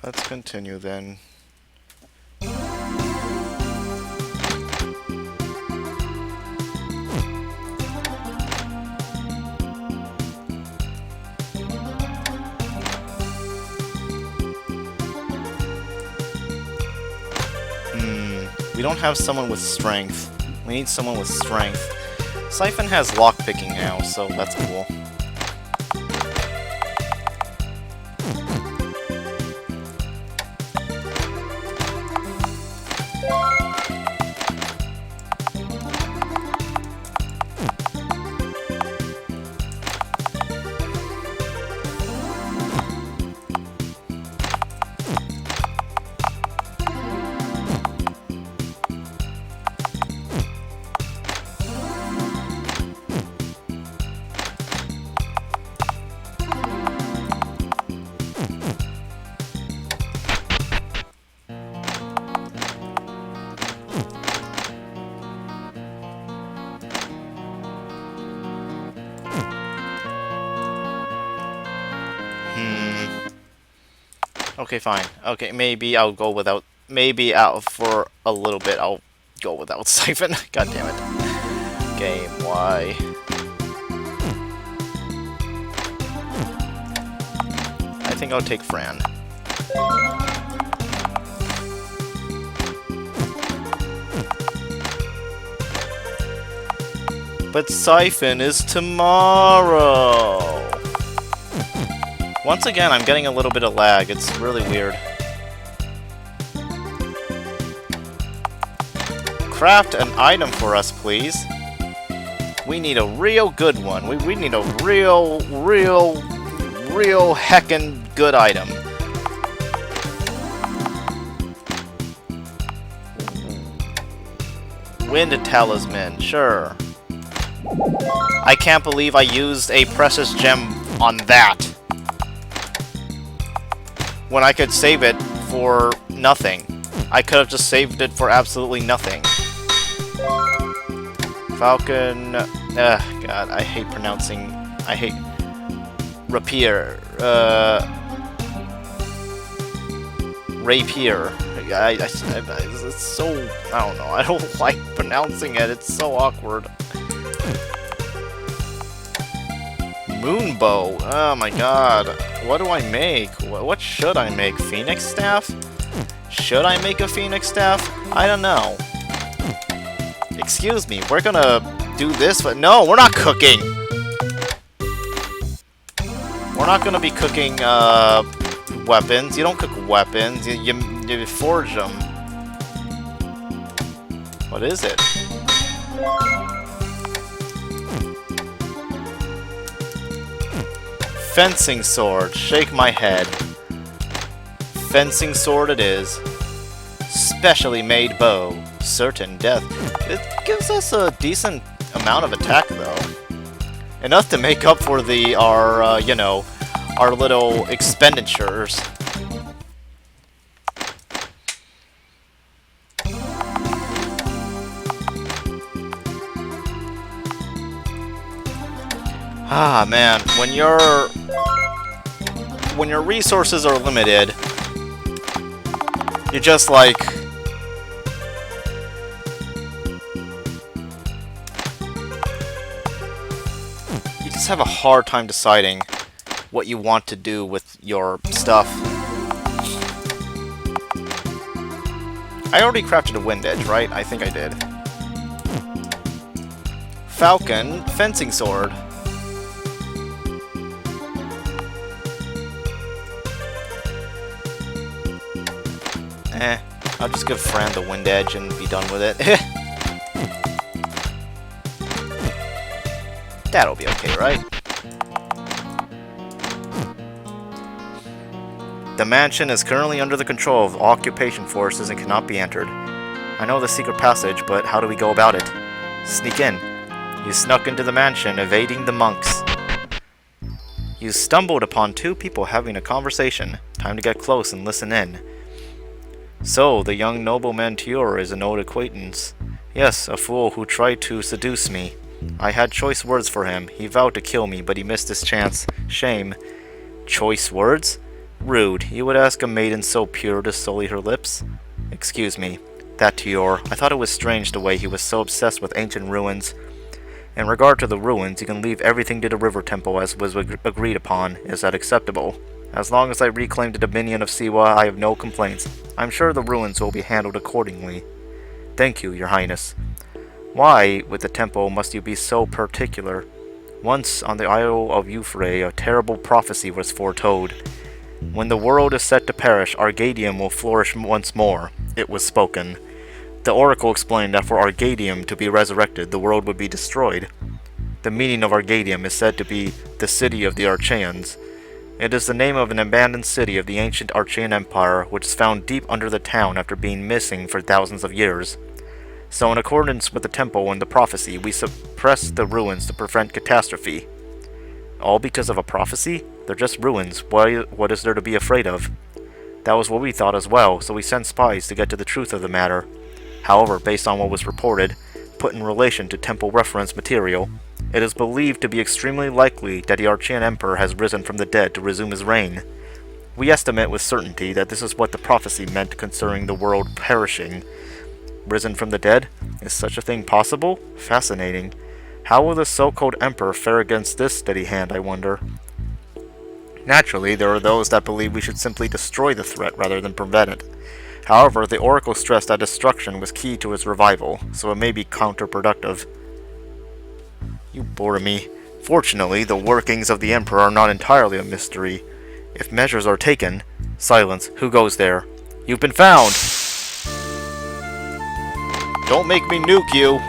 let's continue then. We don't have someone with strength. We need someone with strength. Siphon has lockpicking now, so that's cool. Okay, fine. Okay, maybe I'll go without... Maybe for a little bit I'll go without Siphon. God damn it. Game, why? I think I'll take Fran. But Siphon is tomorrow! Once again, I'm getting a little bit of lag. It's really weird. Craft an item for us, please. We need a real good one. We need a real heckin' good item. Wind Talisman, sure. I can't believe I used a precious gem on that, when I could save it for nothing. I could have just saved it for absolutely nothing. Falcon... God, I hate pronouncing... I hate... Rapier. Rapier. It's so... I don't know. I don't like pronouncing it. It's so awkward. Moonbow. Oh my god. What do I make? What should I make? Phoenix Staff? Should I make a Phoenix Staff? I don't know. Excuse me, we're gonna do this, but no, we're not cooking! We're not gonna be cooking, weapons. You don't cook weapons, you forge them. What is it? Fencing sword. Shake my head. Fencing sword it is. Specially made bow. Certain death. It gives us a decent amount of attack, though. Enough to make up for our you know, our little expenditures. Ah, man, when your resources are limited, you're just like... You just have a hard time deciding what you want to do with your stuff. I already crafted a wind edge, right? I think I did. Falcon, fencing sword. I'll just give Fran the wind edge and be done with it. That'll be okay, right? The mansion is currently under the control of occupation forces and cannot be entered. I know the secret passage, but how do we go about it? Sneak in. You snuck into the mansion, evading the monks. You stumbled upon two people having a conversation. Time to get close and listen in. So, the young nobleman Tior is an old acquaintance. Yes, a fool who tried to seduce me. I had choice words for him. He vowed to kill me, but he missed his chance. Shame. Choice words? Rude. You would ask a maiden so pure to sully her lips? Excuse me. That Tior. I thought it was strange the way he was so obsessed with ancient ruins. In regard to the ruins, you can leave everything to the river temple as was agreed upon. Is that acceptable? As long as I reclaim the dominion of Siwa, I have no complaints. I'm sure the ruins will be handled accordingly. Thank you, your highness. Why, with the temple, must you be so particular? Once, on the Isle of Euphrates, a terrible prophecy was foretold. When the world is set to perish, Argadium will flourish once more. It was spoken. The oracle explained that for Argadium to be resurrected, the world would be destroyed. The meaning of Argadium is said to be the city of the Archaeans. It is the name of an abandoned city of the ancient Archaean Empire, which is found deep under the town after being missing for thousands of years. So in accordance with the temple and the prophecy, we suppress the ruins to prevent catastrophe. All because of a prophecy? They're just ruins. What is there to be afraid of? That was what we thought as well, so we sent spies to get to the truth of the matter. However, based on what was reported, put in relation to temple reference material, it is believed to be extremely likely that the Archaean Emperor has risen from the dead to resume his reign. We estimate with certainty that this is what the prophecy meant concerning the world perishing. Risen from the dead? Is such a thing possible? Fascinating. How will the so-called Emperor fare against this steady hand, I wonder? Naturally, there are those that believe we should simply destroy the threat rather than prevent it. However, the Oracle stressed that destruction was key to its revival, so it may be counterproductive. You bore me. Fortunately, the workings of the Emperor are not entirely a mystery. If measures are taken... Silence. Who goes there? You've been found! Don't make me nuke you!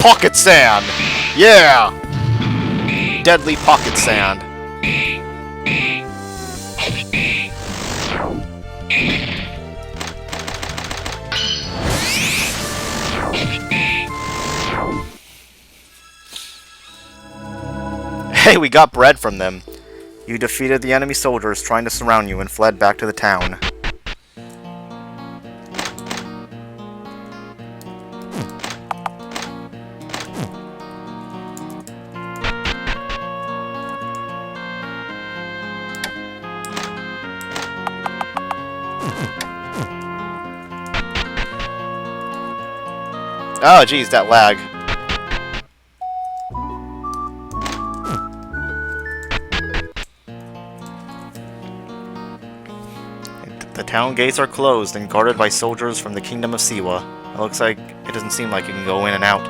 Pocket sand! Yeah! Deadly pocket sand. Hey, we got bread from them. You defeated the enemy soldiers trying to surround you and fled back to the town. Oh, geez, that lag. The town gates are closed and guarded by soldiers from the Kingdom of Siwa. It looks like it doesn't seem like you can go in and out.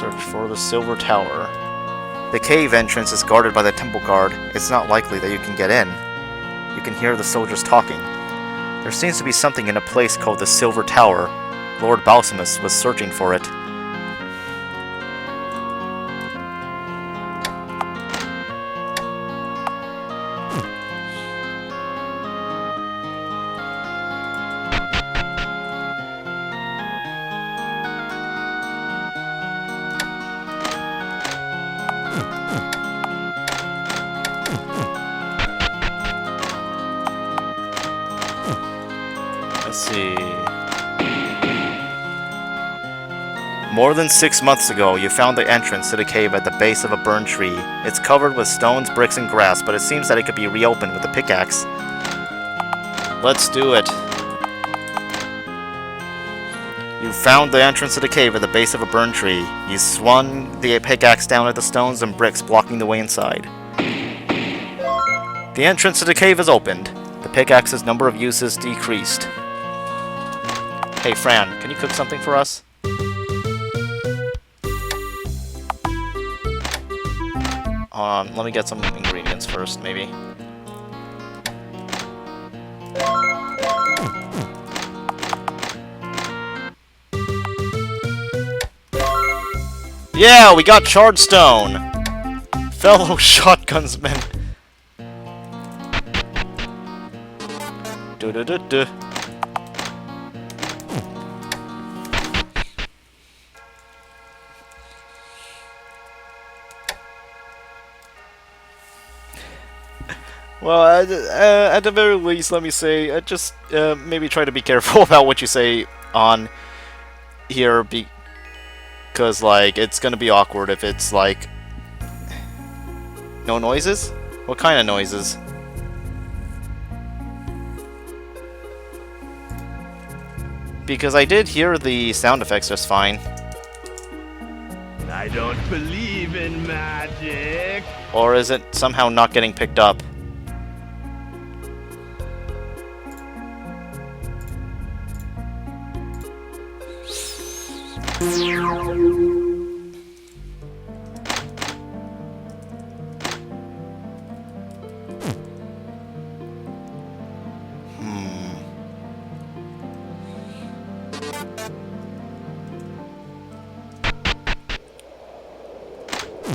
Search for the Silver Tower. The cave entrance is guarded by the temple guard. It's not likely that you can get in. You can hear the soldiers talking. There seems to be something in a place called the Silver Tower. Lord Balsamus was searching for it. Let's see. More than 6 months ago, you found the entrance to the cave at the base of a burned tree. It's covered with stones, bricks, and grass, but it seems that it could be reopened with a pickaxe. Let's do it. You found the entrance to the cave at the base of a burned tree. You swung the pickaxe down at the stones and bricks blocking the way inside. The entrance to the cave is opened. The pickaxe's number of uses decreased. Hey, Fran, can you cook something for us? Hold on, let me get some ingredients first, maybe. Yeah, we got charred stone! Fellow shotgunsmen. Du-du-du-du. Well, at the very least, let me say, just maybe try to be careful about what you say on here, because, like, it's gonna be awkward if it's, like, no noises? What kind of noises? Because I did hear the sound effects just fine. I don't believe in magic. Or is it somehow not getting picked up?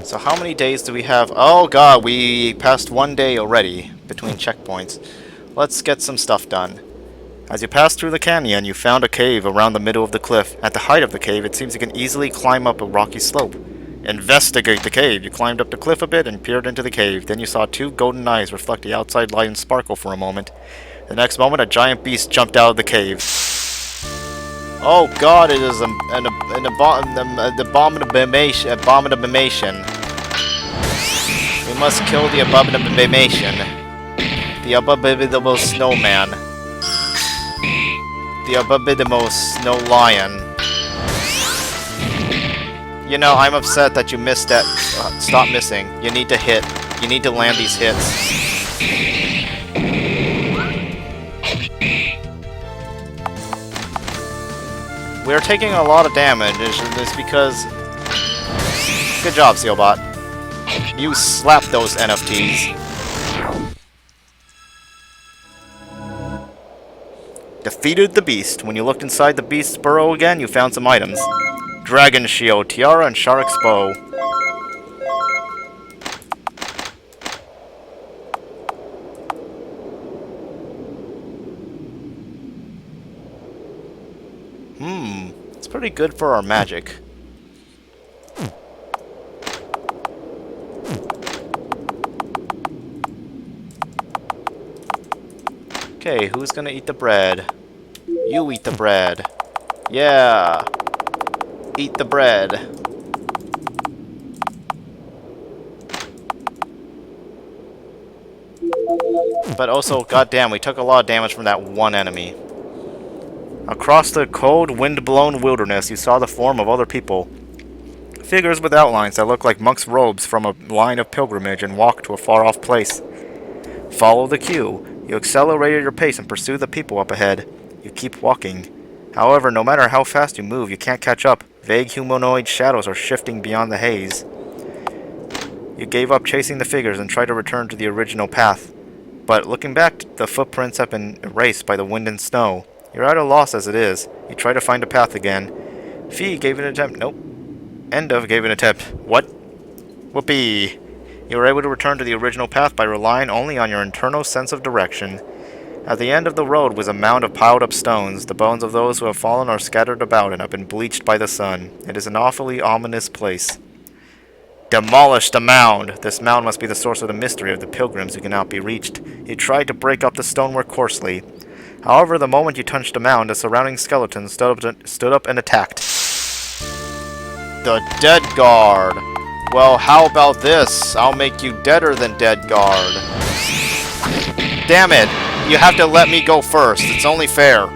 So how many days do we have? Oh god, we passed 1 day already between checkpoints. Let's get some stuff done. As you passed through the canyon, you found a cave around the middle of the cliff. At the height of the cave, it seems you can easily climb up a rocky slope. Investigate the cave. You climbed up the cliff a bit and peered into the cave. Then you saw 2 golden eyes reflect the outside light and sparkle for a moment. The next moment, a giant beast jumped out of the cave. Oh god, it is an abomination. We must kill the abomination. The abominable snowman. The abominable snow lion. You know, I'm upset that you missed that. Stop missing. You need to hit. You need to land these hits. We're taking a lot of damage. It's because... Good job, Sealbot. You slapped those NFTs. Defeated the beast. When you looked inside the beast's burrow again, you found some items. Dragon Shield, Tiara, and Shark's Bow. It's pretty good for our magic. Okay, who's gonna eat the bread? You eat the bread. Yeah. Eat the bread. But also, goddamn, we took a lot of damage from that one enemy. Across the cold, wind-blown wilderness, you saw the form of other people. Figures with outlines that look like monks' robes from a line of pilgrimage and walked to a far-off place. Follow the cue. You accelerated your pace and pursue the people up ahead. You keep walking. However, no matter how fast you move, you can't catch up. Vague humanoid shadows are shifting beyond the haze. You gave up chasing the figures and tried to return to the original path. But looking back, the footprints have been erased by the wind and snow. You're at a loss as it is. You try to find a path again. Fee gave an attempt. Nope. Endov gave an attempt. What? Whoopee. You were able to return to the original path by relying only on your internal sense of direction. At the end of the road was a mound of piled up stones. The bones of those who have fallen are scattered about and have been bleached by the sun. It is an awfully ominous place. Demolish the mound! This mound must be the source of the mystery of the pilgrims who cannot be reached. You tried to break up the stonework coarsely. However, the moment you touched the mound, the surrounding skeletons stood up and attacked. The Dead Guard! Well, how about this? I'll make you deader than Dead Guard. Damn it! You have to let me go first. It's only fair.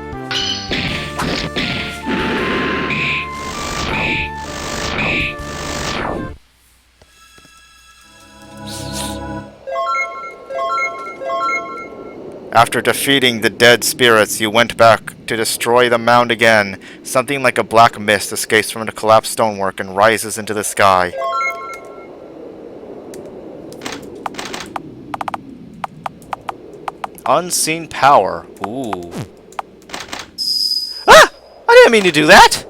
After defeating the dead spirits, you went back to destroy the mound again. Something like a black mist escapes from the collapsed stonework and rises into the sky. Unseen power. Ooh. Ah! I didn't mean to do that!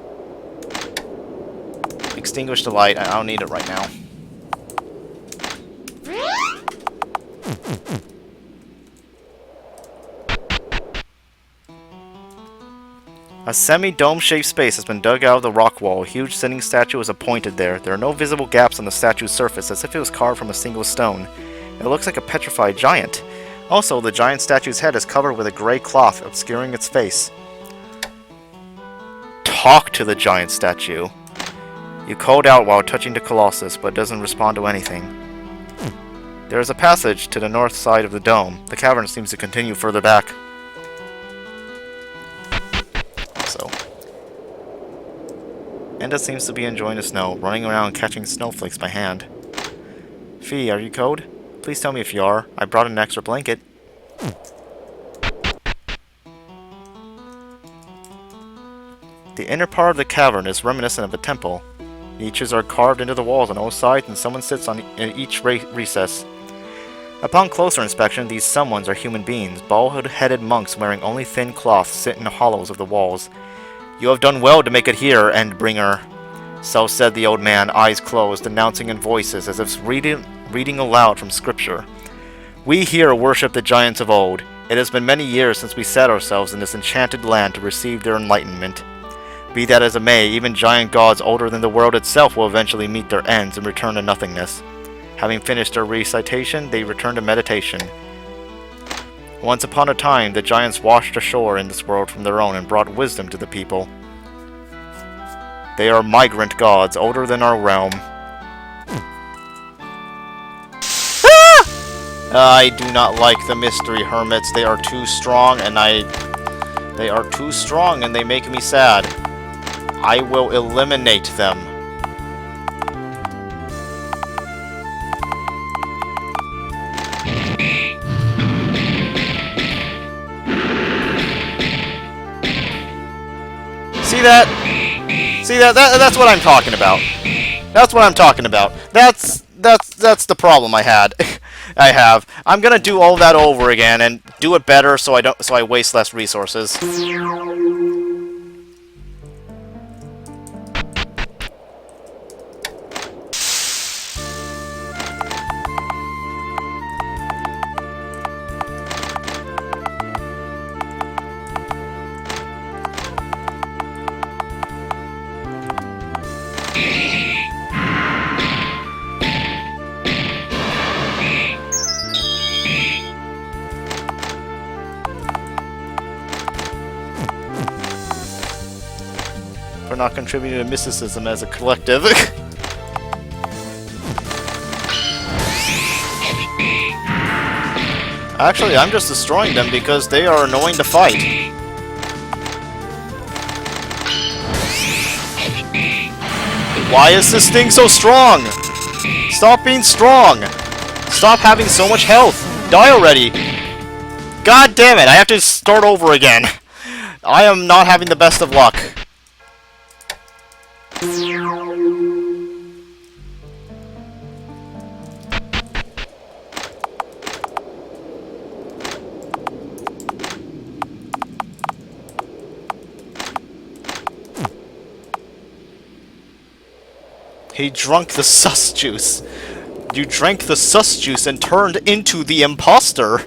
Extinguish the light. I don't need it right now. A semi-dome-shaped space has been dug out of the rock wall. A huge sitting statue is appointed there. There are no visible gaps on the statue's surface, as if it was carved from a single stone. It looks like a petrified giant. Also, the giant statue's head is covered with a gray cloth obscuring its face. Talk to the giant statue. You called out while touching the Colossus, but it doesn't respond to anything. There is a passage to the north side of the dome. The cavern seems to continue further back. Also, Enda seems to be enjoying the snow, running around catching snowflakes by hand. Fee, are you cold? Please tell me if you are. I brought an extra blanket. The inner part of the cavern is reminiscent of a temple. Niches are carved into the walls on all sides, and someone sits in each recess. Upon closer inspection, these someones are human beings. Bald-headed monks wearing only thin cloth sit in the hollows of the walls. You have done well to make it here, Endbringer. So said the old man, eyes closed, announcing in voices as if reading aloud from scripture. We here worship the giants of old. It has been many years since we set ourselves in this enchanted land to receive their enlightenment. Be that as it may, even giant gods older than the world itself will eventually meet their ends and return to nothingness. Having finished their recitation, they return to meditation. Once upon a time, the giants washed ashore in this world from their own and brought wisdom to the people. They are migrant gods, older than our realm. I do not like the mystery hermits. They are too strong, and they make me sad. I will eliminate them. See that? See that? That's what I'm talking about. That's what I'm talking about. That's the problem I had. I have. I'm gonna do all that over again and do it better so I waste less resources. For not contributing to mysticism as a collective. Actually, I'm just destroying them because they are annoying to fight. Why is this thing so strong? Stop being strong! Stop having so much health! Die already! God damn it, I have to start over again. I am not having the best of luck. He drunk the sus juice. You drank the sus juice and turned into the imposter.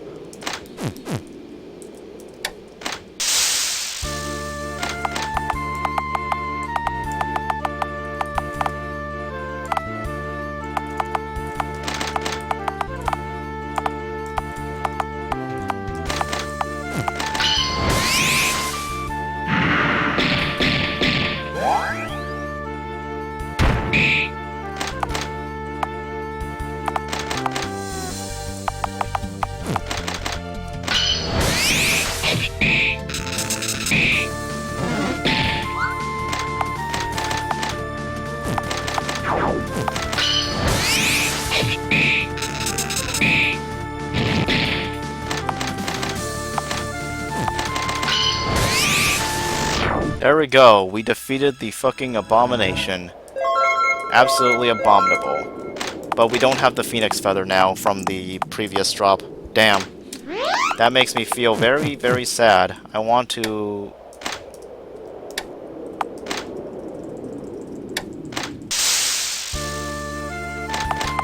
There we go. We defeated the fucking abomination. Absolutely abominable. But we don't have the phoenix feather now from the previous drop. Damn. That makes me feel very, very sad. I want to...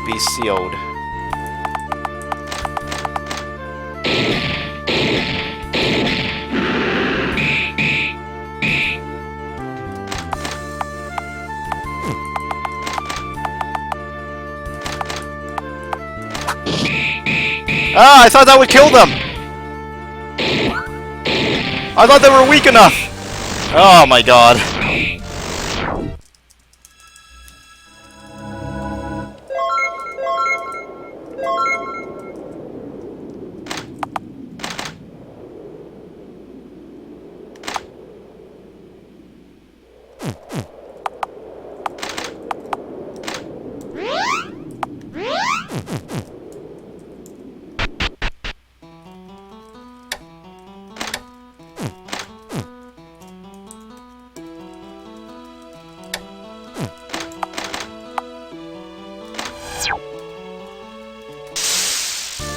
be sealed. Ah, I thought that would kill them! I thought they were weak enough! Oh my god.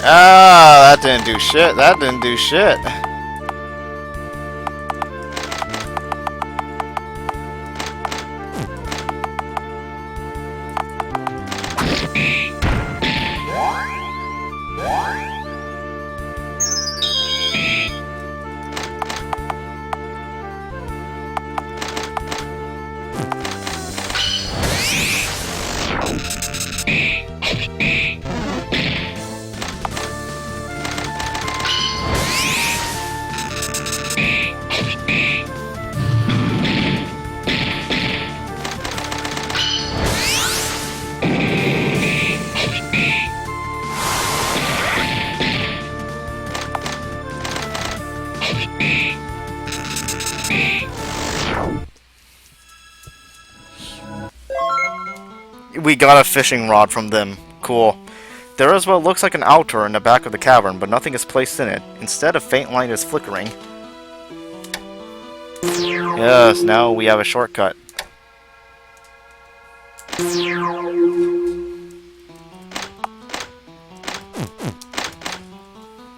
Ah, that didn't do shit. That didn't do shit. We got a fishing rod from them. Cool. There is what looks like an altar in the back of the cavern, but nothing is placed in it. Instead, a faint light is flickering. Yes, now we have a shortcut.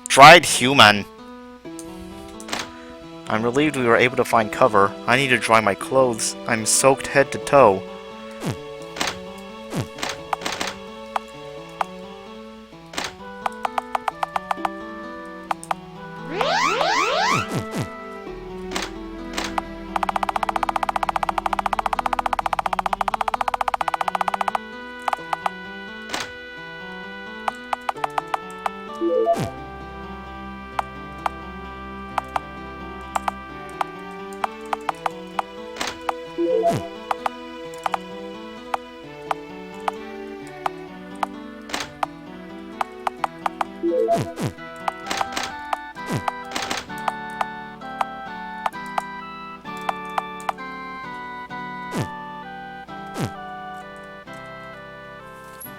Dried human. I'm relieved we were able to find cover. I need to dry my clothes. I'm soaked head to toe.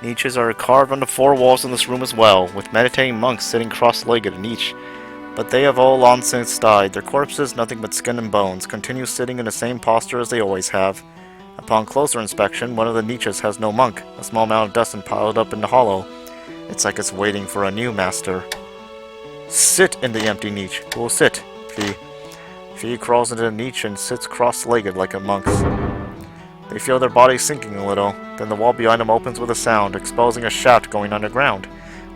Niches are carved on the four walls in this room as well, with meditating monks sitting cross-legged in each. But they have all long since died. Their corpses, nothing but skin and bones, continue sitting in the same posture as they always have. Upon closer inspection, one of the niches has no monk. A small amount of dust piled up in the hollow. It's like it's waiting for a new master. Sit in the empty niche. Who will sit? Fee. Fee crawls into the niche and sits cross-legged like a monk. They feel their bodies sinking a little. Then the wall behind them opens with a sound, exposing a shaft going underground.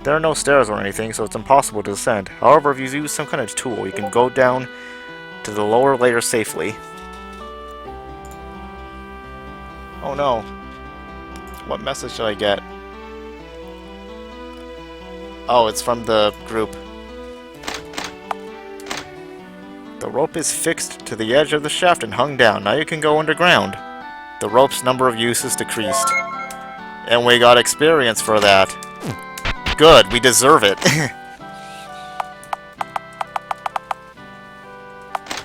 There are no stairs or anything, so it's impossible to descend. However, if you use some kind of tool, you can go down to the lower layer safely. Oh no. What message should I get? Oh, it's from the group. The rope is fixed to the edge of the shaft and hung down. Now you can go underground. The rope's number of uses decreased. And we got experience for that. Good, we deserve it.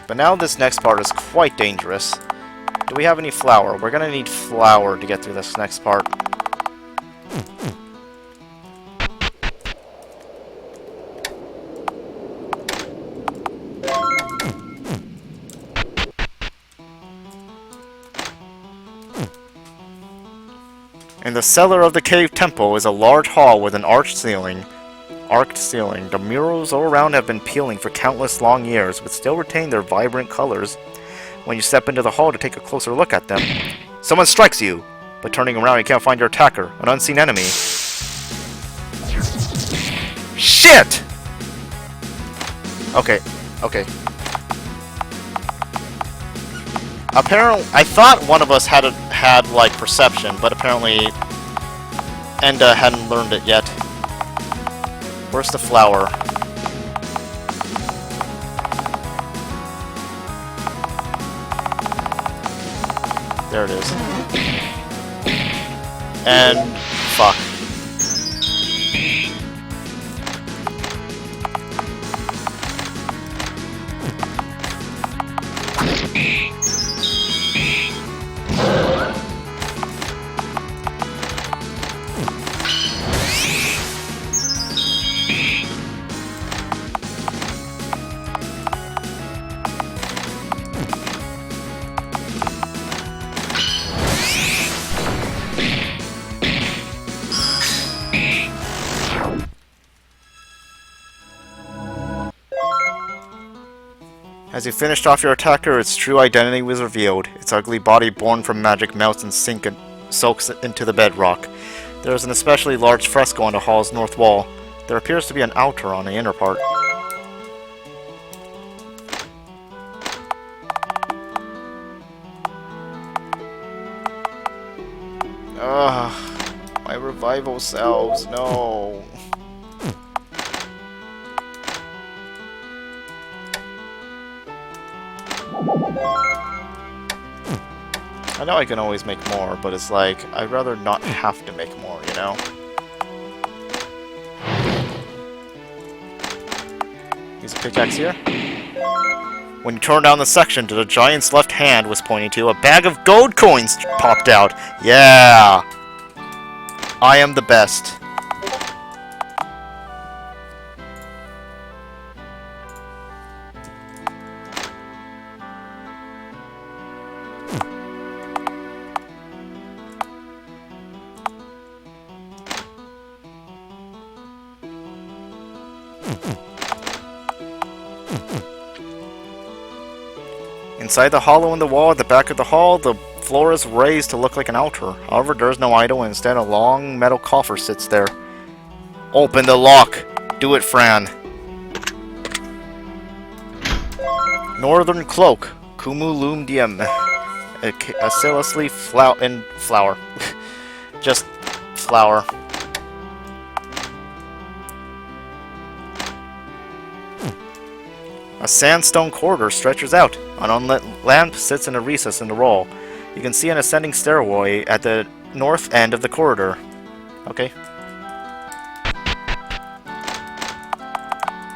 But now this next part is quite dangerous. Do we have any flour? We're gonna need flour to get through this next part. In the cellar of the cave temple is a large hall with an arched ceiling. The murals all around have been peeling for countless long years, but still retain their vibrant colors. When you step into the hall to take a closer look at them, someone strikes you, but turning around you can't find your attacker, an unseen enemy. Shit! Okay. Apparently, I thought one of us had like perception, but apparently Enda hadn't learned it yet. Where's the flower? There it is. And... fuck. As you finished off your attacker, its true identity was revealed. Its ugly body, born from magic, melts and soaks into the bedrock. There is an especially large fresco on the hall's north wall. There appears to be an altar on the inner part. Ugh, my revival selves, no. I know I can always make more, but it's like, I'd rather not have to make more, you know? Use a pickaxe here. When you turned down the section the giant's left hand was pointing to, a bag of gold coins popped out. Yeah! I am the best. Inside the hollow in the wall at the back of the hall, the floor is raised to look like an altar. However, there is no idol, and instead a long metal coffer sits there. Open the lock! Do it, Fran! Northern Cloak. Cumulumdium. Acilously flower. Just flower. A sandstone corridor stretches out. An unlit lamp sits in a recess in the wall. You can see an ascending stairway at the north end of the corridor. Okay.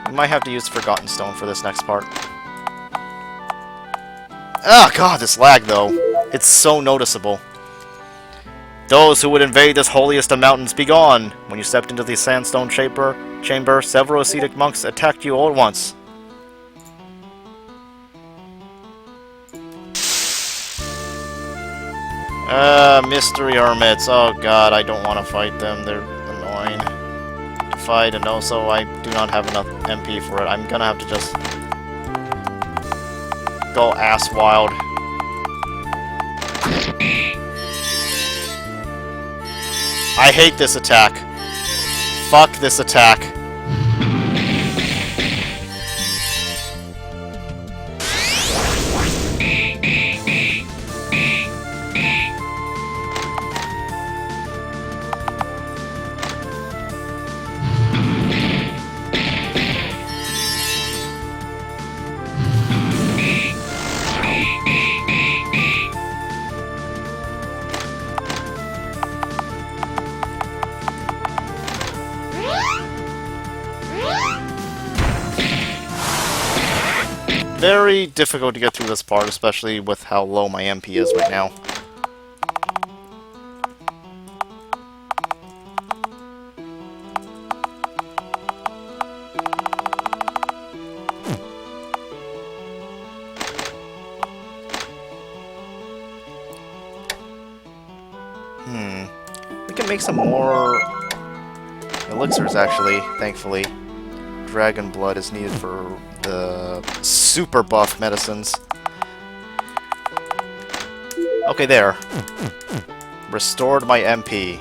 We might have to use Forgotten Stone for this next part. Ah, God, this lag, though. It's so noticeable. Those who would invade this holiest of mountains, be gone! When you stepped into the sandstone chamber, several ascetic monks attacked you all at once. Mystery Hermits. Oh god, I don't want to fight them. They're annoying to fight, and also I do not have enough MP for it. I'm gonna have to just go ass wild. I hate this attack. Fuck this attack. Very difficult to get through this part, especially with how low my MP is right now. We can make some more elixirs, actually, thankfully. Dragon blood is needed for the super buff medicines. Okay, there. Restored my MP.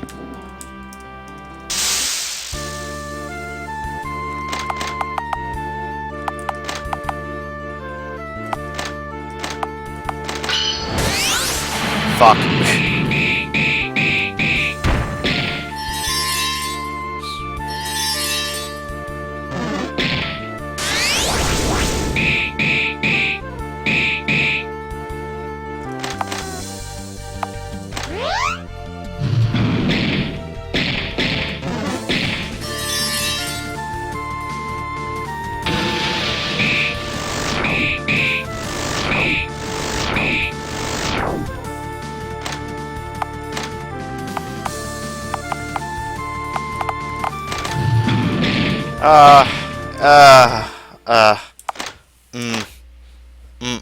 Fuck. Uh, uh, uh, mm, mm.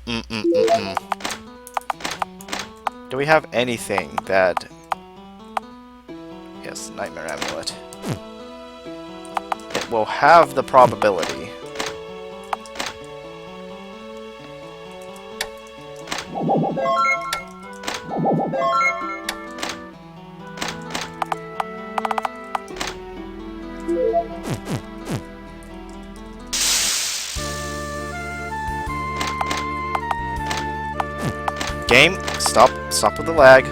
Do we have anything that... Yes, Nightmare Amulet. It will have the probability. Game, stop with the lag.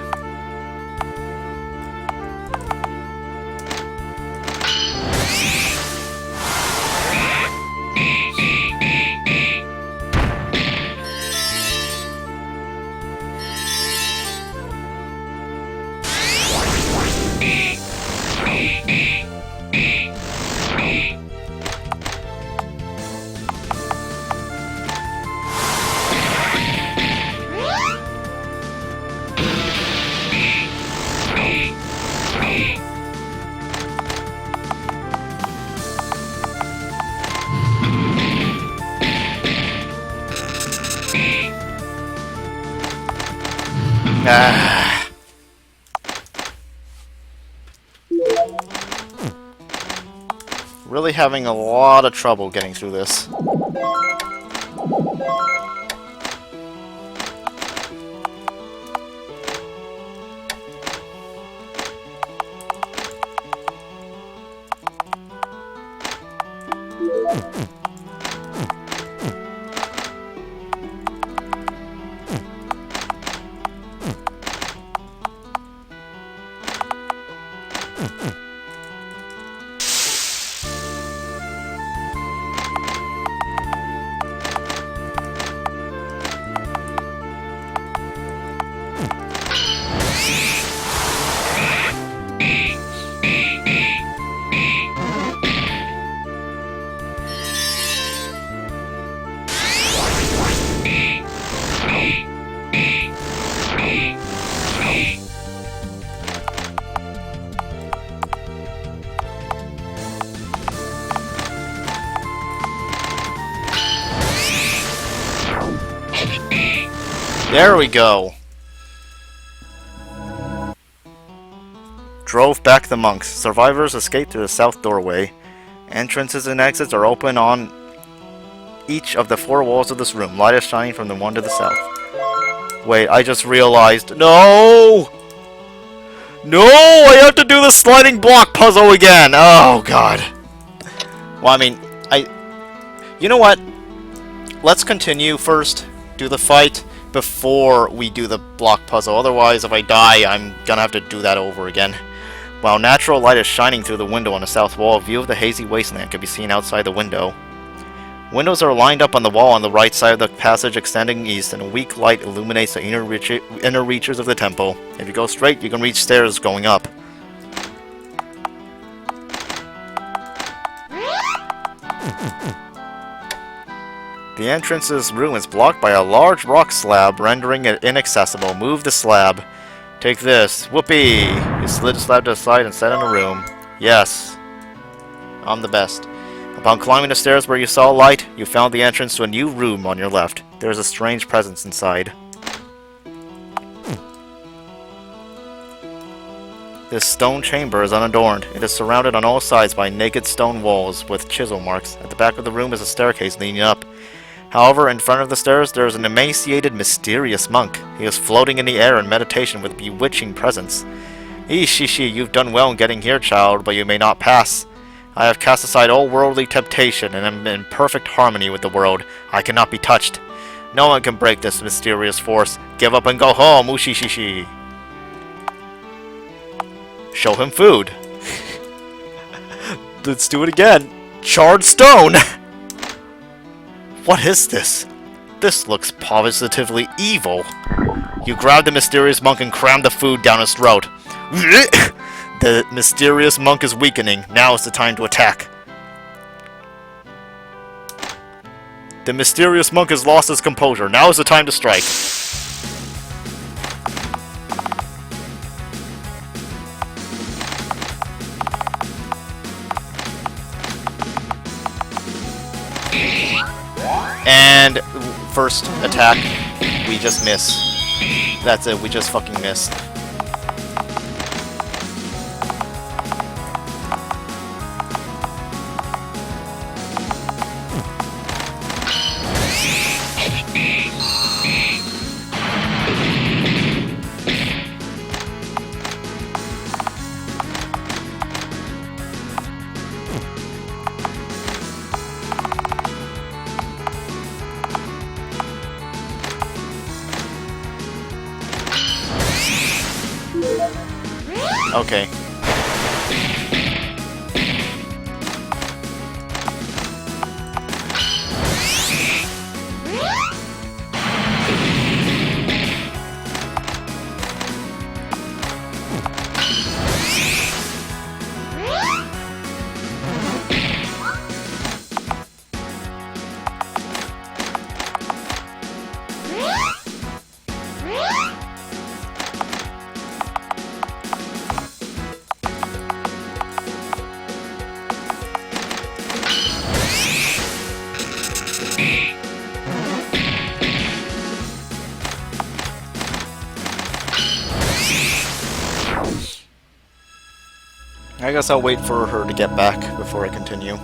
Ah. Really having a lot of trouble getting through this. There we go. Drove back the monks. Survivors escaped through the south doorway. Entrances and exits are open on each of the four walls of this room. Light is shining from the one to the south. Wait, I just realized. No! No! I have to do the sliding block puzzle again! Oh, God. Well, I mean, you know what? Let's continue first. Do the fight before we do the block puzzle. Otherwise, if I die, I'm gonna have to do that over again. While natural light is shining through the window on the south wall, a view of the hazy wasteland can be seen outside the window. Windows are lined up on the wall on the right side of the passage extending east, and a weak light illuminates the inner reaches of the temple. If you go straight, you can reach stairs going up. The entrance's room is blocked by a large rock slab, rendering it inaccessible. Move the slab. Take this. Whoopee! You slid the slab to the side and set in a room. Yes. I'm the best. Upon climbing the stairs where you saw light, you found the entrance to a new room on your left. There is a strange presence inside. This stone chamber is unadorned. It is surrounded on all sides by naked stone walls with chisel marks. At the back of the room is a staircase leading up. However, in front of the stairs, there is an emaciated, mysterious monk. He is floating in the air in meditation with bewitching presence. Eeshishi, you've done well in getting here, child, but you may not pass. I have cast aside all worldly temptation and am in perfect harmony with the world. I cannot be touched. No one can break this mysterious force. Give up and go home, Ushishishi. Show him food. Let's do it again. Charred stone! What is this? This looks positively evil. You grab the mysterious monk and cram the food down his throat. The mysterious monk is weakening. Now is the time to attack. The mysterious monk has lost his composure. Now is the time to strike. And first attack, we just miss. That's it, we just fucking missed. Okay. I guess I'll wait for her to get back before I continue.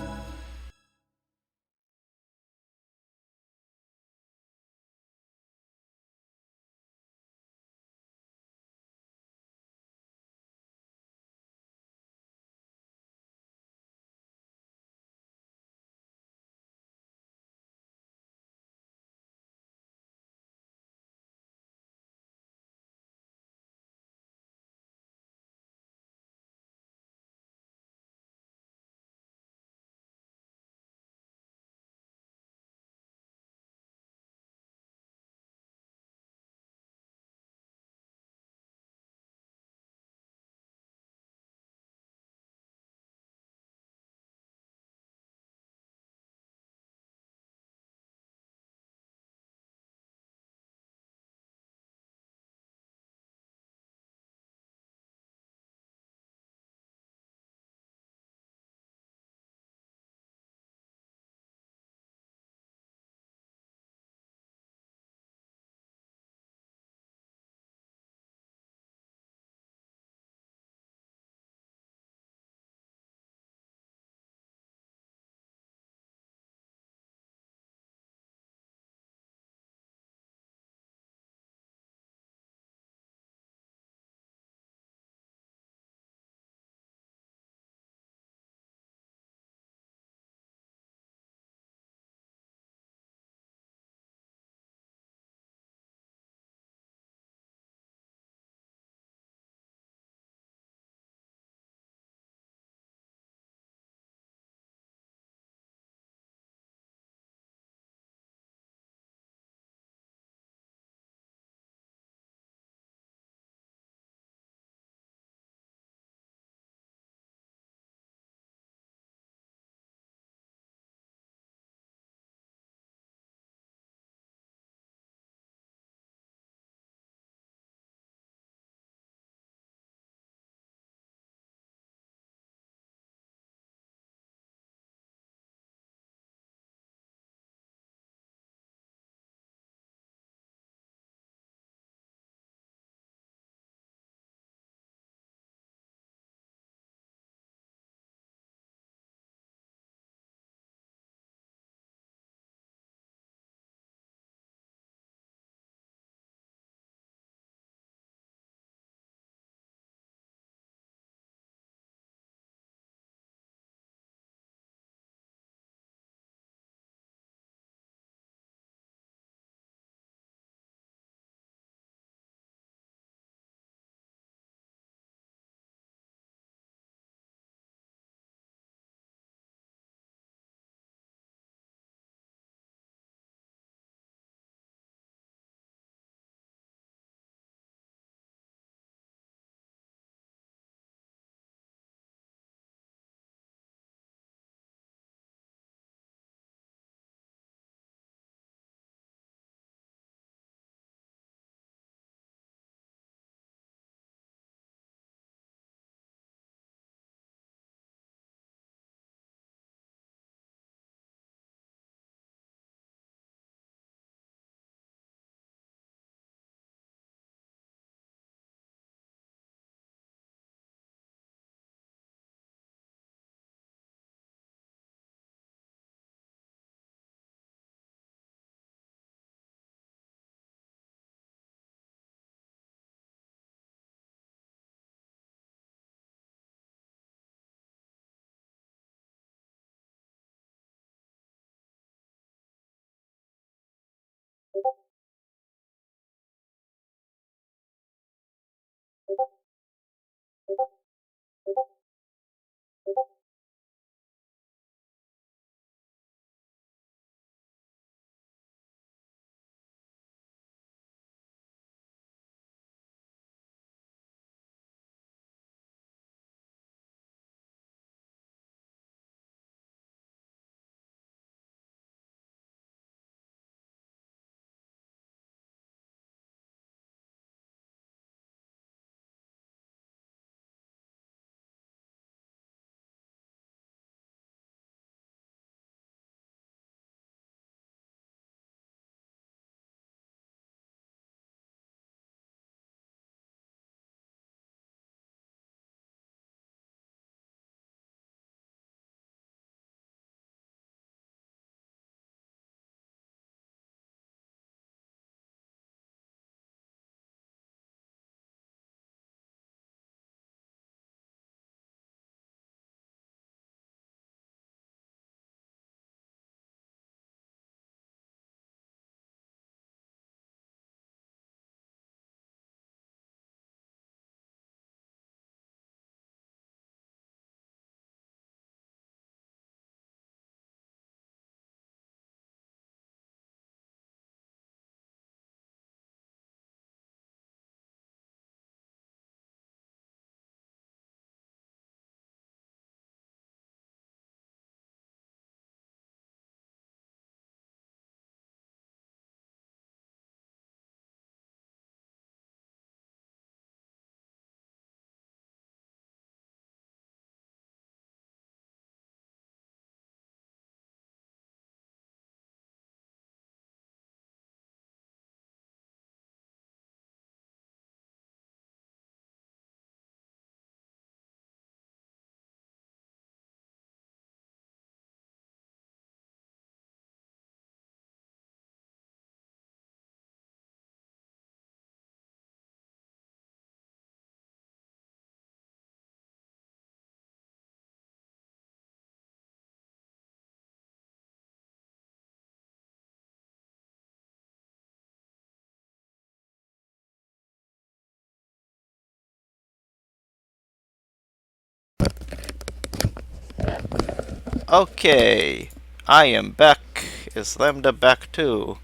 Okay, I am back. Is Lambda back too?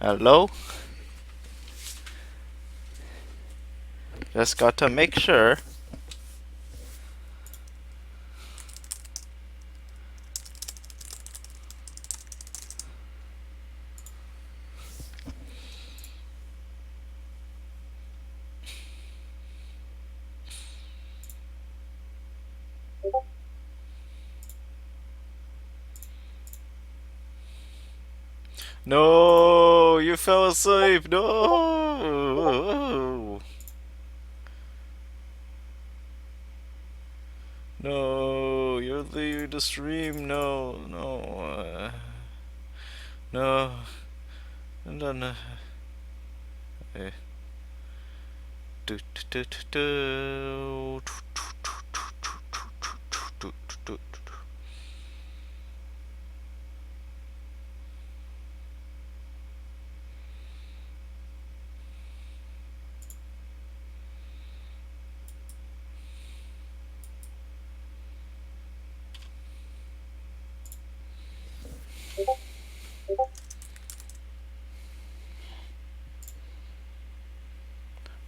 Hello? Just got to make sure. No, you fell asleep. No. No, you're leaving the stream. No, no, no. And then, eh. Do, do, do, do, do.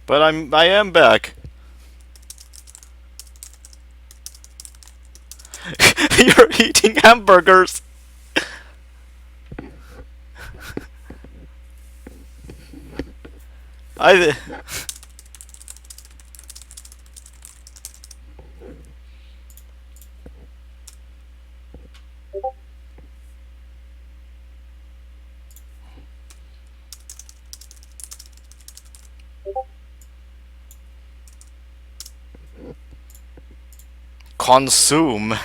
But I am back. You're eating hamburgers. I consume.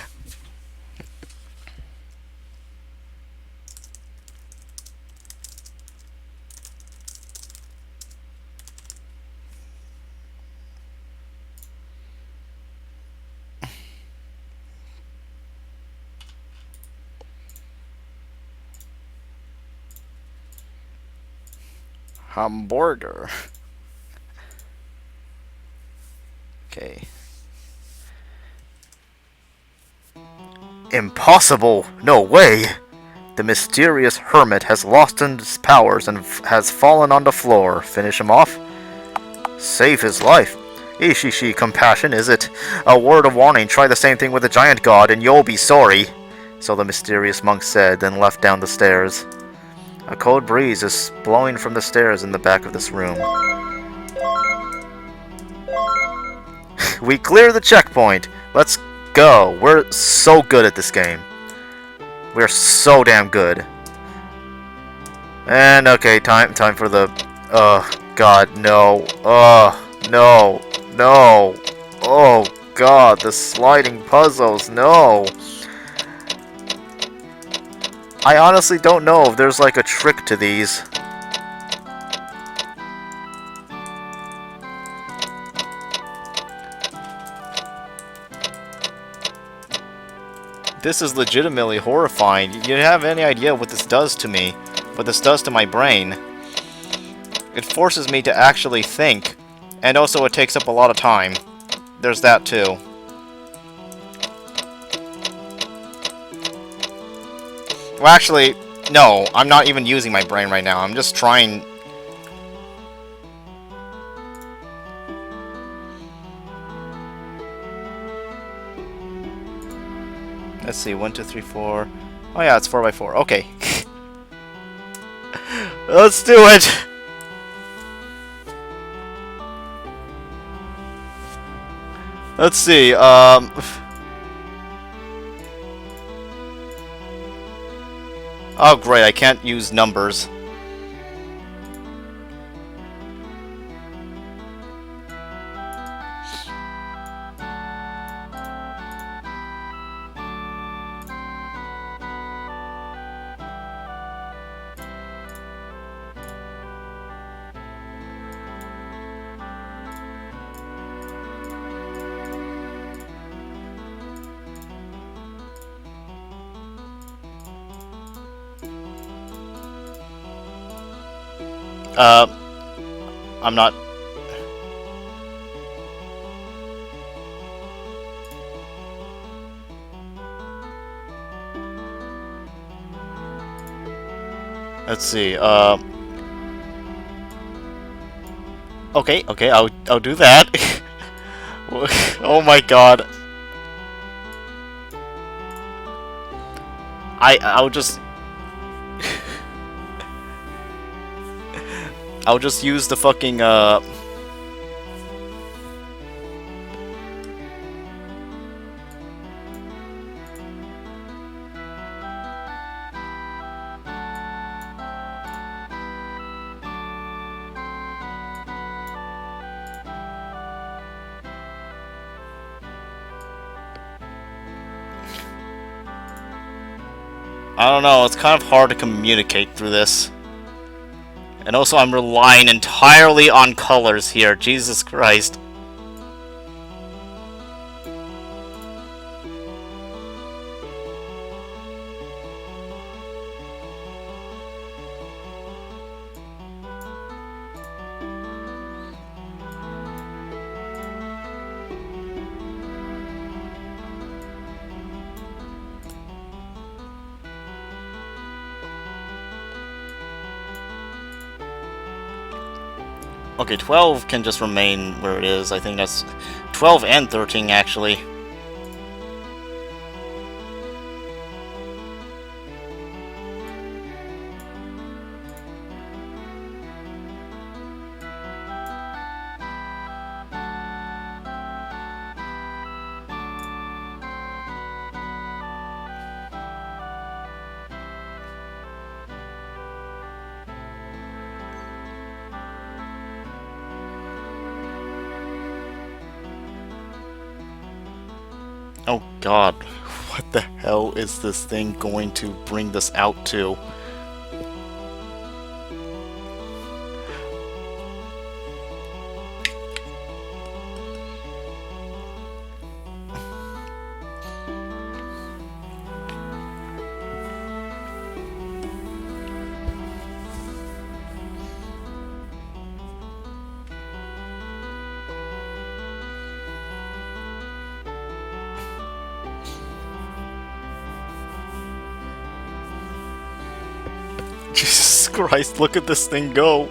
Hamburger. Okay. Impossible! No way! The mysterious hermit has lost his powers and has fallen on the floor. Finish him off? Save his life. Ishishi, compassion, is it? A word of warning, try the same thing with the giant god and you'll be sorry. So the mysterious monk said, then left down the stairs. A cold breeze is blowing from the stairs in the back of this room. We clear the checkpoint. Let's go. We're so good at this game. We're so damn good. And okay, time for the god, no. No. No. Oh god, the sliding puzzles, no. I honestly don't know if there's like a trick to these. This is legitimately horrifying. You have any idea what this does to me? What this does to my brain? It forces me to actually think. And also it takes up a lot of time. There's that too. Well, actually, no. I'm not even using my brain right now. I'm just trying... Let's see, 1, 2, 3, 4. Oh yeah, it's 4x4. Okay. Let's do it! Let's see, oh great, I can't use numbers. I'm not... Let's see. Okay, okay, I'll do that. Oh my god. I'll just I'll just use the fucking I don't know, it's kind of hard to communicate through this. And also I'm relying entirely on colors here, Jesus Christ. Okay, 12 can just remain where it is. I think that's 12 and 13 actually. Oh god, what the hell is this thing going to bring this out to? Jesus Christ, look at this thing go.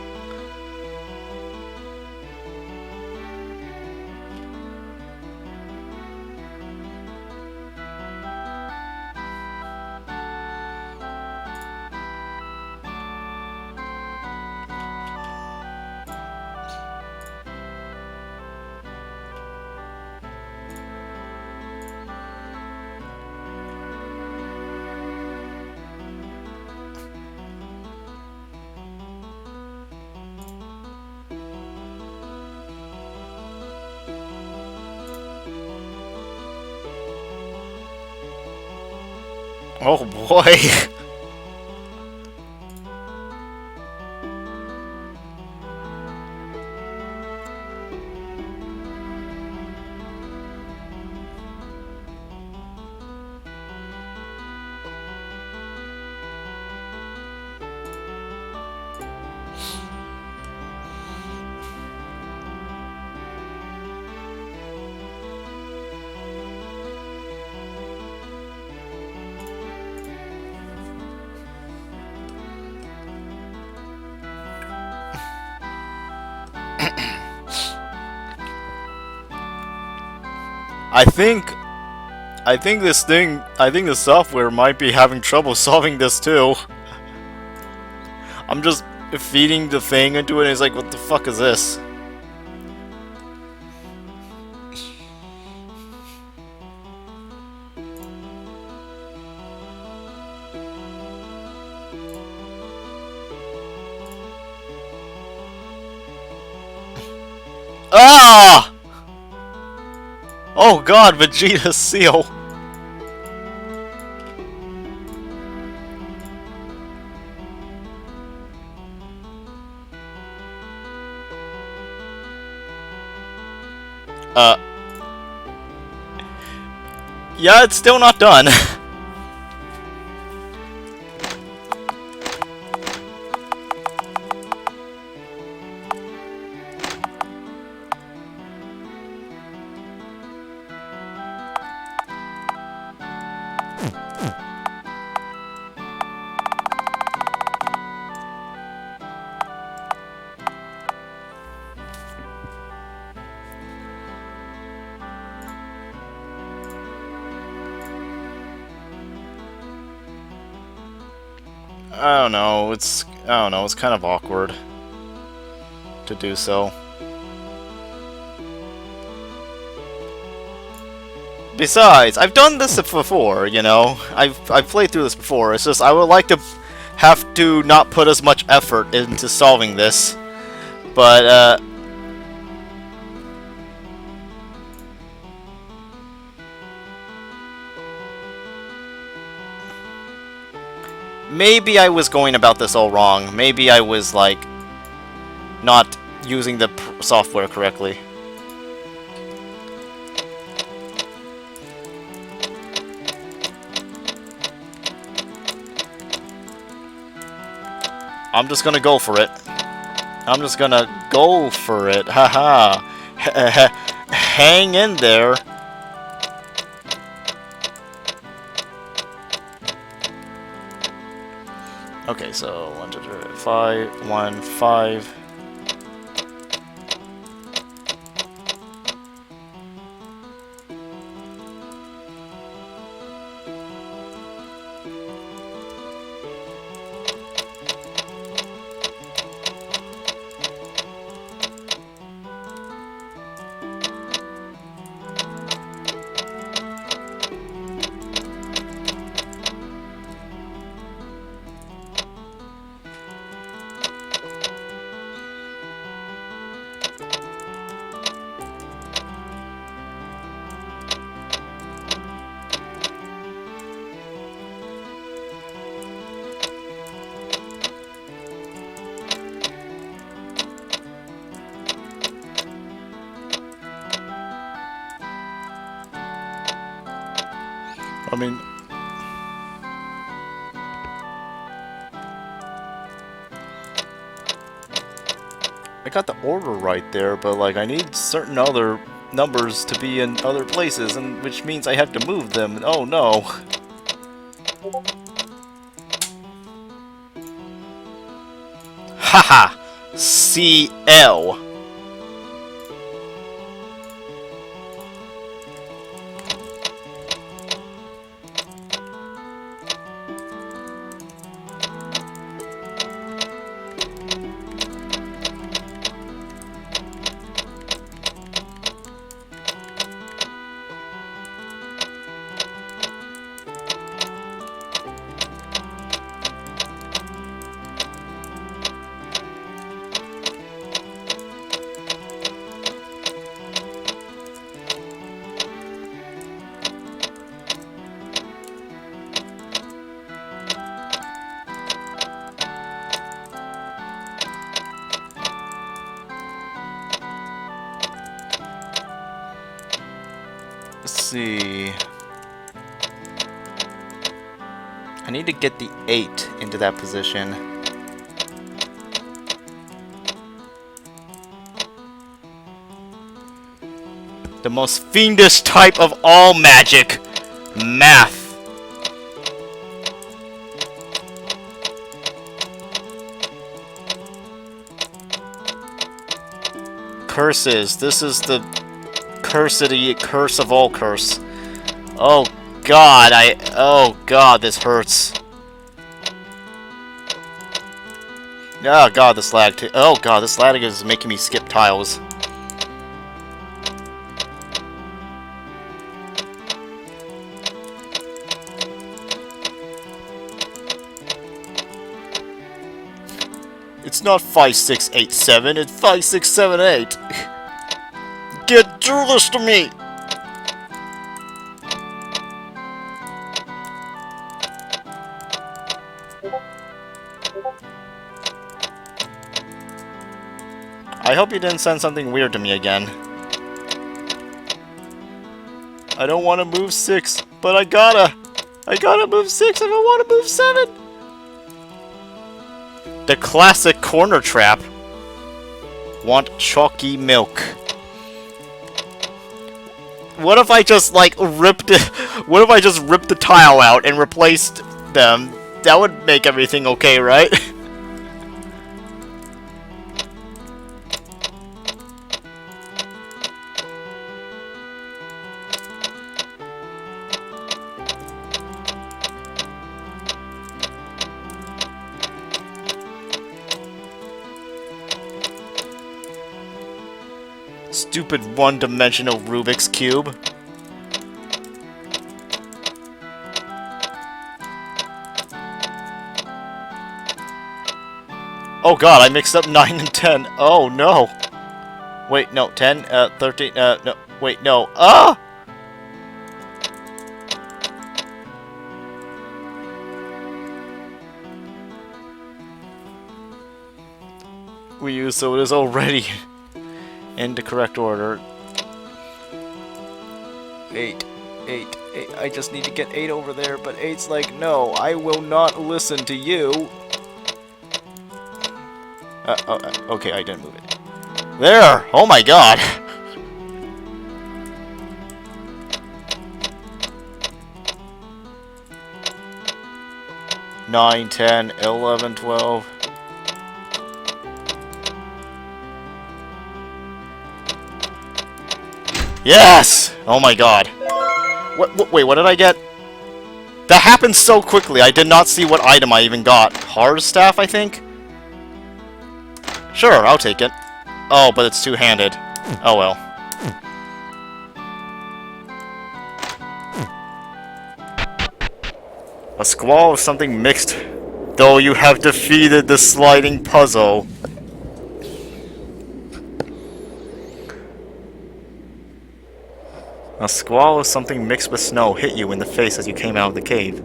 Oh boy. I think the software might be having trouble solving this too. I'm just feeding the thing into it and it's like, what the fuck is this? Ah! Oh god, Vegeta's seal! Yeah, it's still not done. I don't know. I don't know. It's kind of awkward to do so. Besides, I've done this before, you know? I've played through this before. It's just I would like to have to not put as much effort into solving this. But, maybe I was going about this all wrong. Maybe I was, like, not using the software correctly. I'm just gonna go for it. I'm just gonna go for it. Haha. Hang in there. Okay, so 1, 2, 3, 5, 1, 5. I mean, I got the order right there, but like I need certain other numbers to be in other places, and which means I have to move them. Oh no. Haha. CL. Let's see. I need to get the 8 into that position. The most fiendish type of all magic. Math. Curses. This is the curse of all curse. Oh god, oh god, this hurts. Oh god, this lag too. Oh god, this lag is making me skip tiles. It's not 5, 6, 8, 7, it's 5, 6, 7, 8. Get through this to me! I hope you didn't send something weird to me again. I don't want to move 6, but I gotta move 6 if I want to move 7! The classic corner trap. Want chalky milk. What if I just like ripped it? What if I just ripped the tile out and replaced them? That would make everything okay, right? stupid one-dimensional Rubik's Cube. Oh god, I mixed up 9 and 10. Oh no. Wait, no, 10, 13, no, wait, no. Ah! We use, so it is already in the correct order. 8, 8, 8. I just need to get 8 over there, but 8's like, no, I will not listen to you. Okay, I didn't move it. There! Oh my god! Nine, 10, 11, 12. Yes! Oh my god. Wait, what did I get? That happened so quickly, I did not see what item I even got. Har's staff, I think? Sure, I'll take it. Oh, but it's two-handed. Oh well. A squall of something mixed, though you have defeated the sliding puzzle. A squall of something mixed with snow hit you in the face as you came out of the cave.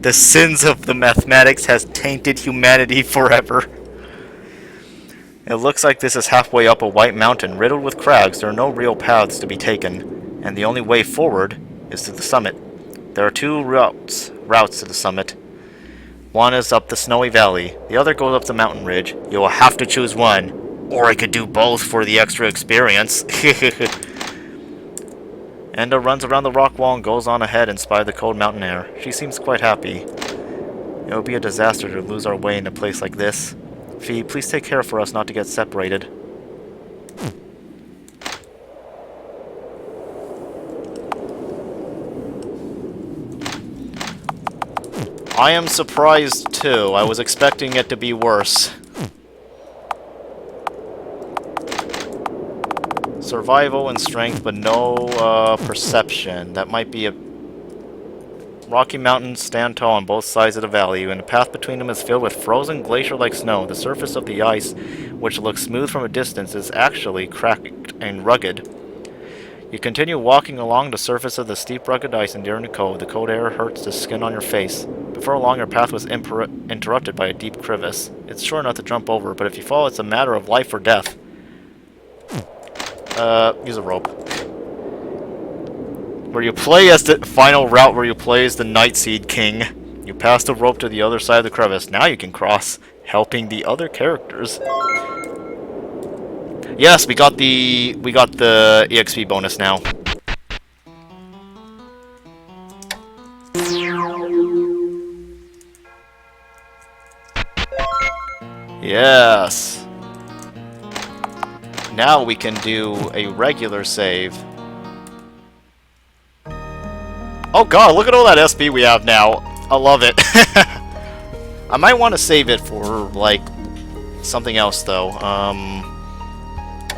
The sins of the mathematics has tainted humanity forever. It looks like this is halfway up a white mountain riddled with crags. There are no real paths to be taken, and the only way forward is to the summit. There are two routes to the summit. One is up the snowy valley, the other goes up the mountain ridge. You will have to choose one, or I could do both for the extra experience. Enda runs around the rock wall and goes on ahead in spite of the cold mountain air. She seems quite happy. It would be a disaster to lose our way in a place like this. Fee, please take care for us not to get separated. I am surprised too. I was expecting it to be worse. Survival and strength, but no perception. That might be a... Rocky mountains stand tall on both sides of the valley, and the path between them is filled with frozen glacier-like snow. The surface of the ice, which looks smooth from a distance, is actually cracked and rugged. You continue walking along the surface of the steep, rugged ice and nearing the cove. The cold air hurts the skin on your face. Before long, your path was interrupted by a deep crevice. It's sure enough to jump over, but if you fall, it's a matter of life or death. Use a rope. Where you play as the final route where you play as the Nightseed King. You pass the rope to the other side of the crevice. Now you can cross, helping the other characters. Yes, we got the EXP bonus now. Yes. Now we can do a regular save. Oh god, look at all that SP we have now. I love it. I might want to save it for, like, something else, though. I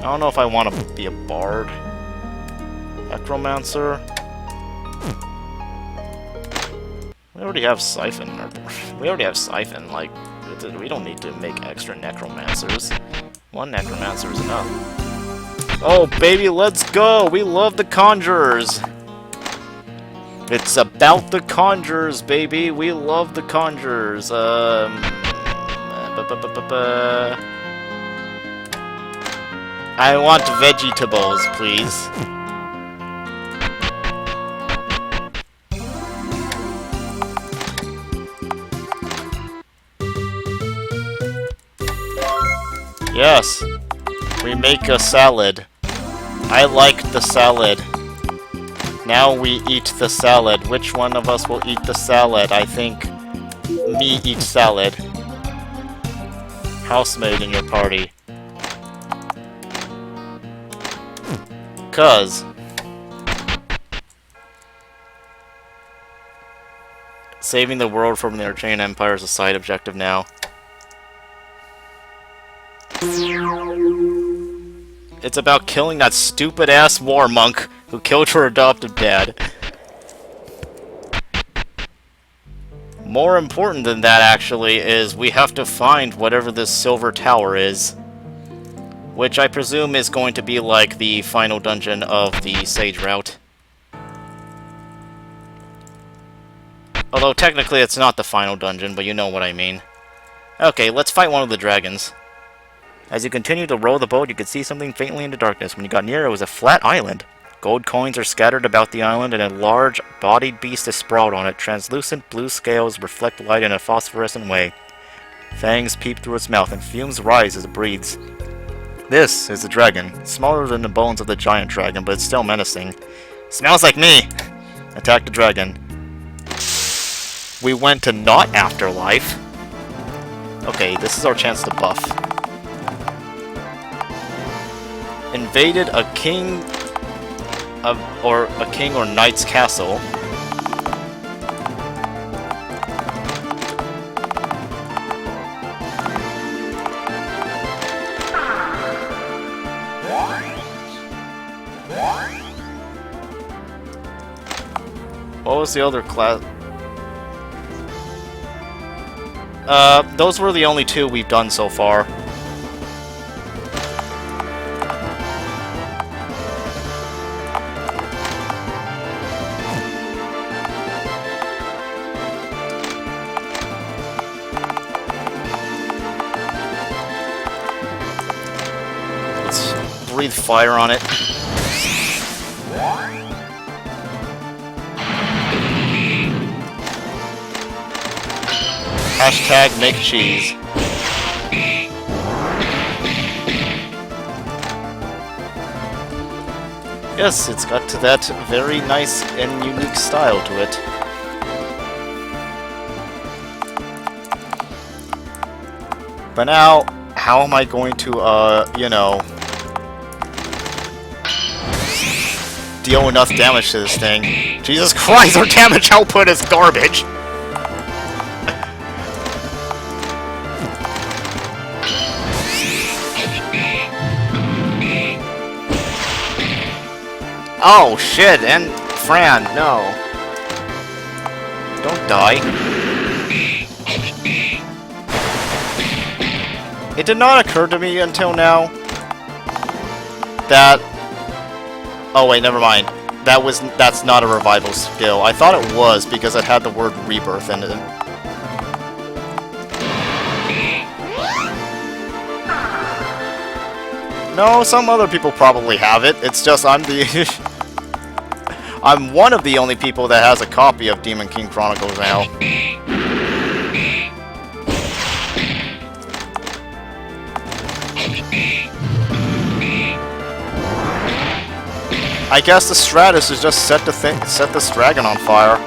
don't know if I want to be a bard. Necromancer. We already have Siphon. We already have Siphon, like, we don't need to make extra Necromancers. One Necromancer is enough. Oh, baby, let's go! We love the Conjurers! It's about the Conjurers, baby! We love the Conjurers! I want vegetables, please. Yes, we make a salad. I like the salad. Now we eat the salad. Which one of us will eat the salad? I think me eat salad. Housemaid in your party. 'Cause saving the world from the Archaean Empire is a side objective now. It's about killing that stupid-ass war monk who killed her adoptive dad. More important than that, actually, is we have to find whatever this silver tower is. Which I presume is going to be like the final dungeon of the Sage route. Although technically it's not the final dungeon, but you know what I mean. Okay, let's fight one of the dragons. As you continue to row the boat, you could see something faintly in the darkness. When you got near, it was a flat island. Gold coins are scattered about the island, and a large, bodied beast is sprawled on it. Translucent blue scales reflect light in a phosphorescent way. Fangs peep through its mouth, and fumes rise as it breathes. This is the dragon. It's smaller than the bones of the giant dragon, but it's still menacing. Smells like me! Attack the dragon. We went to not afterlife. Okay, this is our chance to buff. Invaded a king or knight's castle. What was the other class? Those were the only two we've done so far. Let's breathe fire on it. Hashtag make cheese. Yes, it's got to that very nice and unique style to it. But now, how am I going to, you know, deal enough damage to this thing? Jesus Christ, our damage output is garbage! Oh shit, and Fran, no. Don't die. It did not occur to me until now that... Oh wait, never mind. That's not a revival skill. I thought it was because it had the word rebirth in it. No, some other people probably have it. It's just I'm the... I'm one of the only people that has a copy of Demon King Chronicles now. I guess the Stratus is just set this dragon on fire.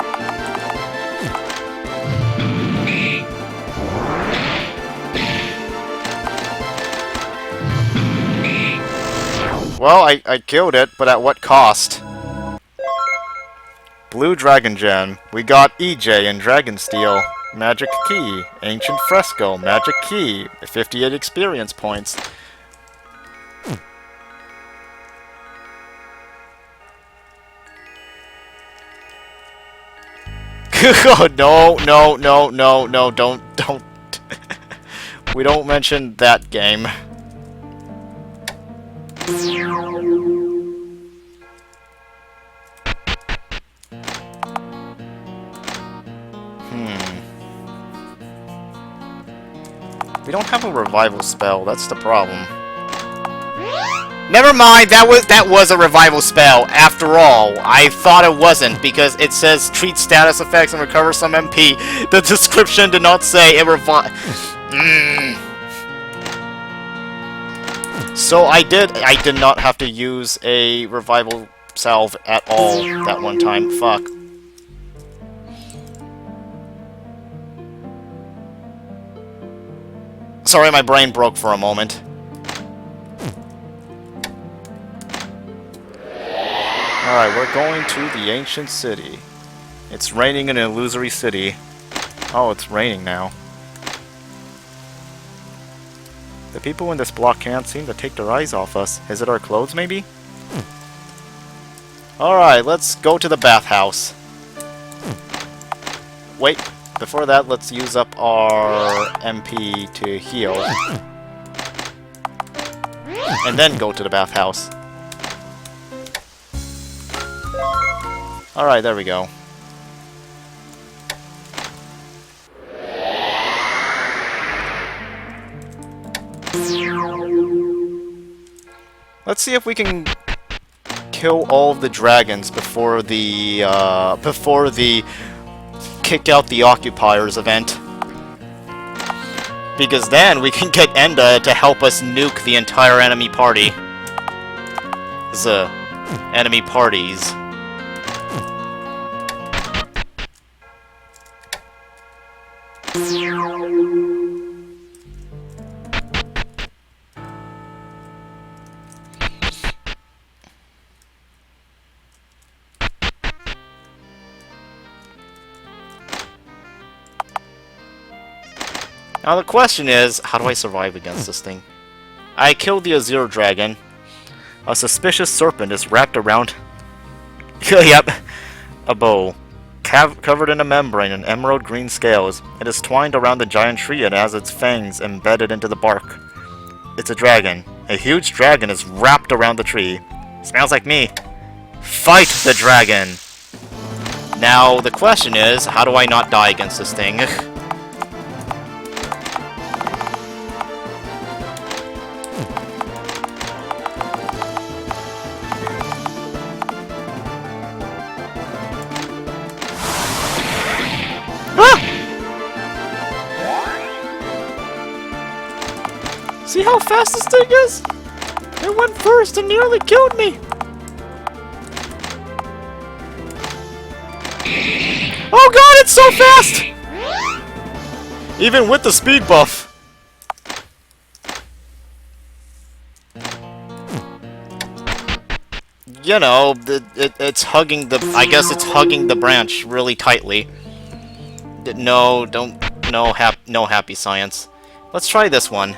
Well, I killed it, but at what cost? Blue Dragon Gem. We got EJ and Dragon Steel. Magic Key. Ancient Fresco. Magic Key. 58 experience points. No, no, no, no, no, don't. We don't mention that game. We don't have a revival spell, that's the problem. Never mind, that was a revival spell, after all. I thought it wasn't, because it says treat status effects and recover some MP. The description did not say it So I did not have to use a revival salve at all that one time. Fuck. Sorry, my brain broke for a moment. Alright, we're going to the ancient city. It's raining in an illusory city. Oh, it's raining now. The people in this block can't seem to take their eyes off us. Is it our clothes, maybe? Alright, let's go to the bathhouse. Wait, before that, let's use up our MP to heal. And then go to the bathhouse. Alright, there we go. Let's see if we can kill all of the dragons before the kick out the occupiers event. Because then we can get Enda to help us nuke the entire enemy party. The enemy parties. Now the question is, how do I survive against this thing? I killed the Azure Dragon. A suspicious serpent is wrapped around... Yep, a bow. Covered in a membrane and emerald green scales. It is twined around the giant tree and has its fangs embedded into the bark. It's a dragon. A huge dragon is wrapped around the tree. Smells like me. Fight the dragon! Now, the question is, how do I not die against this thing? See how fast this thing is? It went first and nearly killed me! Oh god, it's so fast! Even with the speed buff. You know, it's hugging the... I guess it's hugging the branch really tightly. No, no happy science. Let's try this one.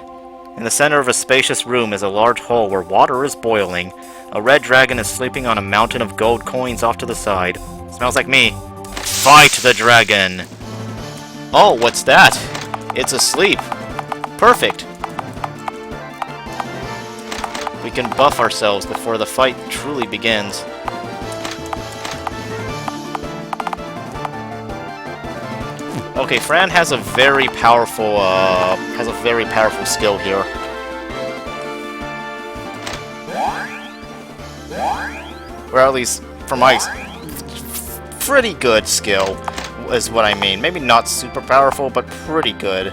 In the center of a spacious room is a large hole where water is boiling. A red dragon is sleeping on a mountain of gold coins off to the side. Smells like me. Fight the dragon! Oh, what's that? It's asleep. Perfect. We can buff ourselves before the fight truly begins. Okay, Fran has a very powerful skill here. Or at least, for my pretty good skill, is what I mean. Maybe not super powerful, but pretty good.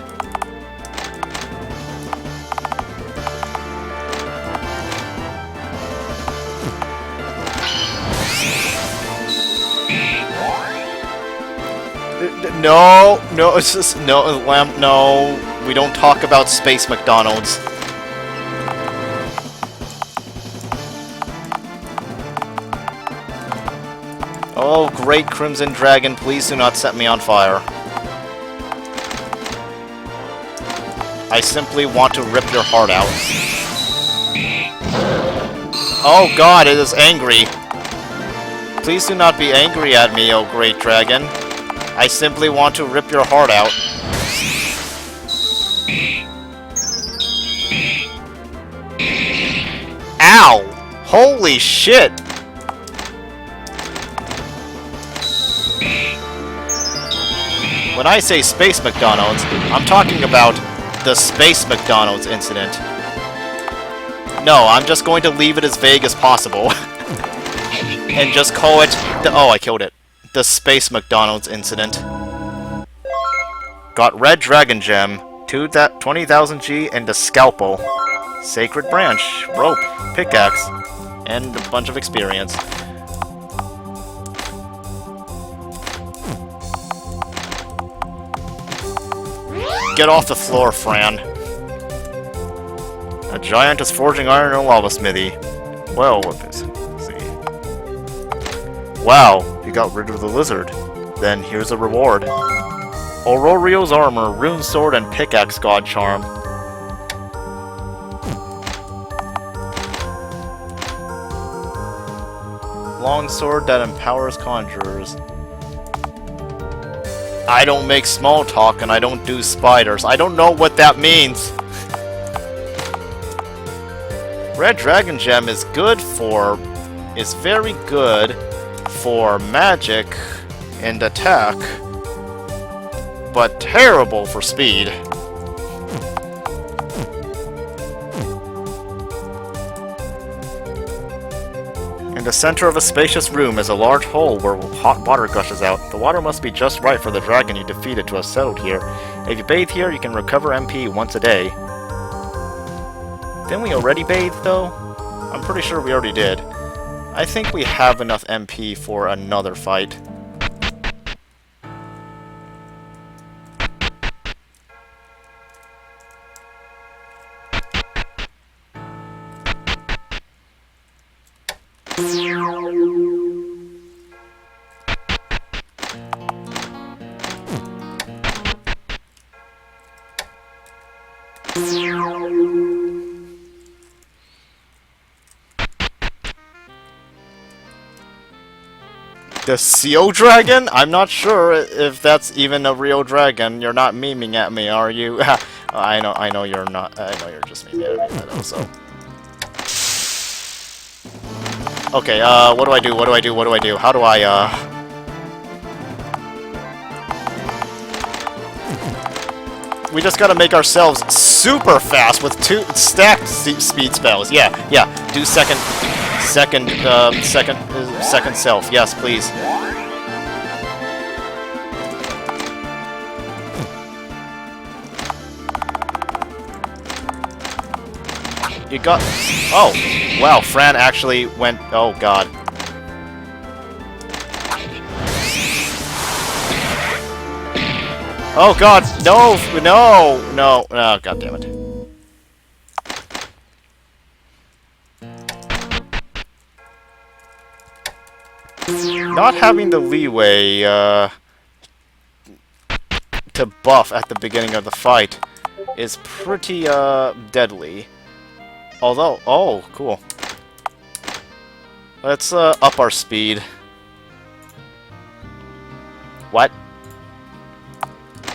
No, it's just, no, we don't talk about Space McDonald's. Oh, great Crimson Dragon, please do not set me on fire. I simply want to rip your heart out. Oh god, it is angry. Please do not be angry at me, oh great dragon. I simply want to rip your heart out. Ow! Holy shit! When I say Space McDonald's, I'm talking about the Space McDonald's incident. No, I'm just going to leave it as vague as possible. And just call it the... Oh, I killed it. The Space McDonald's incident. Got Red Dragon Gem, 20,000 G, and a Scalpel. Sacred Branch, Rope, Pickaxe, and a bunch of experience. Get off the floor, Fran. A giant is forging iron in a lava smithy. Well, let's see. Wow, you got rid of the lizard. Then here's a reward. Aurorio's armor, rune sword, and pickaxe god charm. Longsword that empowers conjurers. I don't make small talk and I don't do spiders. I don't know what that means. Red Dragon Gem is good for... is very good for magic and attack, but terrible for speed. In the center of a spacious room is a large hole where hot water gushes out. The water must be just right for the dragon you defeated to have settled here. If you bathe here, you can recover MP once a day. Didn't we already bathe, though? I'm pretty sure we already did. I think we have enough MP for another fight. The Seal Dragon? I'm not sure if that's even a real dragon. You're not memeing at me, are you? I know you're not. I know you're just memeing at me, also. Okay, what do I do? What do I do? What do I do? How do I, We just gotta make ourselves super fast with 2 stacked speed spells. Yeah. Do second self. Yes, please. You got... Oh, wow, Fran actually went... Oh, God. Oh, God, no, no. Oh, God damn it. Not having the leeway, to buff at the beginning of the fight is pretty, deadly. Although, oh, cool. Let's, up our speed. What?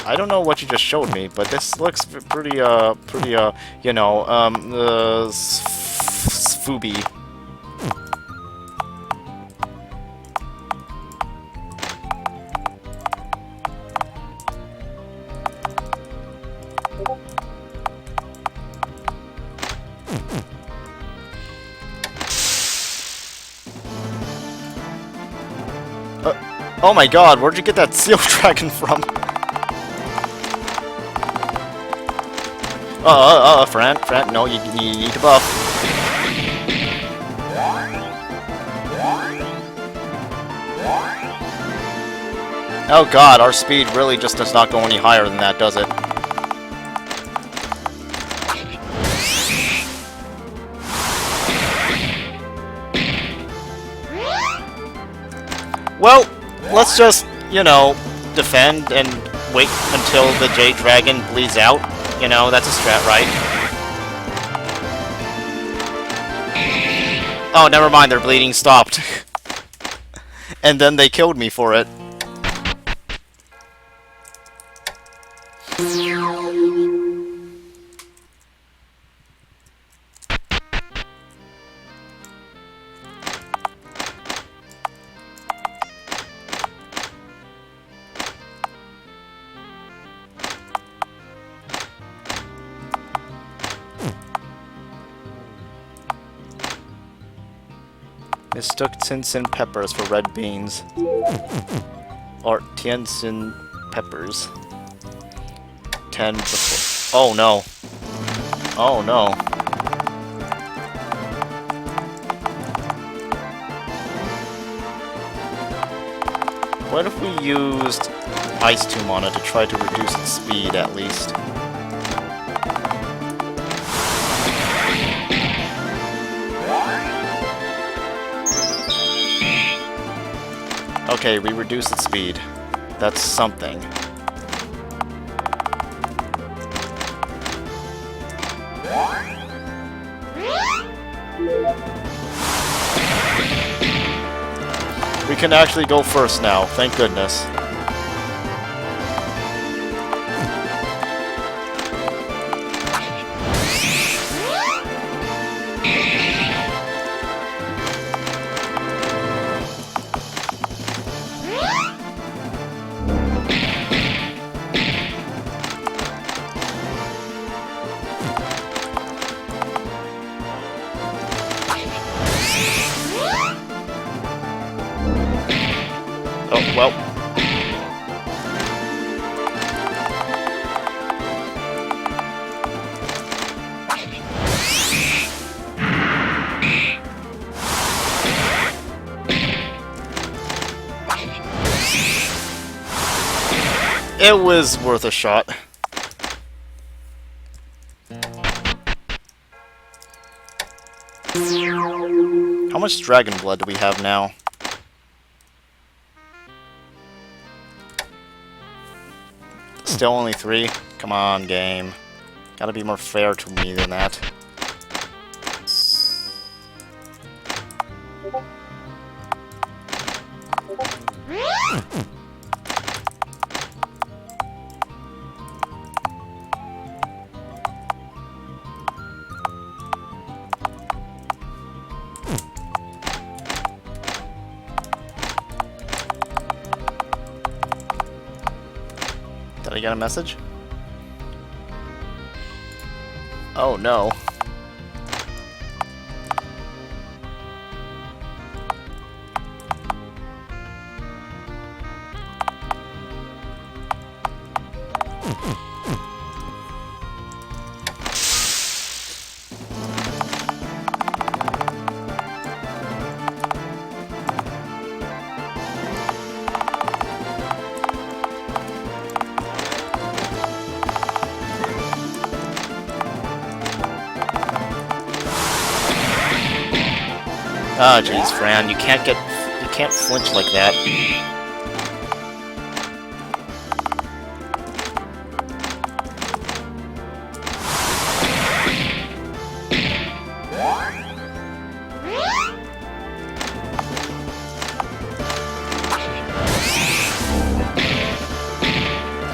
I don't know what you just showed me, but this looks pretty, you know, Fooby. Oh my god, where'd you get that Seal Dragon from? Fran, no, you need to buff. Oh god, our speed really just does not go any higher than that, does it? Well, let's just, you know, defend and wait until the Jade Dragon bleeds out. You know, that's a strat, right? Oh, never mind, their bleeding stopped. And then they killed me for it. Mistook Tinsin peppers for red beans. Or Tianjin peppers. 10 before. Oh no. Oh no. What if we used Ice 2 mana to try to reduce its speed at least? Okay, we reduced its speed. That's something. We can actually go first now, thank goodness. Oh, well. It was worth a shot. How much dragon blood do we have now? Still only 3? Come on, game. Gotta be more fair to me than that. Did I get a message? Oh no. Ah, jeez, Fran, you can't flinch like that.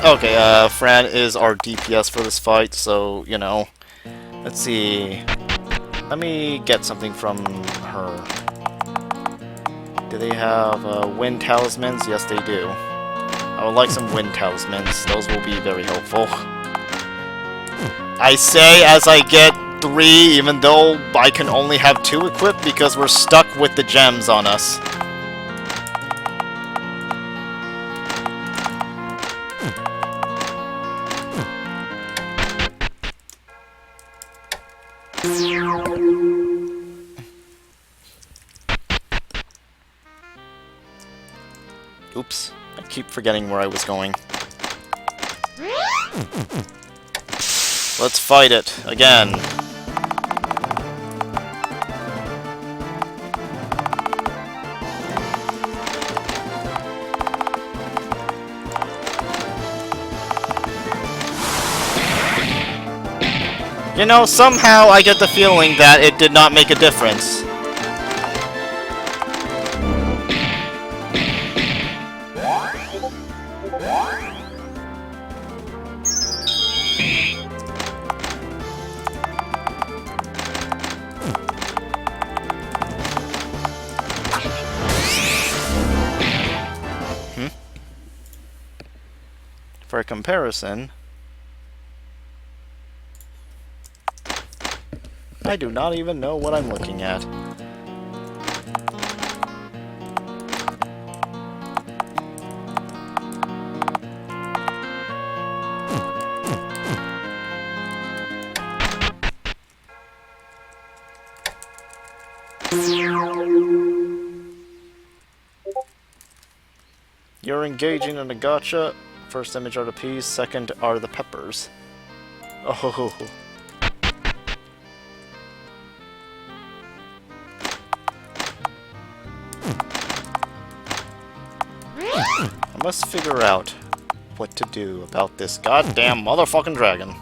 Okay, Fran is our DPS for this fight, so, you know, let's see. Let me get something from her. Do they have wind talismans? Yes, they do. I would like some wind talismans. Those will be very helpful. I say as I get 3, even though I can only have 2 equipped because we're stuck with the gems on us. Oops, I keep forgetting where I was going. Let's fight it again. You know, somehow I get the feeling that it did not make a difference. For comparison, I do not even know what I'm looking at. You're engaging in a gotcha. First image are the peas, second are the peppers. Oh. I must figure out what to do about this goddamn motherfucking dragon.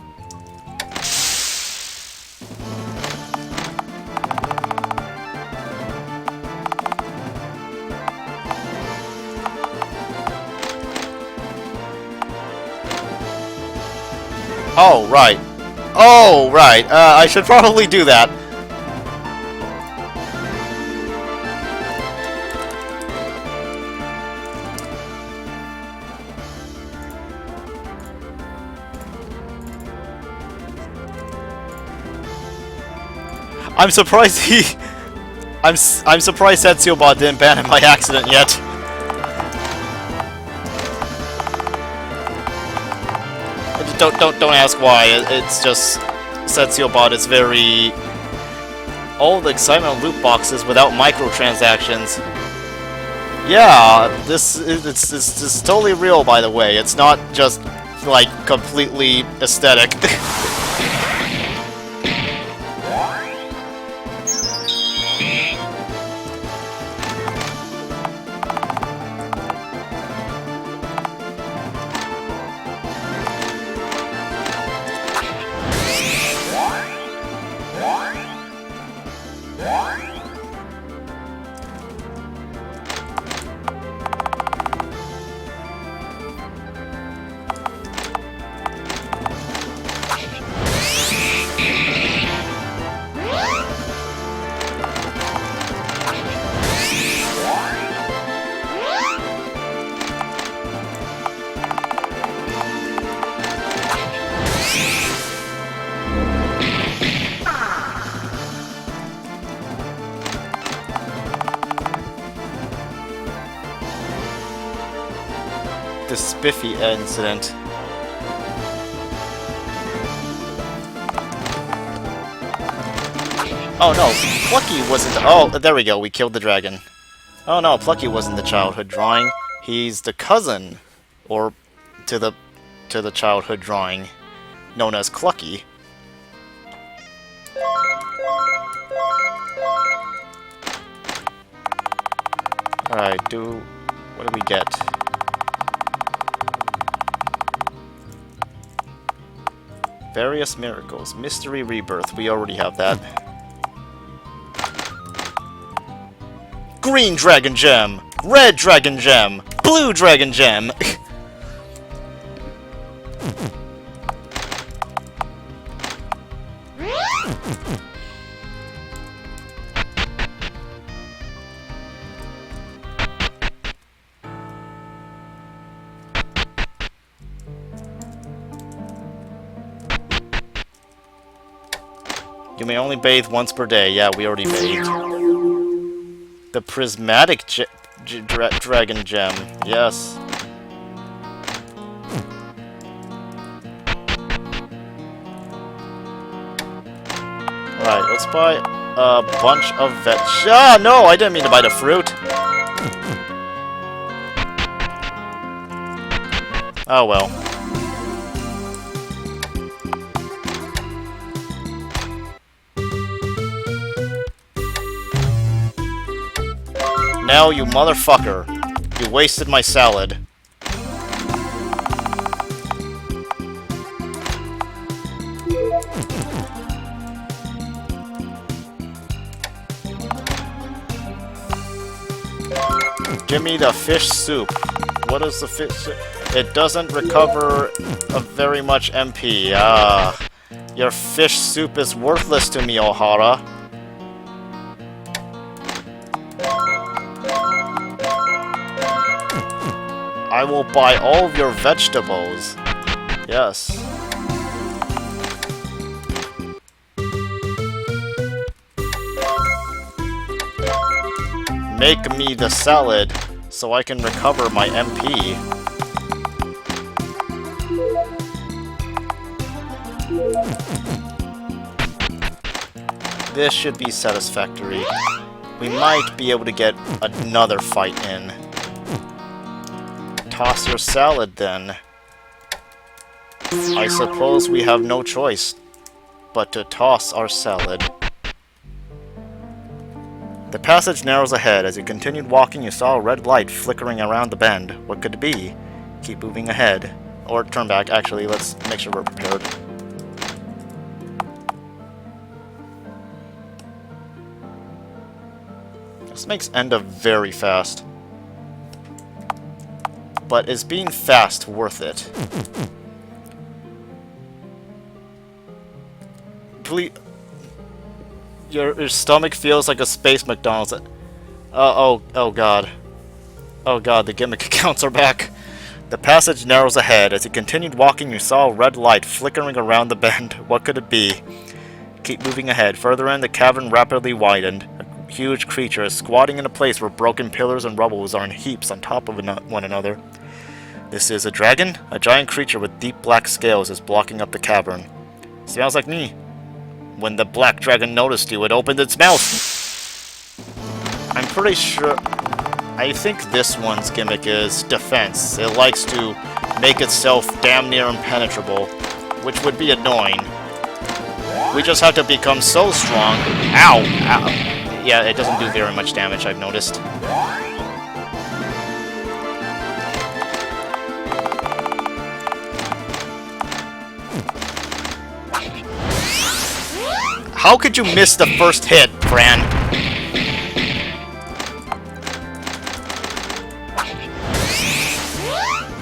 Oh, right. Oh, right. I should probably do that. I'm surprised he... I'm surprised Setsubot didn't ban him by accident yet. Don't ask why. It's just Setsubot is very... all the excitement of loot boxes without microtransactions. Yeah, this is totally real, by the way. It's not just like completely aesthetic. The Spiffy incident. Oh no, Plucky wasn't. Oh, there we go. We killed the dragon. Oh no, Plucky wasn't the childhood drawing. He's the cousin, or to the childhood drawing, known as Clucky. All right, what do we get? Various miracles. Mystery rebirth. We already have that. Green dragon gem! Red dragon gem! Blue dragon gem! You may only bathe once per day. Yeah, we already bathed. The prismatic dragon gem. Yes. Alright, let's buy a bunch of veg. Ah, no! I didn't mean to buy the fruit. Oh well. Now, you motherfucker. You wasted my salad. Give me the fish soup. What is the fish soup? It doesn't recover very much MP. Ah. Your fish soup is worthless to me, Ohara. I will buy all of your vegetables. Yes. Make me the salad so I can recover my MP. This should be satisfactory. We might be able to get another fight in. Toss your salad, then. I suppose we have no choice but to toss our salad. The passage narrows ahead. As you continued walking, you saw a red light flickering around the bend. What could it be? Keep moving ahead. Or turn back. Actually, let's make sure we're prepared. This makes Enda very fast. But is being fast worth it? please. Your stomach feels like a space McDonald's. Oh god. Oh god, the gimmick accounts are back. The passage narrows ahead. As you continued walking, you saw a red light flickering around the bend. What could it be? Keep moving ahead. Further in, the cavern rapidly widened. A huge creature is squatting in a place where broken pillars and rubbles are in heaps on top of one another. This is a dragon? A giant creature with deep black scales is blocking up the cavern. Sounds like me. When the black dragon noticed you, it opened its mouth. I'm pretty sure... I think this one's gimmick is defense. It likes to make itself damn near impenetrable, which would be annoying. We just have to become so strong. Ow! Ow! Yeah, it doesn't do very much damage, I've noticed. How could you miss the first hit, Fran?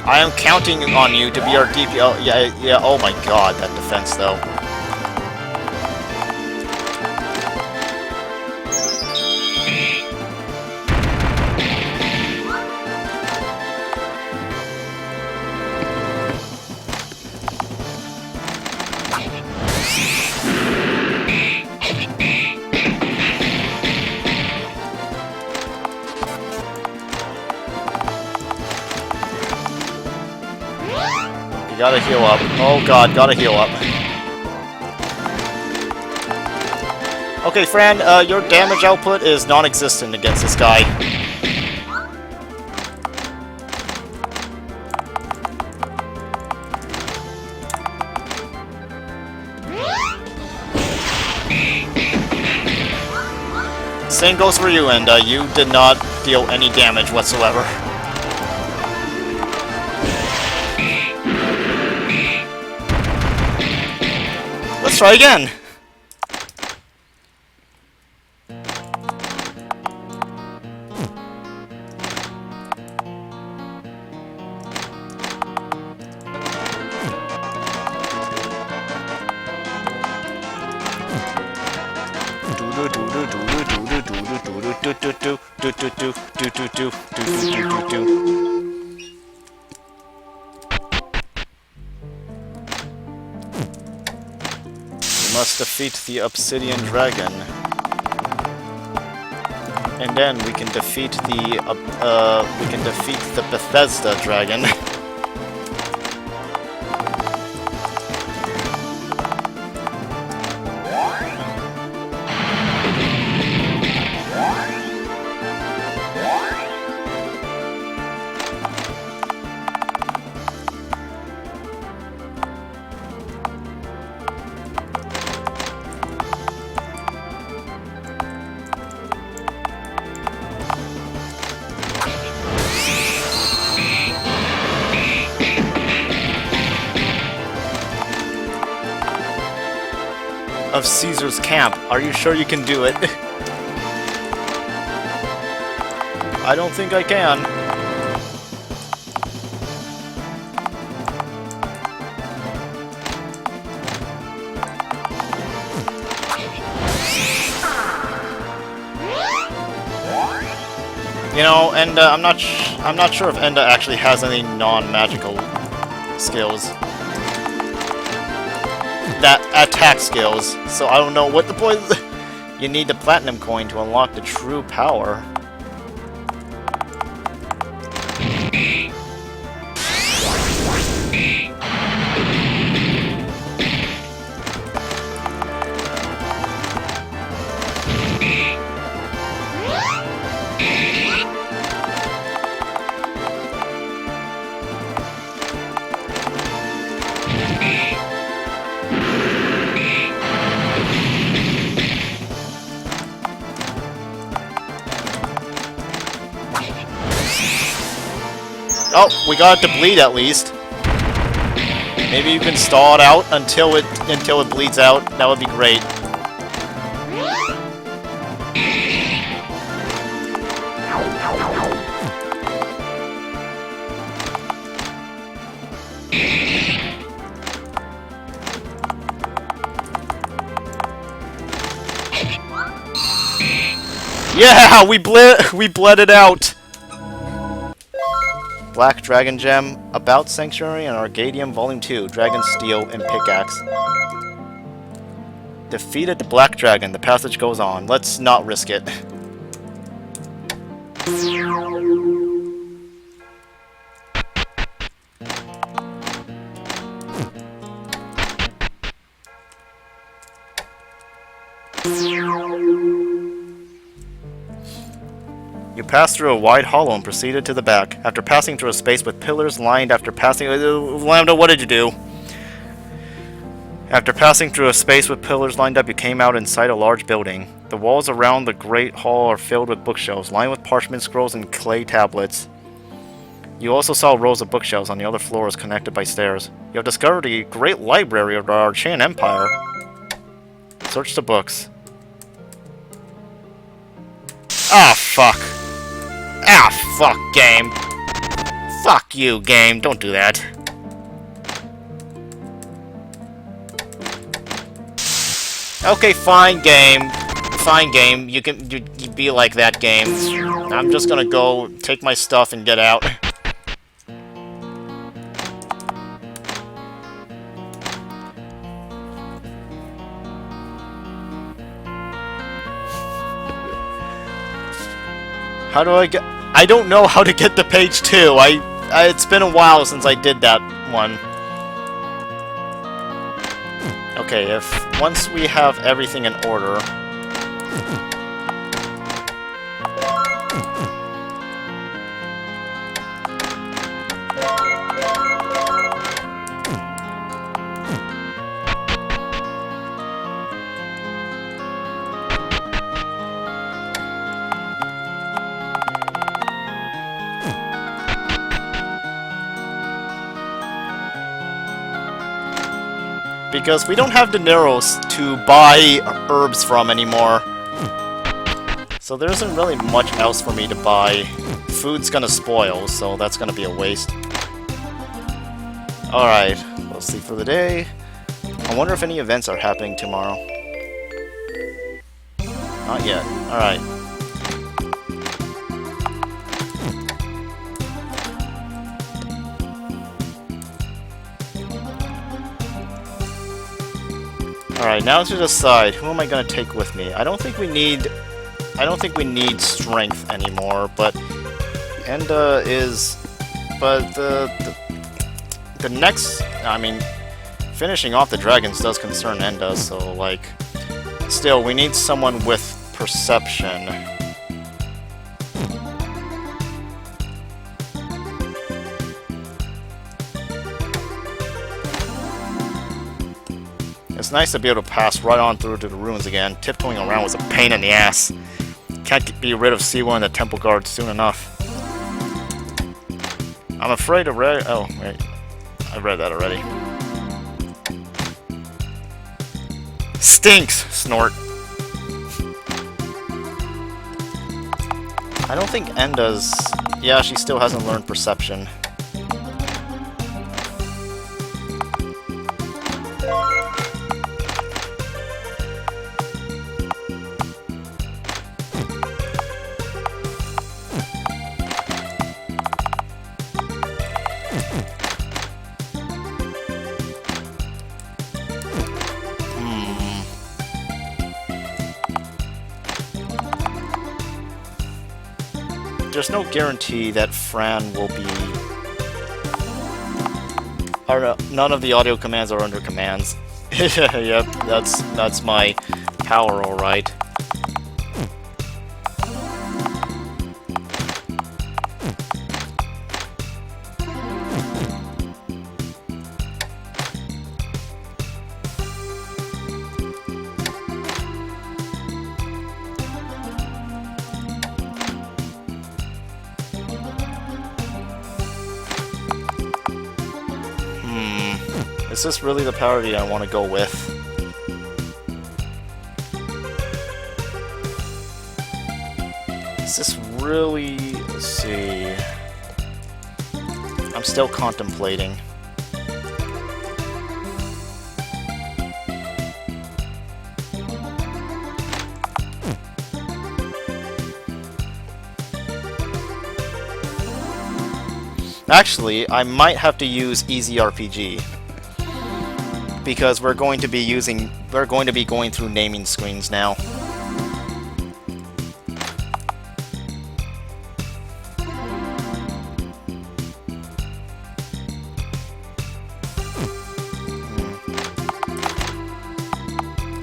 I am counting on you to be our DP. Oh, yeah, oh my god, that defense, though. Gotta heal up. Oh god, gotta heal up. Okay, Fran, your damage output is non-existent against this guy. Same goes for you, and you did not deal any damage whatsoever. Let's try again. Must defeat the Obsidian Dragon, and then we can defeat the Bethesda Dragon. Of Caesar's camp. Are you sure you can do it? I don't think I can. You know, and I'm not sure if Enda actually has any non-magical skills. That attack skills, so I don't know what the point is. You need the platinum coin to unlock the true power. Oh, we got it to bleed at least. Maybe you can stall it out until it bleeds out. That would be great. Yeah, we bled it out. Black Dragon Gem, About Sanctuary, and Argadium Volume 2, Dragon Steel and Pickaxe. Defeated the Black Dragon. The passage goes on. Let's not risk it. You passed through a wide hollow and proceeded to the back. After passing through a space with pillars lined After passing through a space with pillars lined up, you came out inside a large building. The walls around the great hall are filled with bookshelves, lined with parchment scrolls and clay tablets. You also saw rows of bookshelves on the other floors connected by stairs. You have discovered a great library of the Archean Empire. Search the books. Ah, fuck. Ah, fuck, game. Fuck you, game. Don't do that. Okay, fine, game. Fine, game. You can you be like that, game. I'm just gonna go take my stuff and get out. How do I get... I don't know how to get to page 2. It's been a while since I did that one. Okay, once we have everything in order... Because we don't have dineros to buy herbs from anymore. So there isn't really much else for me to buy. Food's gonna spoil, so that's gonna be a waste. Alright, we'll sleep for the day. I wonder if any events are happening tomorrow. Not yet. Alright. Alright, now to decide, who am I gonna take with me? I don't think we need strength anymore, but Enda is... But the next... I mean, finishing off the dragons does concern Enda, so, like... Still, we need someone with perception. It's nice to be able to pass right on through to the ruins again. Tiptoeing around was a pain in the ass. Can't be rid of Siwa and the temple guard soon enough. I'm afraid of Red... Oh, wait. I read that already. Stinks! Snort. I don't think Enda's... Yeah, she still hasn't learned perception. There's no guarantee that Fran will be... Or no, none of the audio commands are under commands. Yep, that's my power, alright. Is this really the parody I want to go with? Is this really... Let's see... I'm still contemplating. Actually, I might have to use Easy RPG. Because we're going to be going through naming screens now.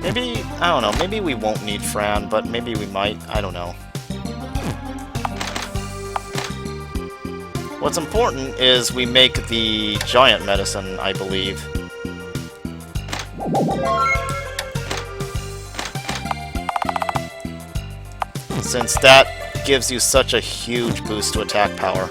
Maybe, I don't know, maybe we won't need Fran, but maybe we might, I don't know. What's important is we make the giant medicine, I believe. Since that gives you such a huge boost to attack power.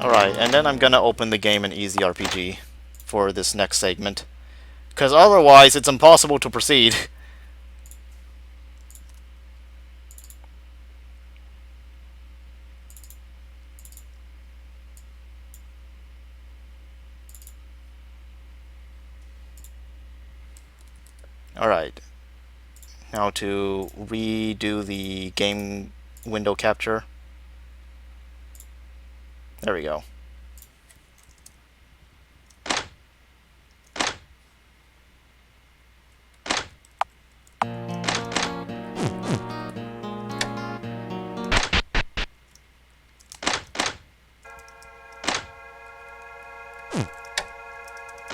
Alright, and then I'm gonna open the game in Easy RPG for this next segment. Because otherwise, it's impossible to proceed. Alright. Now to redo the game window capture. There we go.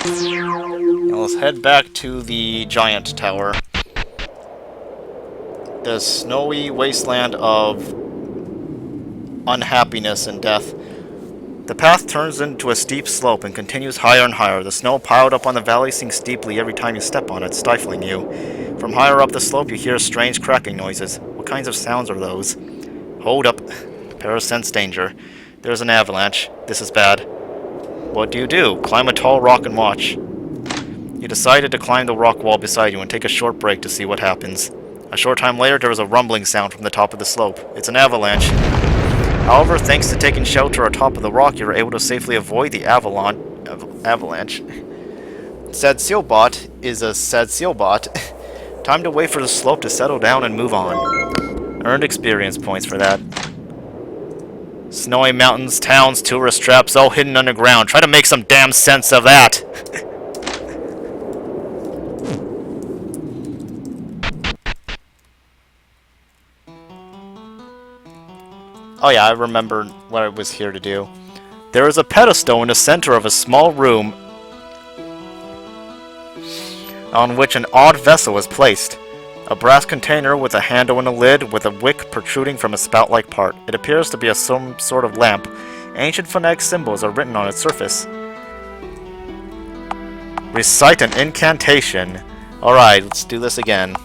Now let's head back to the giant tower. The snowy wasteland of unhappiness and death. The path turns into a steep slope and continues higher and higher. The snow piled up on the valley sinks deeply every time you step on it, stifling you. From higher up the slope you hear strange cracking noises. What kinds of sounds are those? Hold up. Paris sense danger. There's an avalanche. This is bad. What do? Climb a tall rock and watch. You decided to climb the rock wall beside you and take a short break to see what happens. A short time later, there was a rumbling sound from the top of the slope. It's an avalanche. However, thanks to taking shelter atop of the rock, you were able to safely avoid the avalanche. Sad Sealbot is a sad Sealbot. Time to wait for the slope to settle down and move on. Earned experience points for that. Snowy mountains, towns, tourist traps, all hidden underground. Try to make some damn sense of that! Oh yeah, I remember what I was here to do. There is a pedestal in the center of a small room on which an odd vessel is placed. A brass container with a handle and a lid with a wick protruding from a spout-like part. It appears to be some sort of lamp. Ancient phonetic symbols are written on its surface. Recite an incantation. Alright, let's do this again.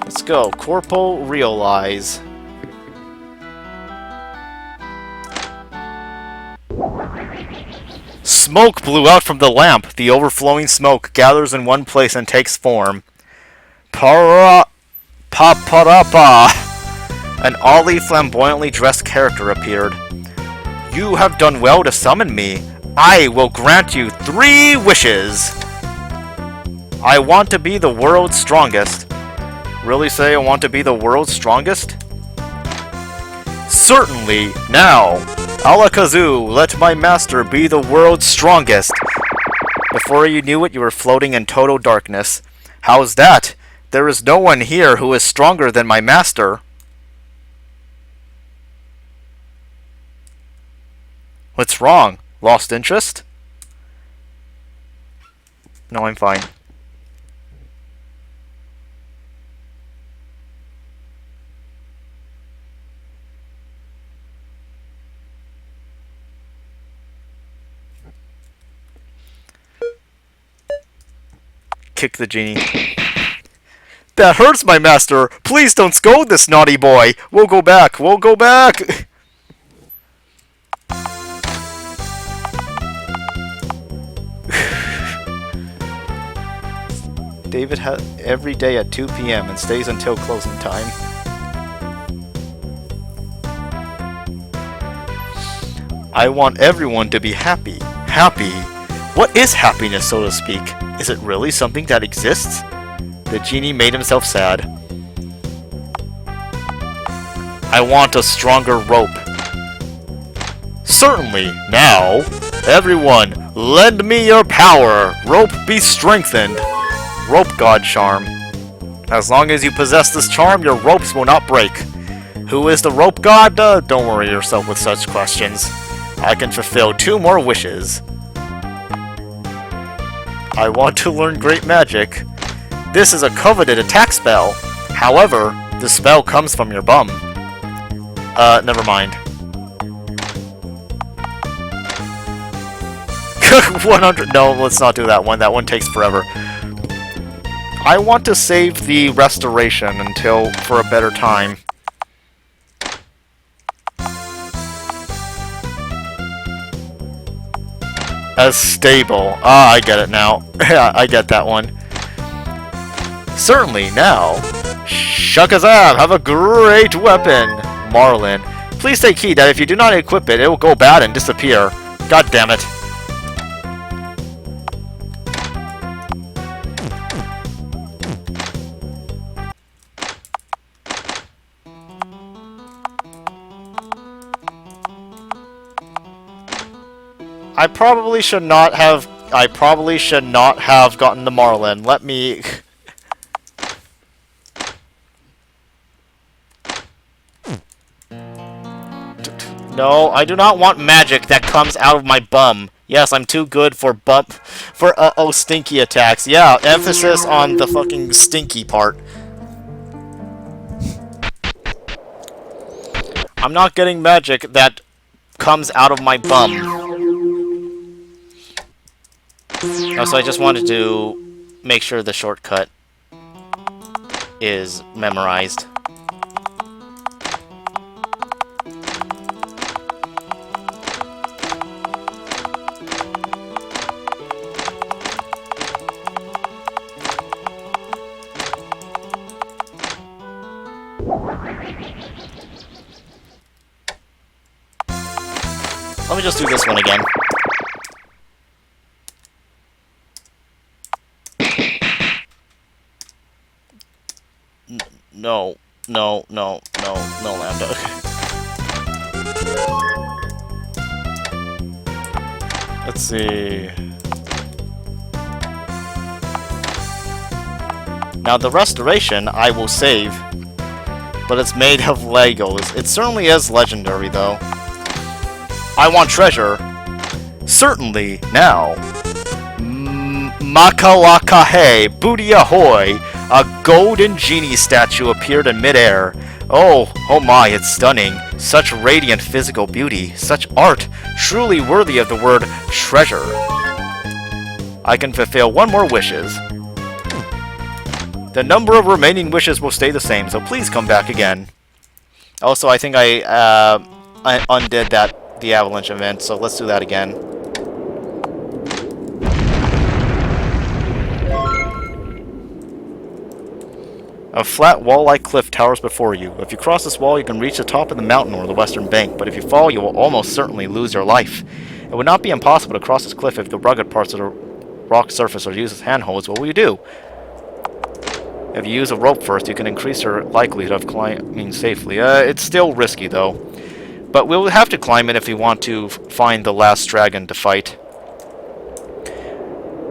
Let's go. Corpo realize. Smoke blew out from the lamp. The overflowing smoke gathers in one place and takes form. Paparapa! An oddly flamboyantly dressed character appeared. You have done well to summon me. I will grant you 3 wishes. I want to be the world's strongest. Really say I want to be the world's strongest? Certainly, now! Alakazoo, let my master be the world's strongest! Before you knew it, you were floating in total darkness. How's that? There is no one here who is stronger than my master. What's wrong? Lost interest? No, I'm fine. kick the genie. That hurts, my master! Please don't scold this naughty boy! We'll go back! We'll go back! David has every day at 2 p.m. and stays until closing time. I want everyone to be happy. Happy? What is happiness, so to speak? Is it really something that exists? The genie made himself sad. I want a stronger rope. Certainly, now. Everyone, lend me your power. Rope be strengthened. Rope god charm. As long as you possess this charm, your ropes will not break. Who is the rope god? Don't worry yourself with such questions. I can fulfill 2 more wishes. I want to learn great magic. This is a coveted attack spell. However, the spell comes from your bum. Never mind. 100. No, let's not do that one. That one takes forever. I want to save the restoration until for a better time. As stable. Ah, I get it now. Yeah, I get that one. Certainly, now. Shukazam, have a great weapon. Marlin, please take heed that if you do not equip it, it will go bad and disappear. God damn it. I probably should not have gotten the Marlin. Let me... No, I do not want magic that comes out of my bum. Yes, I'm too good for stinky attacks. Yeah, emphasis on the fucking stinky part. I'm not getting magic that comes out of my bum. Also, I just wanted to make sure the shortcut is memorized. Let me just do this one again. No, Lambda. Let's see. Now the restoration I will save, but it's made of Legos. It certainly is legendary, though. I want treasure. Certainly, now. Makalakahe, booty ahoy! A golden genie statue appeared in midair. Oh my, it's stunning. Such radiant physical beauty, such art, truly worthy of the word treasure. I can fulfill 1 more wishes. The number of remaining wishes will stay the same, so please come back again. Also, I think I undid the avalanche event, so let's do that again. A flat wall-like cliff towers before you. If you cross this wall, you can reach the top of the mountain or the western bank, but if you fall, you will almost certainly lose your life. It would not be impossible to cross this cliff if the rugged parts of the rock surface are used as handholds. What will you do? If you use a rope first, you can increase your likelihood of climbing safely. It's still risky, though. But we'll have to climb it if we want to find the last dragon to fight.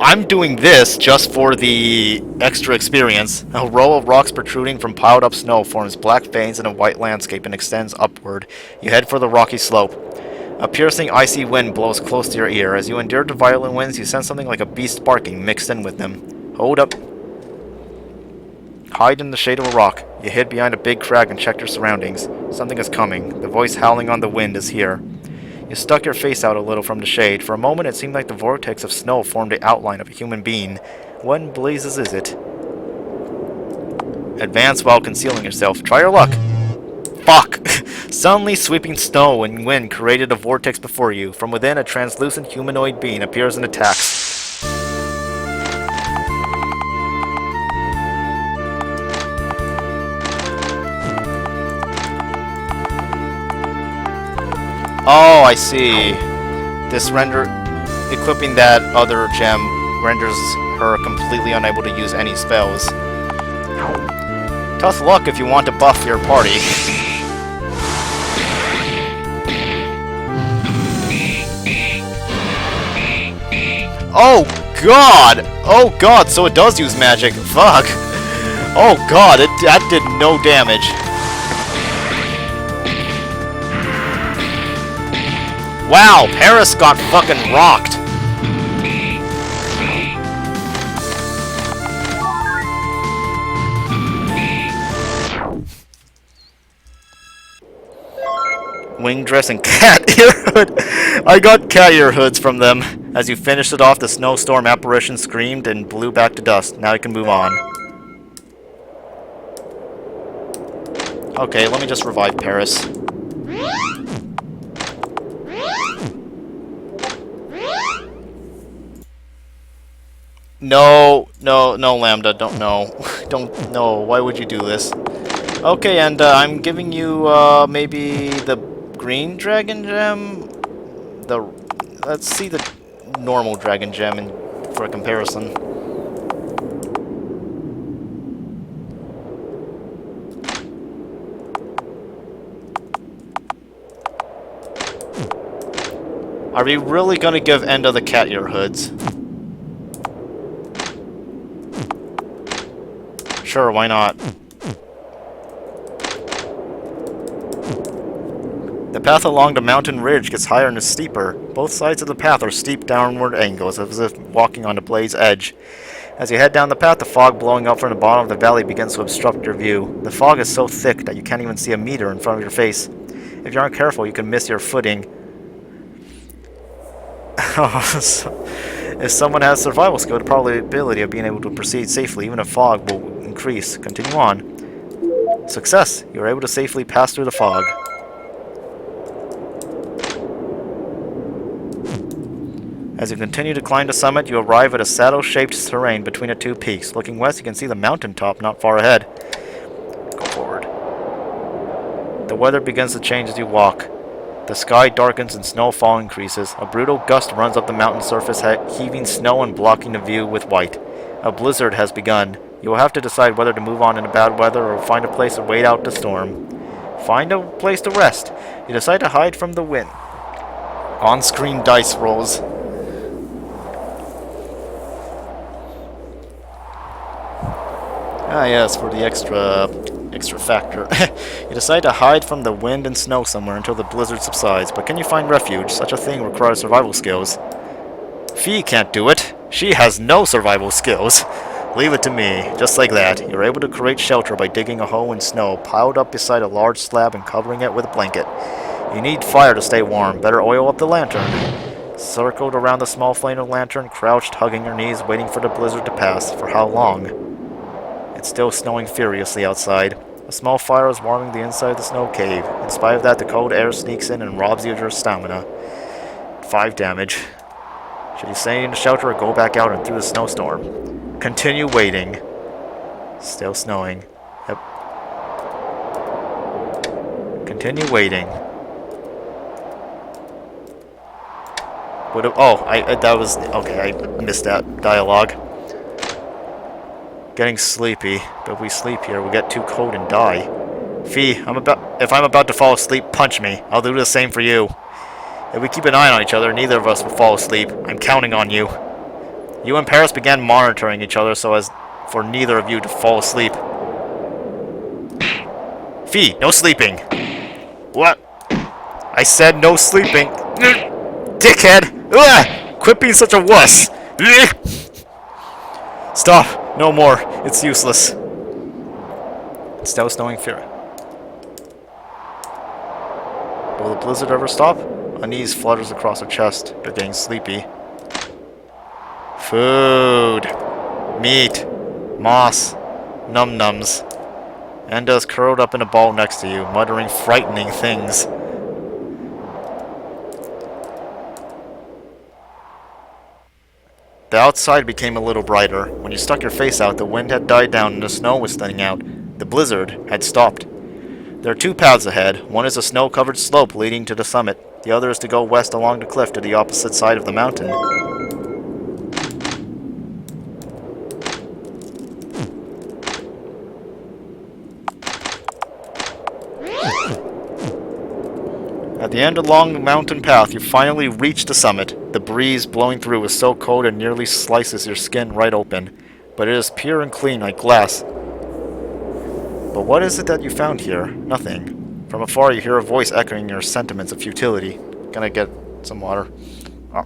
I'm doing this just for the extra experience. A row of rocks protruding from piled up snow forms black veins in a white landscape and extends upward. You head for the rocky slope. A piercing icy wind blows close to your ear. As you endure the violent winds, you sense something like a beast barking mixed in with them. Hold up. Hide in the shade of a rock. You hid behind a big crag and checked your surroundings. Something is coming. The voice howling on the wind is here. You stuck your face out a little from the shade. For a moment, it seemed like the vortex of snow formed the outline of a human being. What in blazes is it? Advance while concealing yourself. Try your luck. Fuck! Suddenly sweeping snow and wind created a vortex before you. From within, a translucent humanoid being appears and attacks. Oh, I see. This equipping that other gem renders her completely unable to use any spells. Tough luck if you want to buff your party. Oh god! Oh god, so it does use magic. Fuck. Oh god, that did no damage. Wow, Paris got fucking rocked. Wing dress and cat ear hood. I got cat ear hoods from them. As you finished it off, the snowstorm apparition screamed and blew back to dust. Now you can move on. Okay, let me just revive Paris. No, Lambda, don't no. Why would you do this? Okay, and I'm giving you maybe the green dragon gem. Let's see the normal dragon gem for a comparison. Are we really gonna give Enda the cat ear hoods? Sure, why not? The path along the mountain ridge gets higher and steeper. Both sides of the path are steep downward angles, as if walking on the blade's edge. As you head down the path, the fog blowing up from the bottom of the valley begins to obstruct your view. The fog is so thick that you can't even see a meter in front of your face. If you aren't careful, you can miss your footing. If someone has survival skill, the probability of being able to proceed safely, even if fog, will increase. Continue on. Success! You are able to safely pass through the fog. As you continue to climb the summit, you arrive at a saddle-shaped terrain between the two peaks. Looking west, you can see the mountaintop not far ahead. Go forward. The weather begins to change as you walk. The sky darkens and snowfall increases. A brutal gust runs up the mountain surface, heaving snow and blocking the view with white. A blizzard has begun. You will have to decide whether to move on in the bad weather or find a place to wait out the storm. Find a place to rest. You decide to hide from the wind. On-screen dice rolls. Ah yes, for the extra factor. You decide to hide from the wind and snow somewhere until the blizzard subsides, but can you find refuge? Such a thing requires survival skills. Fee can't do it. She has no survival skills. Leave it to me. Just like that, you're able to create shelter by digging a hole in snow, piled up beside a large slab and covering it with a blanket. You need fire to stay warm. Better oil up the lantern. Circled around the small flame of the lantern, crouched, hugging your knees, waiting for the blizzard to pass. For how long? It's still snowing furiously outside. A small fire is warming the inside of the snow cave. In spite of that, the cold air sneaks in and robs you of your stamina. 5 damage. Should you stay in the shelter or go back out and through the snowstorm? Continue waiting. Still snowing. Yep. Continue waiting. That was... Okay, I missed that dialogue. Getting sleepy, but if we sleep here, we'll get too cold and die. Fee, if I'm about to fall asleep, punch me. I'll do the same for you. If we keep an eye on each other, neither of us will fall asleep. I'm counting on you. You and Paris began monitoring each other so as for neither of you to fall asleep. Fee, no sleeping. What? I said no sleeping. Dickhead! Ugh! Quit being such a wuss! Stop! No more. It's useless. It's still snowing fury. Will the blizzard ever stop? Unease flutters across her chest. They're getting sleepy. Food. Meat. Moss. Num-nums. Enda is curled up in a ball next to you, muttering frightening things. The outside became a little brighter. When you stuck your face out, the wind had died down and the snow was thinning out. The blizzard had stopped. There are two paths ahead. One is a snow-covered slope leading to the summit. The other is to go west along the cliff to the opposite side of the mountain. At the end along the mountain path, you finally reach the summit. The breeze blowing through is so cold it nearly slices your skin right open, but it is pure and clean like glass. But what is it that you found here? Nothing. From afar you hear a voice echoing your sentiments of futility. Gonna get some water. Oh.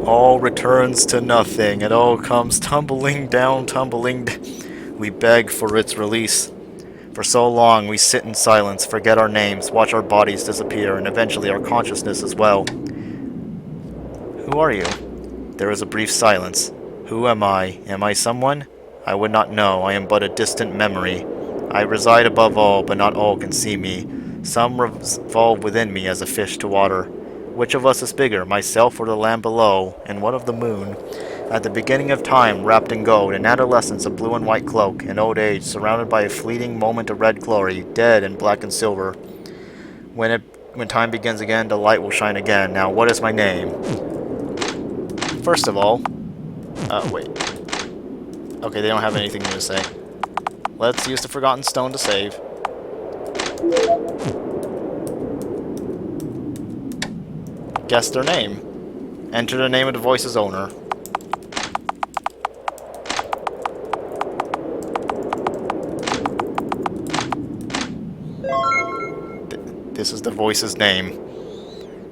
All returns to nothing. It all comes tumbling down, We beg for its release. For so long we sit in silence, forget our names, watch our bodies disappear, and eventually our consciousness as well. Who are you? There is a brief silence. Who am I? Am I someone? I would not know. I am but a distant memory. I reside above all, but not all can see me. Some revolve within me as a fish to water. Which of us is bigger, myself or the land below? And what of the moon? At the beginning of time, wrapped in gold, in adolescence a blue and white cloak, in old age, surrounded by a fleeting moment of red glory, dead in black and silver. When time begins again, the light will shine again. Now, what is my name? First of all... wait. Okay, they don't have anything new to say. Let's use the Forgotten Stone to save. Guess their name. Enter the name of the voice's owner. This is the voice's name.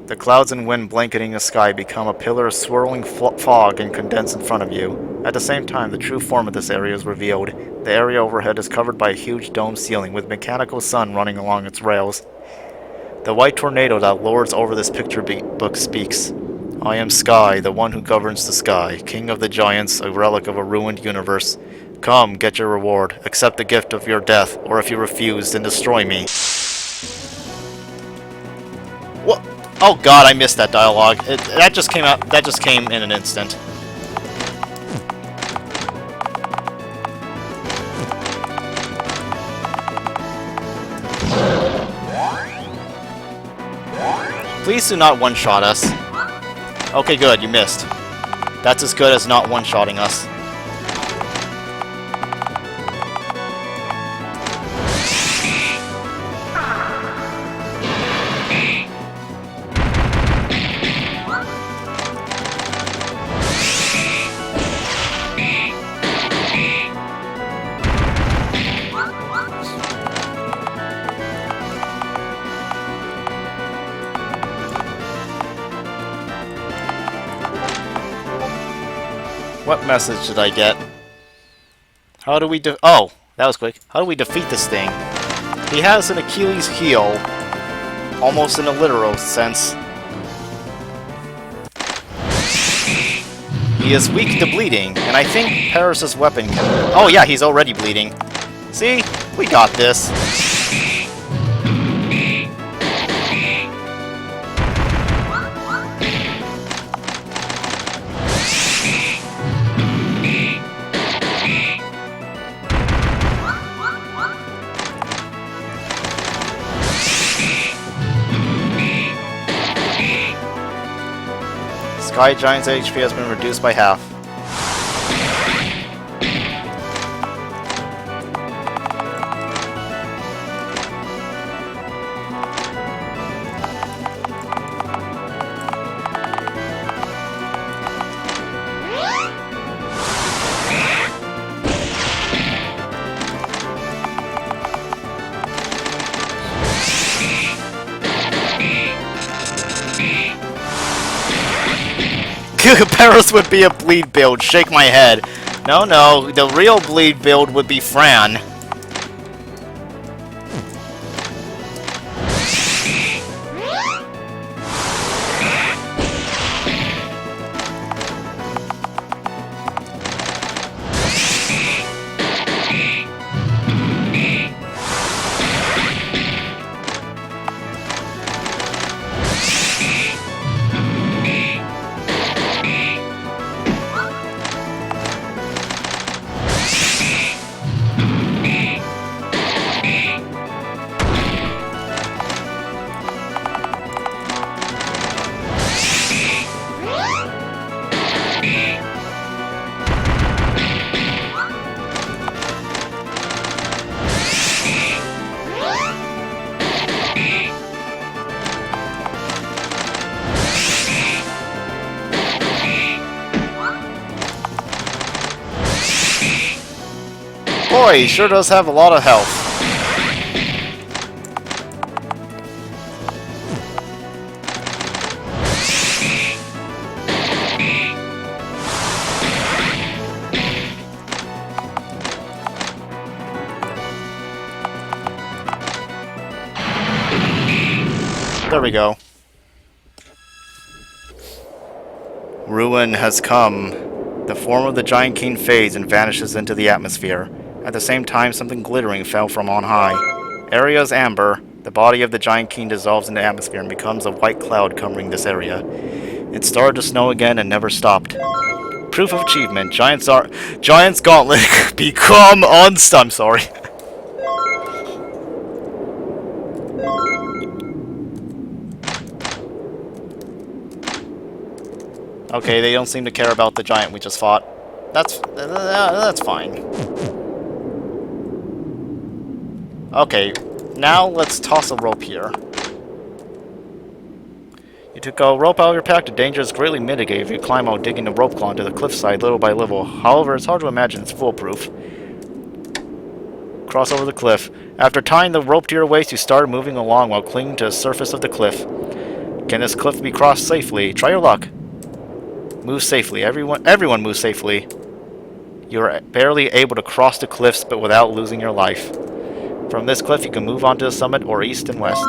The clouds and wind blanketing the sky become a pillar of swirling fog and condense in front of you. At the same time, the true form of this area is revealed. The area overhead is covered by a huge dome ceiling with mechanical sun running along its rails. The white tornado that lords over this picture book speaks. I am Sky, the one who governs the sky, king of the giants, a relic of a ruined universe. Come, get your reward. Accept the gift of your death, or if you refuse, then destroy me. What? Oh god, I missed that dialogue. That just came out. That just came in an instant. Please do not one-shot us. Okay, good, you missed. That's as good as not one-shotting us. What message did I get? How do we oh, that was quick. How do we defeat this thing? He has an Achilles heel, almost in a literal sense. He is weak to bleeding, and I think Paris' weapon can... Oh yeah, he's already bleeding. See? We got this. Sky Giant's HP has been reduced by half. Paris would be a bleed build, shake my head. No, the real bleed build would be Fran. boy, he sure does have a lot of health. There we go. Ruin has come. The form of the Giant King fades and vanishes into the atmosphere. At the same time, something glittering fell from on high. Area is amber. The body of the Giant King dissolves in the atmosphere and becomes a white cloud covering this area. It started to snow again and never stopped. Proof of achievement. Giant's Gauntlet become unstuck. I'm sorry. Okay, they don't seem to care about the giant we just fought. That's fine. Okay, now let's toss a rope here. You took a rope out of your pack. The danger is greatly mitigated if you climb out digging the rope claw into the cliffside little by little. However, it's hard to imagine it's foolproof. Cross over the cliff. After tying the rope to your waist, you start moving along while clinging to the surface of the cliff. Can this cliff be crossed safely? Try your luck. Move safely. Everyone moves safely. You are barely able to cross the cliffs, but without losing your life. From this cliff, you can move on to the summit or east and west.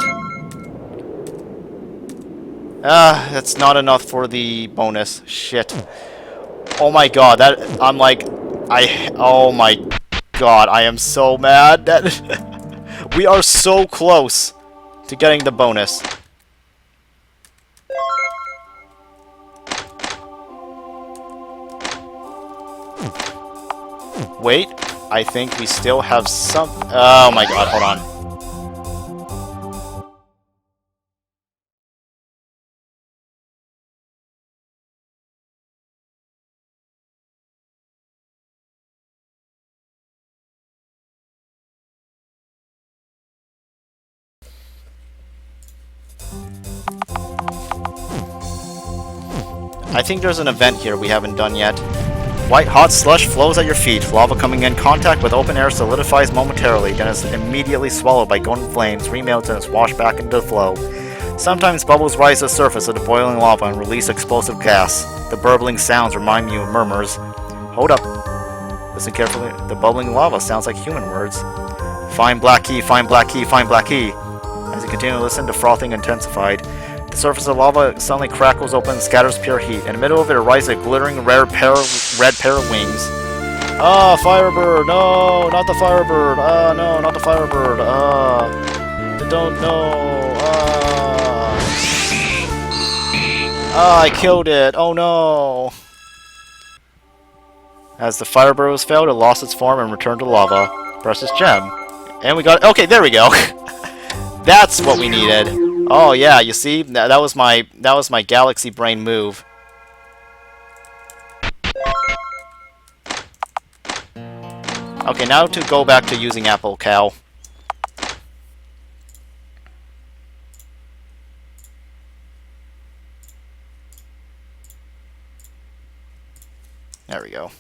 That's not enough for the bonus. Shit. Oh my god, oh my god, I am so mad that we are so close to getting the bonus. Wait, I think we still have some... Oh my god, hold on. I think there's an event here we haven't done yet. White hot slush flows at your feet. Lava coming in contact with open air solidifies momentarily, then is immediately swallowed by golden flames, remelts, and is washed back into the flow. Sometimes bubbles rise to the surface of the boiling lava and release explosive gas. The burbling sounds remind you of murmurs. Hold up. Listen carefully. The bubbling lava sounds like human words. Find black key, find black key, find black key. As you continue to listen, the frothing intensified. The surface of lava suddenly crackles open and scatters pure heat. In the middle of it arises a glittering red pair of wings. Ah, Firebird! No, not the Firebird! Ah, no, not the Firebird! Ah, don't know! Ah, I killed it! Oh no! As the Firebird was felled, it lost its form and returned to lava. Press this gem. And we got... Okay, there we go! That's what we needed! Oh yeah, you see, that was my galaxy brain move. Okay, now to go back to using Apple Cow. There we go.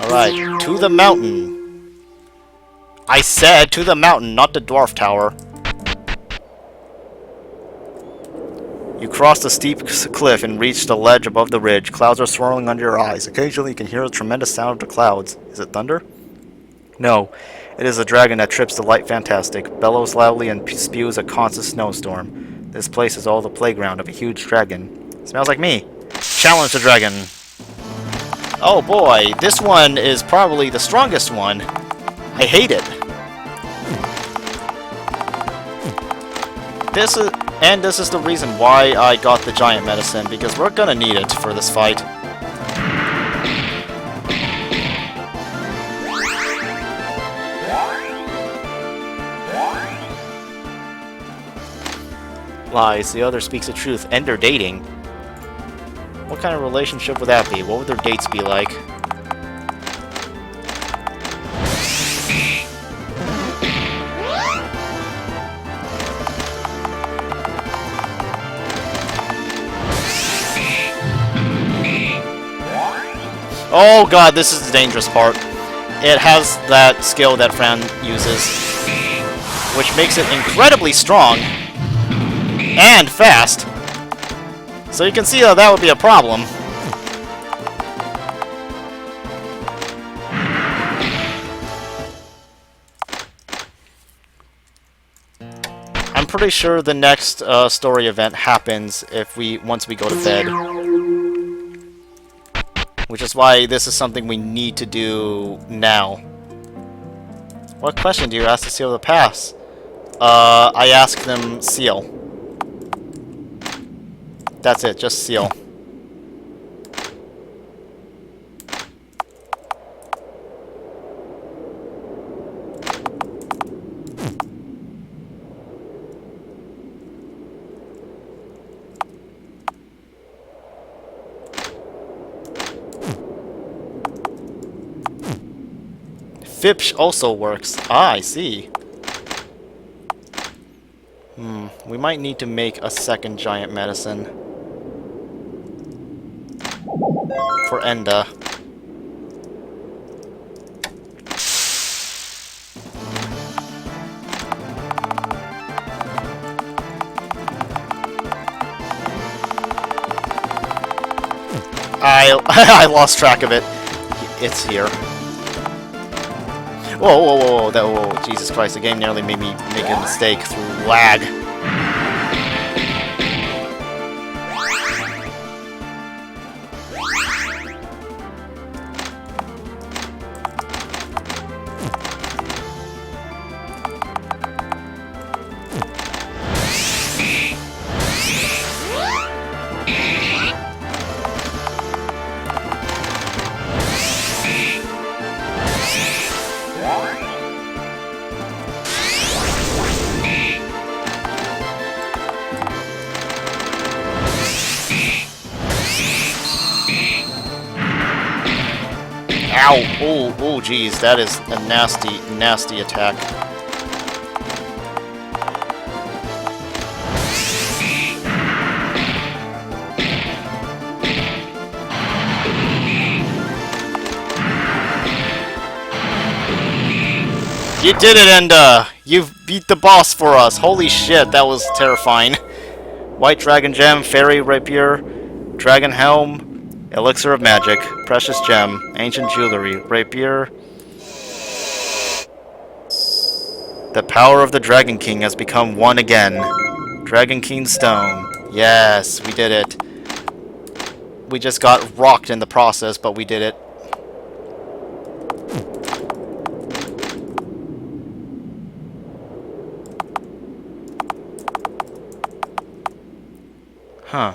Alright, to the mountain. I said to the mountain, not the dwarf tower. You cross the steep cliff and reach the ledge above the ridge. Clouds are swirling under your eyes. Occasionally you can hear a tremendous sound of the clouds. Is it thunder? No. It is a dragon that trips the light fantastic, bellows loudly and spews a constant snowstorm. This place is all the playground of a huge dragon. Smells like me. Challenge the dragon. Oh boy, this one is probably the strongest one. I hate it. This is the reason why I got the giant medicine, because we're gonna need it for this fight. Lies, the other speaks the truth. Ender dating. What kind of relationship would that be? What would their dates be like? Oh god, this is the dangerous part. It has that skill that Fran uses, which makes it incredibly strong and fast. So you can see how that would be a problem. I'm pretty sure the next story event happens once we go to bed. Which is why this is something we need to do now. What question do you ask to seal the pass? I ask them seal. That's it, just seal. Fipsh also works. Ah, I see. We might need to make a second giant medicine. For Enda. I lost track of it. It's here. Whoa, whoa, whoa, whoa, Jesus Christ, the game nearly made me make a mistake through lag. Ow! Oh, geez, that is a nasty, nasty attack. You did it, Enda! You've beat the boss for us! Holy shit, that was terrifying. White Dragon Gem, Fairy Rapier, Dragon Helm, Elixir of Magic, Precious Gem, Ancient Jewelry, Rapier. The power of the Dragon King has become one again. Dragon King Stone. Yes, we did it. We just got rocked in the process, but we did it. Huh.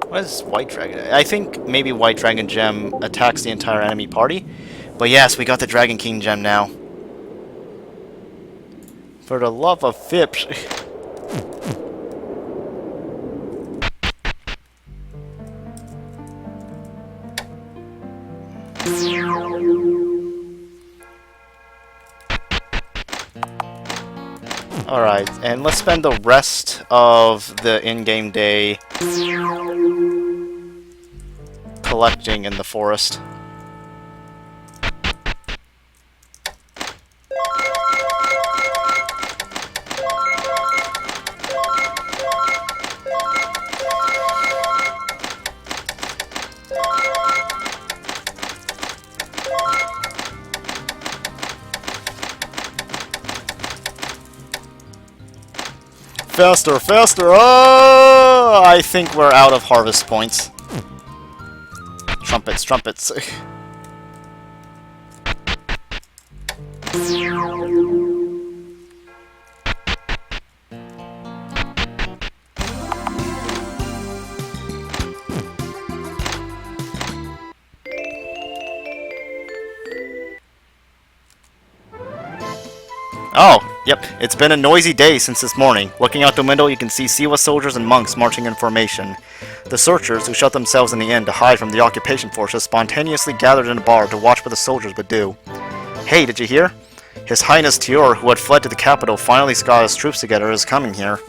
What is White Dragon? I think maybe White Dragon Gem attacks the entire enemy party. But yes, we got the Dragon King Gem now. For the love of Fipsh. Alright, and let's spend the rest of the in-game day collecting in the forest. Faster, faster! Oh! I think we're out of harvest points. Trumpets, trumpets. Oh, yep, it's been a noisy day since this morning. Looking out the window, you can see Siwa soldiers and monks marching in formation. The searchers, who shut themselves in the inn to hide from the occupation forces, spontaneously gathered in a bar to watch what the soldiers would do. Hey, did you hear? His Highness Tior, who had fled to the capital, finally got his troops together, is coming here.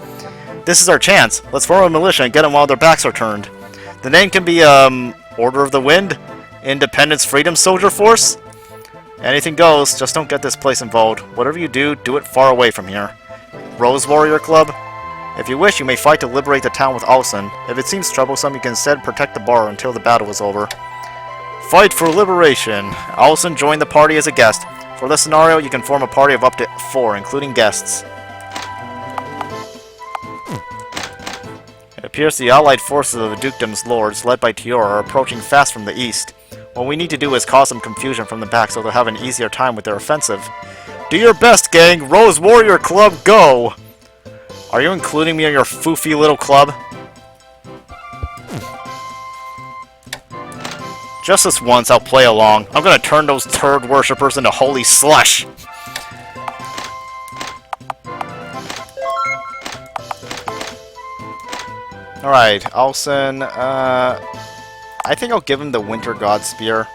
This is our chance. Let's form a militia and get them while their backs are turned. The name can be, Order of the Wind? Independence Freedom Soldier Force? Anything goes, just don't get this place involved. Whatever you do, do it far away from here. Rose Warrior Club? If you wish, you may fight to liberate the town with Alson. If it seems troublesome, you can instead protect the bar until the battle is over. Fight for liberation. Alson joined the party as a guest. For this scenario, you can form a party of up to 4, including guests. It appears the allied forces of the Dukedom's lords, led by Tiora, are approaching fast from the east. What we need to do is cause some confusion from the back so they'll have an easier time with their offensive. Do your best, gang! Rose Warrior Club, go! Are you including me in your foofy little club? Just this once, I'll play along. I'm gonna turn those turd worshippers into holy slush! Alright, Alson, I think I'll give him the Winter God Spear.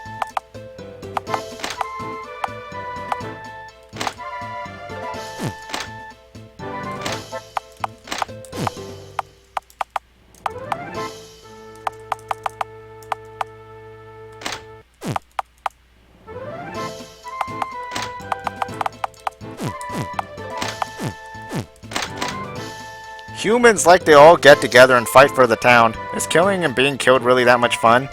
Humans like they all get together and fight for the town. Is killing and being killed really that much fun?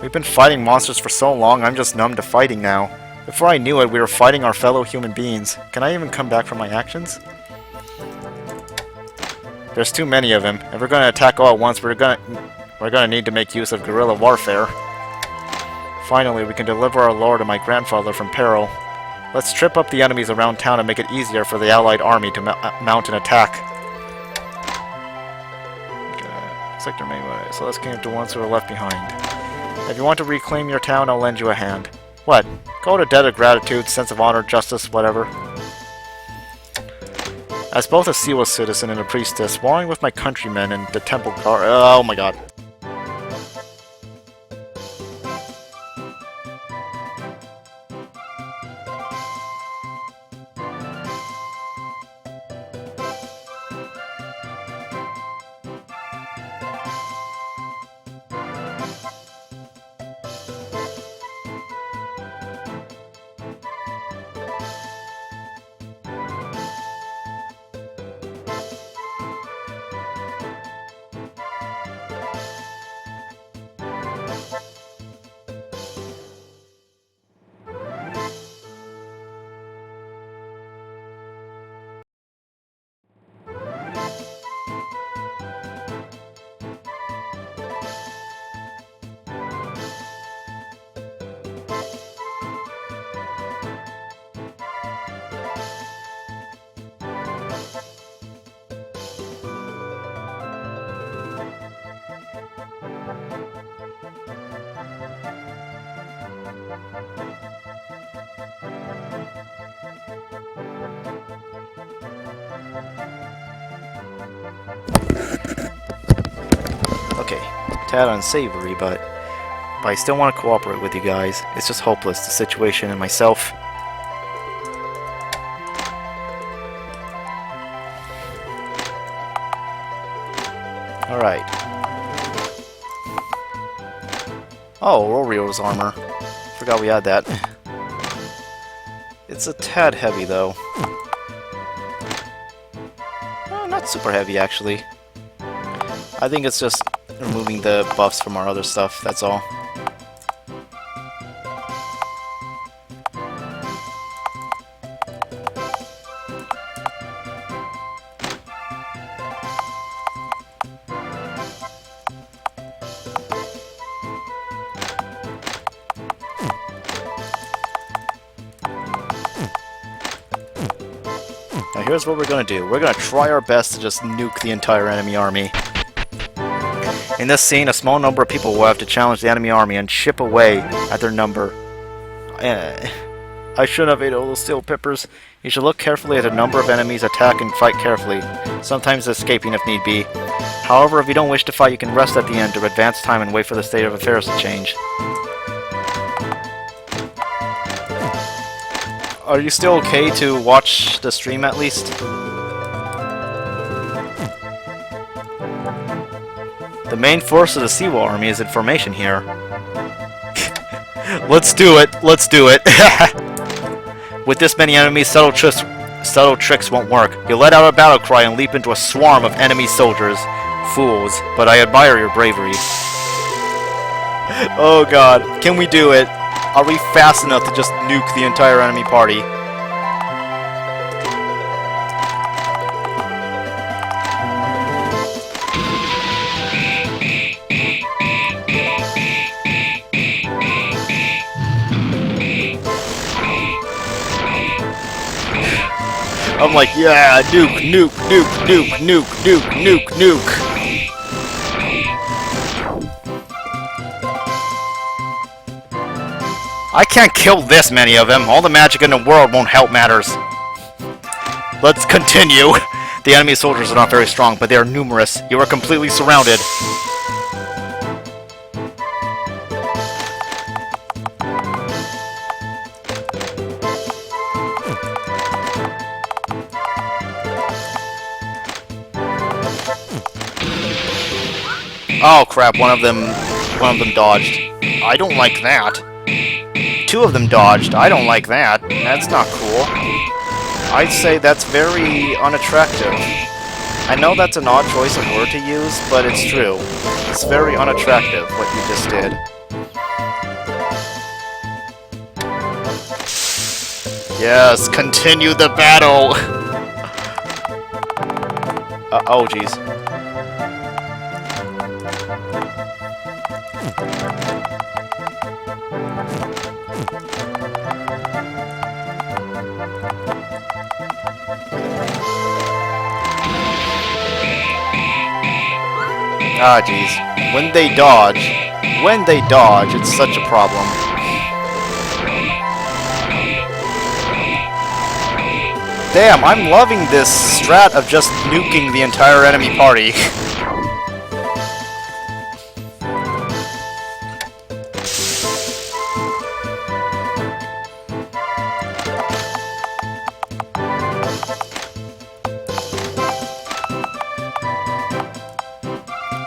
We've been fighting monsters for so long, I'm just numb to fighting now. Before I knew it, we were fighting our fellow human beings. Can I even come back from my actions? There's too many of them. If we're gonna attack all at once, we're gonna need to make use of guerrilla warfare. Finally, we can deliver our lord and my grandfather from peril. Let's trip up the enemies around town and make it easier for the allied army to mount an attack. Okay. Sector Mainway. So let's get the ones who are left behind. If you want to reclaim your town, I'll lend you a hand. What? Call it a debt of gratitude, sense of honor, justice, whatever. As both a Siwa citizen and a priestess, warring with my countrymen and the temple guard. Oh my god. Okay, tad unsavory, but I still want to cooperate with you guys. It's just hopeless, the situation and myself. Alright. Oh, Rorio's armor. Forgot we had that. It's a tad heavy, though. Not super heavy, actually. I think it's just removing the buffs from our other stuff, that's all. Now here's what we're gonna do. We're gonna try our best to just nuke the entire enemy army. In this scene, a small number of people will have to challenge the enemy army and chip away at their number. I shouldn't have ate all those steel peppers. You should look carefully at the number of enemies, attack and fight carefully, sometimes escaping if need be. However, if you don't wish to fight, you can rest at the end to advance time and wait for the state of affairs to change. Are you still okay to watch the stream at least? The main force of the Siwa army is in formation here. Let's do it! Let's do it! With this many enemies, subtle tricks won't work. You let out a battle cry and leap into a swarm of enemy soldiers. Fools, but I admire your bravery. Oh god, can we do it? Are we fast enough to just nuke the entire enemy party? I'm like, yeah, nuke, nuke, nuke, nuke, nuke, nuke, nuke, nuke. I can't kill this many of them. All the magic in the world won't help matters. Let's continue. The enemy soldiers are not very strong, but they are numerous. You are completely surrounded. Oh crap, one of them dodged. I don't like that. Two of them dodged. I don't like that. That's not cool. I'd say that's very unattractive. I know that's an odd choice of word to use, but it's true. It's very unattractive, what you just did. Yes, continue the battle! Oh jeez. Ah, jeez. When they dodge, it's such a problem. Damn, I'm loving this strat of just nuking the entire enemy party.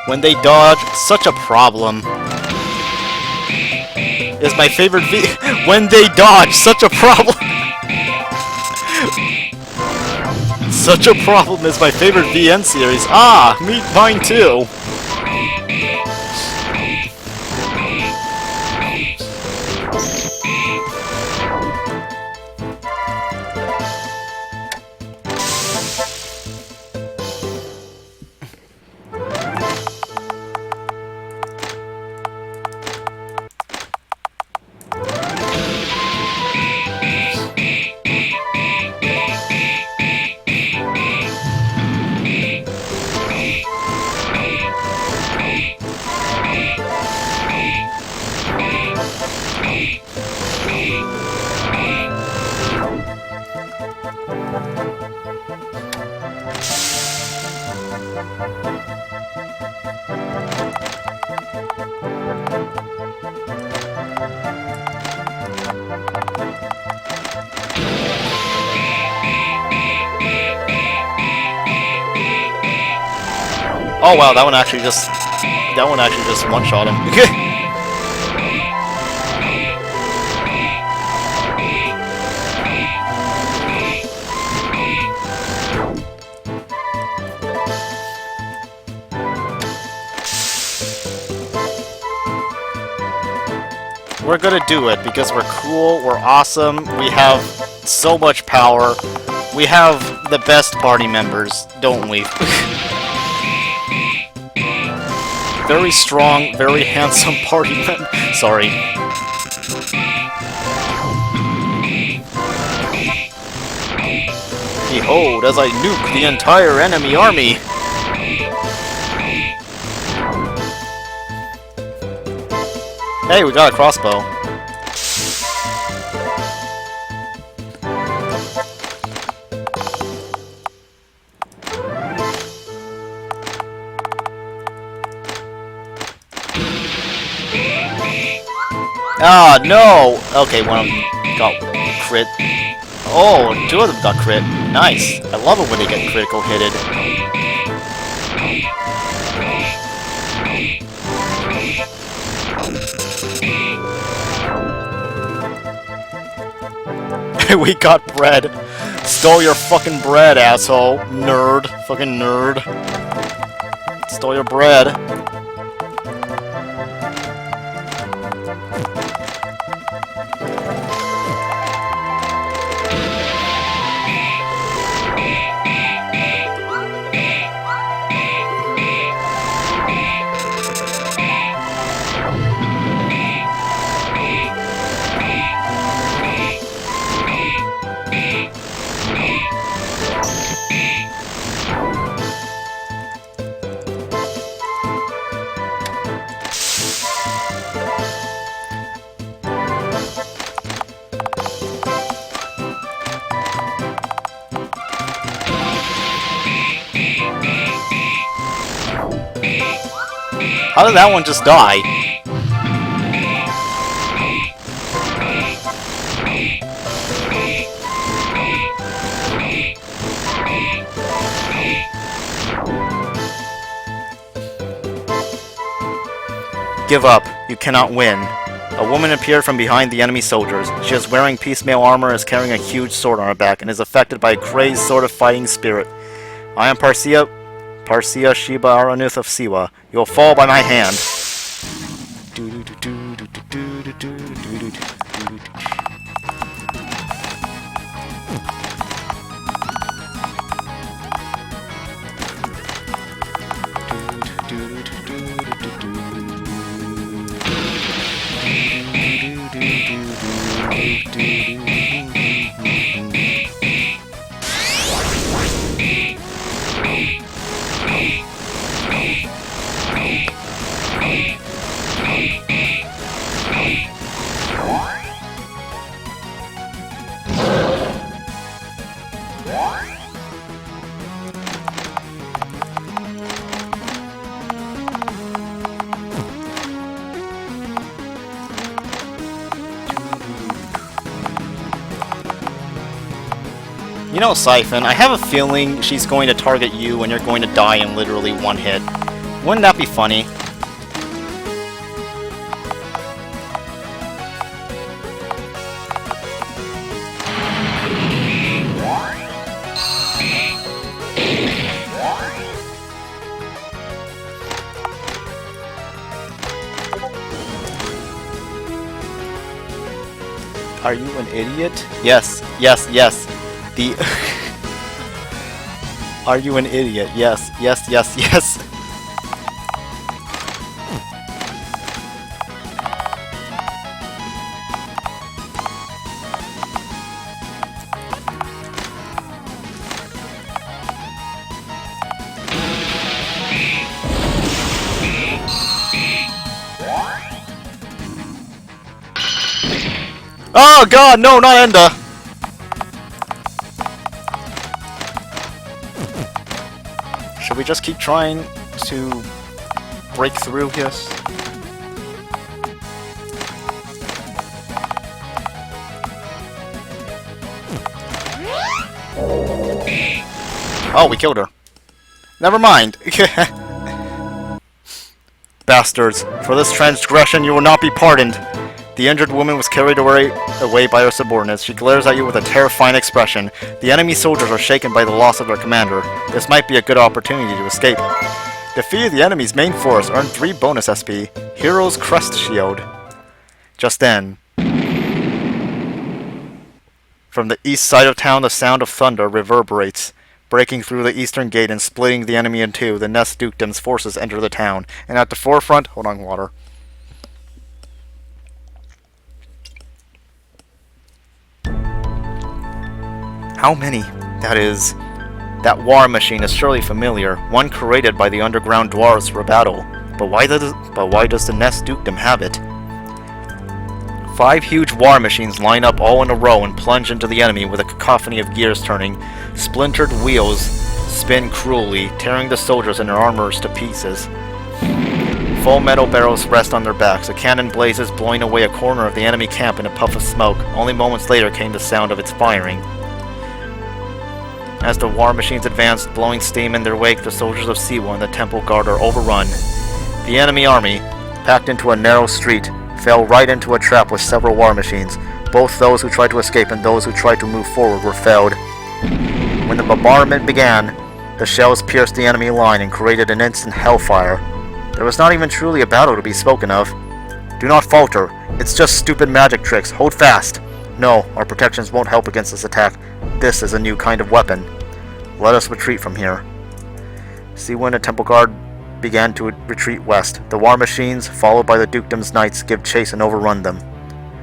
When they dodge, such a problem. Is my favorite when they dodge, such a problem. Such a problem is my favorite VN series. Ah, meet mine too. Oh wow, that one actually just one-shot him. We're gonna do it because we're cool, we're awesome, we have so much power, we have the best party members, don't we? Very strong, very handsome party member. Sorry. Behold, as I nuke the entire enemy army! Hey, we got a crossbow. Ah, no! Okay, one of them got crit. Oh, two of them got crit. Nice. I love it when they get critical hitted. We got bread. Stole your fucking bread, asshole. Nerd. Fucking nerd. Stole your bread. How did that one just die? Give up. You cannot win. A woman appeared from behind the enemy soldiers. She is wearing piecemeal armor and is carrying a huge sword on her back and is affected by a crazed sort of fighting spirit. I am Parsia Sheba Aranuth of Siwa. You will fall by my hand. You know, Siphon, I have a feeling she's going to target you and you're going to die in literally one hit. Wouldn't that be funny? Are you an idiot? Yes, yes, yes. Are you an idiot? Yes, yes, yes, yes. Oh god, no, not Enda! Should we just keep trying to break through this? Oh, we killed her. Never mind. Bastards, for this transgression you will not be pardoned. The injured woman was carried away by her subordinates. She glares at you with a terrifying expression. The enemy soldiers are shaken by the loss of their commander. This might be a good opportunity to escape. Defeated the enemy's main force, earned 3 bonus SP. Hero's Crest Shield. Just then, from the east side of town, the sound of thunder reverberates. Breaking through the eastern gate and splitting the enemy in two, the Nest Dukedom's forces enter the town. And at the forefront, hold on, water. How many? That war machine is surely familiar, one created by the underground dwarves for battle. But why does the Nest Dukedom have it? 5 huge war machines line up all in a row and plunge into the enemy with a cacophony of gears turning. Splintered wheels spin cruelly, tearing the soldiers and their armors to pieces. Full metal barrels rest on their backs. A cannon blazes, blowing away a corner of the enemy camp in a puff of smoke. Only moments later came the sound of its firing. As the war machines advanced, blowing steam in their wake, the soldiers of Siwa and the Temple Guard are overrun. The enemy army, packed into a narrow street, fell right into a trap with several war machines. Both those who tried to escape and those who tried to move forward were felled. When the bombardment began, the shells pierced the enemy line and created an instant hellfire. There was not even truly a battle to be spoken of. Do not falter. It's just stupid magic tricks. Hold fast. No, our protections won't help against this attack. This is a new kind of weapon. Let us retreat from here. See when the Temple Guard began to retreat west. The war machines, followed by the dukedom's knights, give chase and overrun them.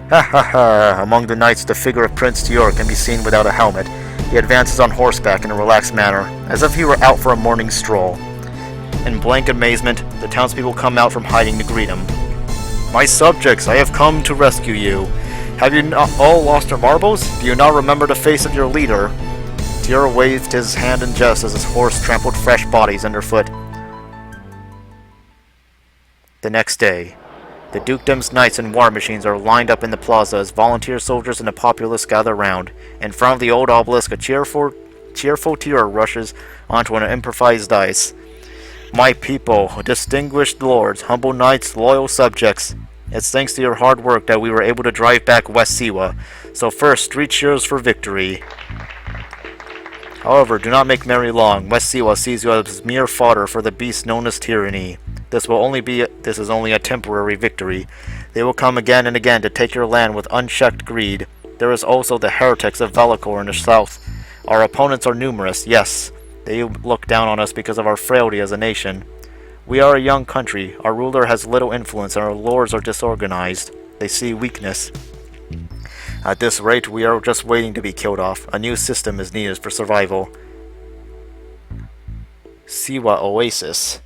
Ha ha ha! Among the knights, the figure of Prince Tior can be seen without a helmet. He advances on horseback in a relaxed manner, as if he were out for a morning stroll. In blank amazement, the townspeople come out from hiding to greet him. My subjects, I have come to rescue you. Have you not all lost your marbles? Do you not remember the face of your leader? Tior waved his hand in jest as his horse trampled fresh bodies underfoot. The next day, the dukedom's knights and war machines are lined up in the plaza as volunteer soldiers and the populace gather round. In front of the old obelisk, a cheerful Tior rushes onto an improvised dais. My people, distinguished lords, humble knights, loyal subjects, it's thanks to your hard work that we were able to drive back West Siwa. So first, 3 cheers for victory. However, do not make merry long. West Siwa sees you as mere fodder for the beast known as tyranny. This is only a temporary victory. They will come again and again to take your land with unchecked greed. There is also the heretics of Valakor in the south. Our opponents are numerous, yes. They look down on us because of our frailty as a nation. We are a young country. Our ruler has little influence and our lords are disorganized. They see weakness. At this rate, we are just waiting to be killed off. A new system is needed for survival. Siwa Oasis.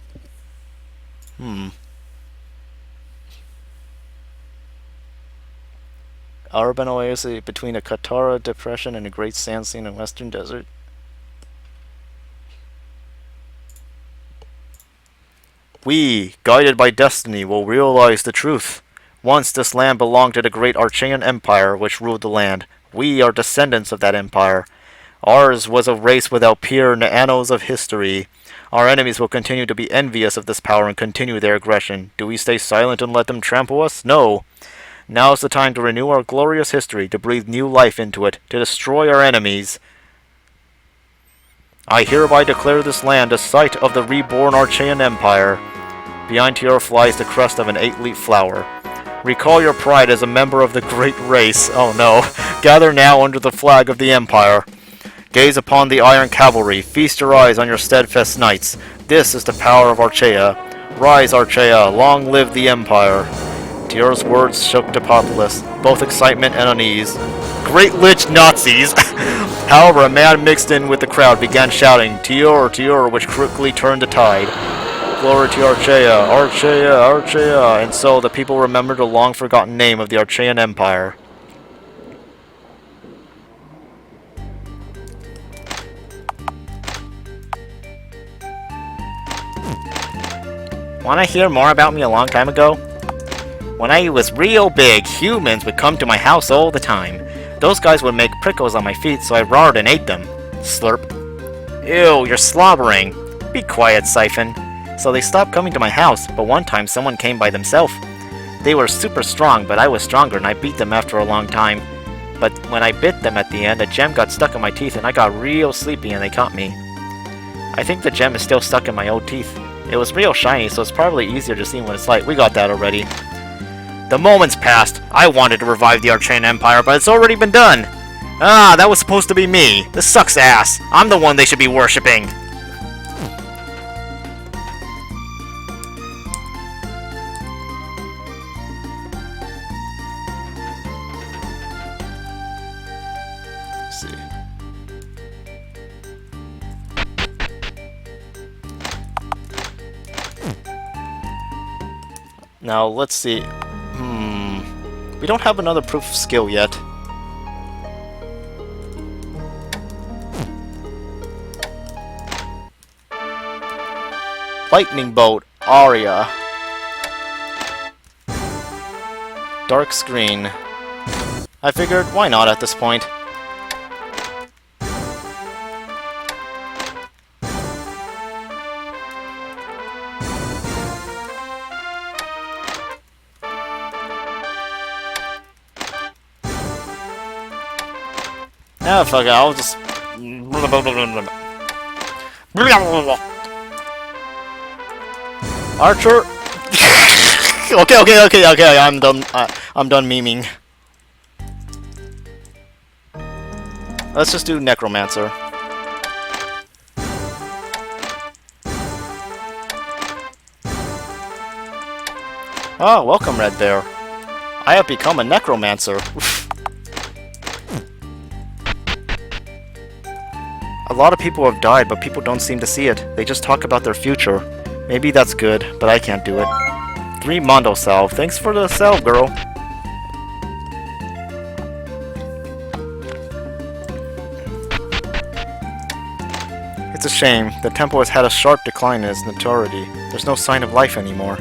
Urban oasis between a Katara Depression and a great sand sea in Western Desert. We, guided by destiny, will realize the truth. Once this land belonged to the great Archean Empire which ruled the land. We are descendants of that empire. Ours was a race without peer in the annals of history. Our enemies will continue to be envious of this power and continue their aggression. Do we stay silent and let them trample us? No. Now is the time to renew our glorious history, to breathe new life into it, to destroy our enemies. I hereby declare this land a site of the reborn Archean Empire. Behind Tior flies the crest of an 8-leaf flower. Recall your pride as a member of the great race. Oh no. Gather now under the flag of the Empire. Gaze upon the iron cavalry. Feast your eyes on your steadfast knights. This is the power of Archaea. Rise, Archaea. Long live the Empire. Tior's words shook the populace, both excitement and unease. Great Lich Nazis! However, a man mixed in with the crowd began shouting, Tior, Tior, which quickly turned the tide. Glory to Archaea, Archaea, Archaea, and so the people remembered the long-forgotten name of the Archean Empire. Wanna hear more about me a long time ago? When I was real big, humans would come to my house all the time. Those guys would make prickles on my feet, so I roared and ate them. Slurp. Ew, you're slobbering. Be quiet, Siphon. So they stopped coming to my house, but one time someone came by themselves. They were super strong, but I was stronger and I beat them after a long time. But when I bit them at the end, a gem got stuck in my teeth and I got real sleepy and they caught me. I think the gem is still stuck in my old teeth. It was real shiny, so it's probably easier to see when it's light. We got that already. The moment's passed. I wanted to revive the Archean Empire, but it's already been done. Ah, that was supposed to be me. This sucks ass. I'm the one they should be worshipping. Let's see. Now, let's see. We don't have another proof of skill yet. Lightning Bolt, Aria. Dark Screen. I figured, why not at this point? Ah, fuck it, I'll just... Archer! Okay, I'm done. I'm done memeing. Let's just do Necromancer. Oh, welcome, Red Bear. I have become a Necromancer. A lot of people have died, but people don't seem to see it. They just talk about their future. Maybe that's good, but I can't do it. 3 Mondo salve. Thanks for the salve, girl. It's a shame. The temple has had a sharp decline in its notoriety. There's no sign of life anymore.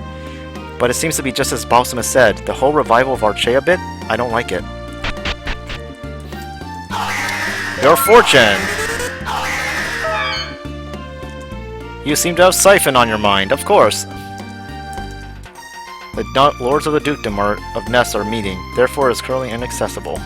But it seems to be just as Balsam has said. The whole revival of Archea bit? I don't like it. Your fortune! You seem to have Siphon on your mind, of course. The Lords of the Dukedom of Ness are meeting, therefore it is currently inaccessible.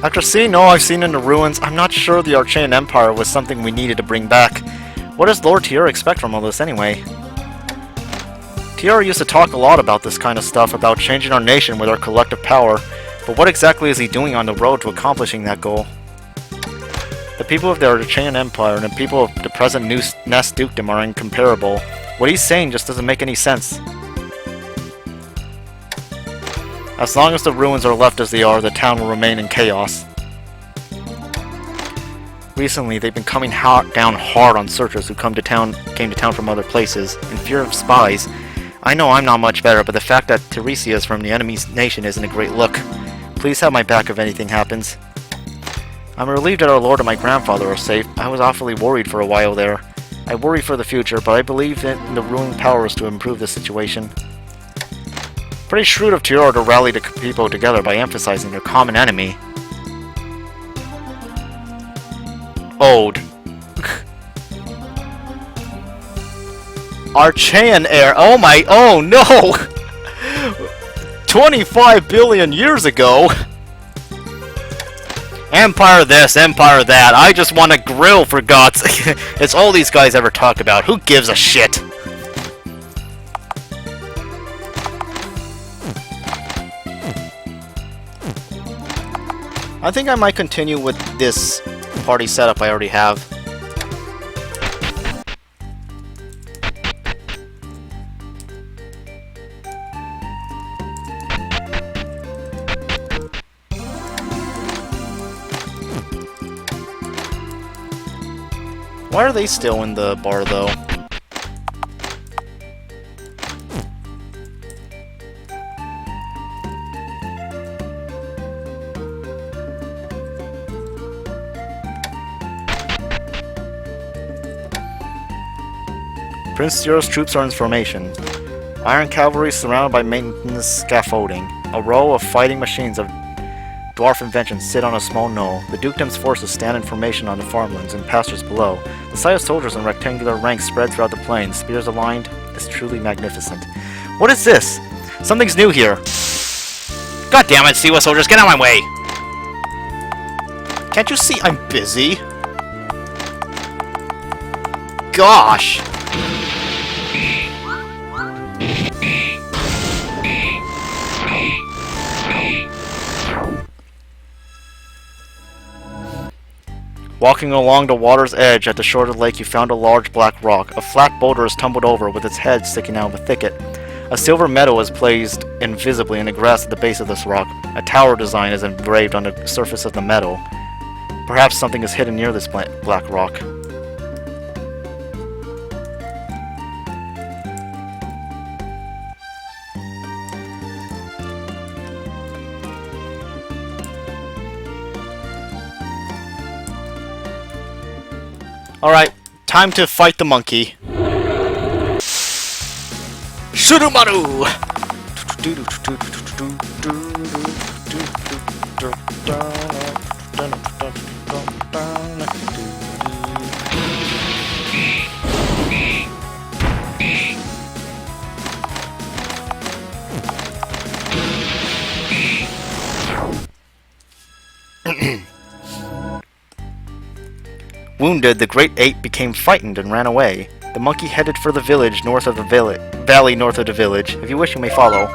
After seeing all I've seen in the ruins, I'm not sure the Archean Empire was something we needed to bring back. What does Lord Tiara expect from all this anyway? Tiara used to talk a lot about this kind of stuff, about changing our nation with our collective power, but what exactly is he doing on the road to accomplishing that goal? The people of the Archean Empire and the people of the present Ness Dukedom are incomparable. What he's saying just doesn't make any sense. As long as the ruins are left as they are, the town will remain in chaos. Recently, they've been coming down hard on searchers who came to town from other places, in fear of spies. I know I'm not much better, but the fact that Tiresias from the enemy's nation isn't a great look. Please have my back if anything happens. I'm relieved that our lord and my grandfather are safe. I was awfully worried for a while there. I worry for the future, but I believe in the ruling powers to improve the situation. Pretty shrewd of Tiara to rally the people together by emphasizing their common enemy. Ode. Archean heir. Oh no! 25 billion years ago! Empire this, empire that. I just want a grill for God's sake. It's all these guys ever talk about. Who gives a shit? I think I might continue with this party setup I already have. Why are they still in the bar, though? Prince Zero's troops are in formation. Iron cavalry surrounded by maintenance scaffolding. A row of fighting machines of dwarf invention sit on a small knoll. The dukedom's forces stand in formation on the farmlands and pastures below. The sight of soldiers in rectangular ranks spread throughout the plain, spears aligned, is truly magnificent. What is this? Something's new here. God damn it, Siwa soldiers, get out of my way! Can't you see I'm busy? Gosh! Walking along the water's edge at the shore of the lake, you found a large black rock. A flat boulder is tumbled over, with its head sticking out of a thicket. A silver medal is placed invisibly in the grass at the base of this rock. A tower design is engraved on the surface of the meadow. Perhaps something is hidden near this black rock. Alright, time to fight the monkey. Shurumaru! Wounded, the great ape became frightened and ran away. The monkey headed for the village north of the valley north of the village. If you wish, you may follow.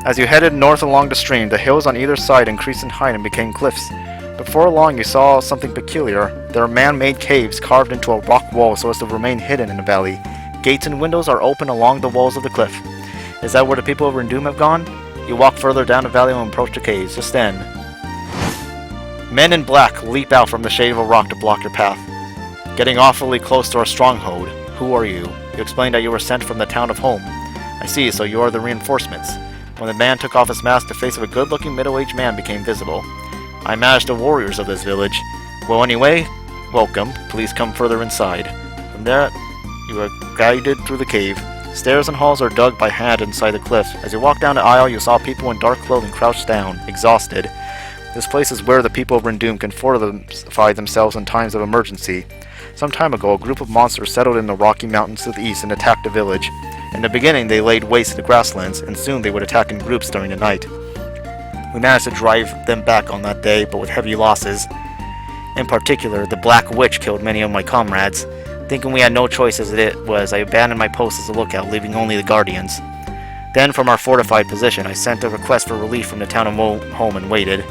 As you headed north along the stream, the hills on either side increased in height and became cliffs. Before long, you saw something peculiar. There are man-made caves carved into a rock wall so as to remain hidden in the valley. Gates and windows are open along the walls of the cliff. Is that where the people of Rindum have gone? You walk further down the valley and approach the caves. Just then, men in black leap out from the shade of a rock to block your path. Getting awfully close to our stronghold. Who are you? You explained that you were sent from the town of home. I see, so you are the reinforcements. When the man took off his mask, the face of a good-looking middle-aged man became visible. I manage the warriors of this village. Well, anyway, welcome. Please come further inside. From there, you are guided through the cave. Stairs and halls are dug by hand inside the cliff. As you walk down the aisle, you saw people in dark clothing crouched down, exhausted. This place is where the people of Rindum can fortify themselves in times of emergency. Some time ago, a group of monsters settled in the Rocky Mountains to the east and attacked the village. In the beginning, they laid waste to the grasslands, and soon they would attack in groups during the night. We managed to drive them back on that day, but with heavy losses. In particular, the Black Witch killed many of my comrades. Thinking we had no choice as it was, I abandoned my post as a lookout, leaving only the guardians. Then, from our fortified position, I sent a request for relief from the town of home and waited.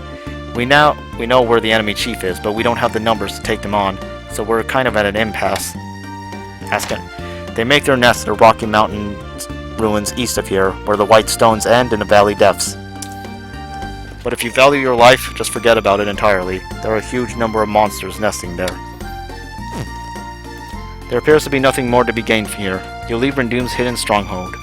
We know where the enemy chief is, but we don't have the numbers to take them on, so we're kind of at an impasse. They make their nests in the Rocky Mountain ruins east of here, where the white stones end in the valley depths. But if you value your life, just forget about it entirely. There are a huge number of monsters nesting there. There appears to be nothing more to be gained from here. You leave Rindum's hidden stronghold.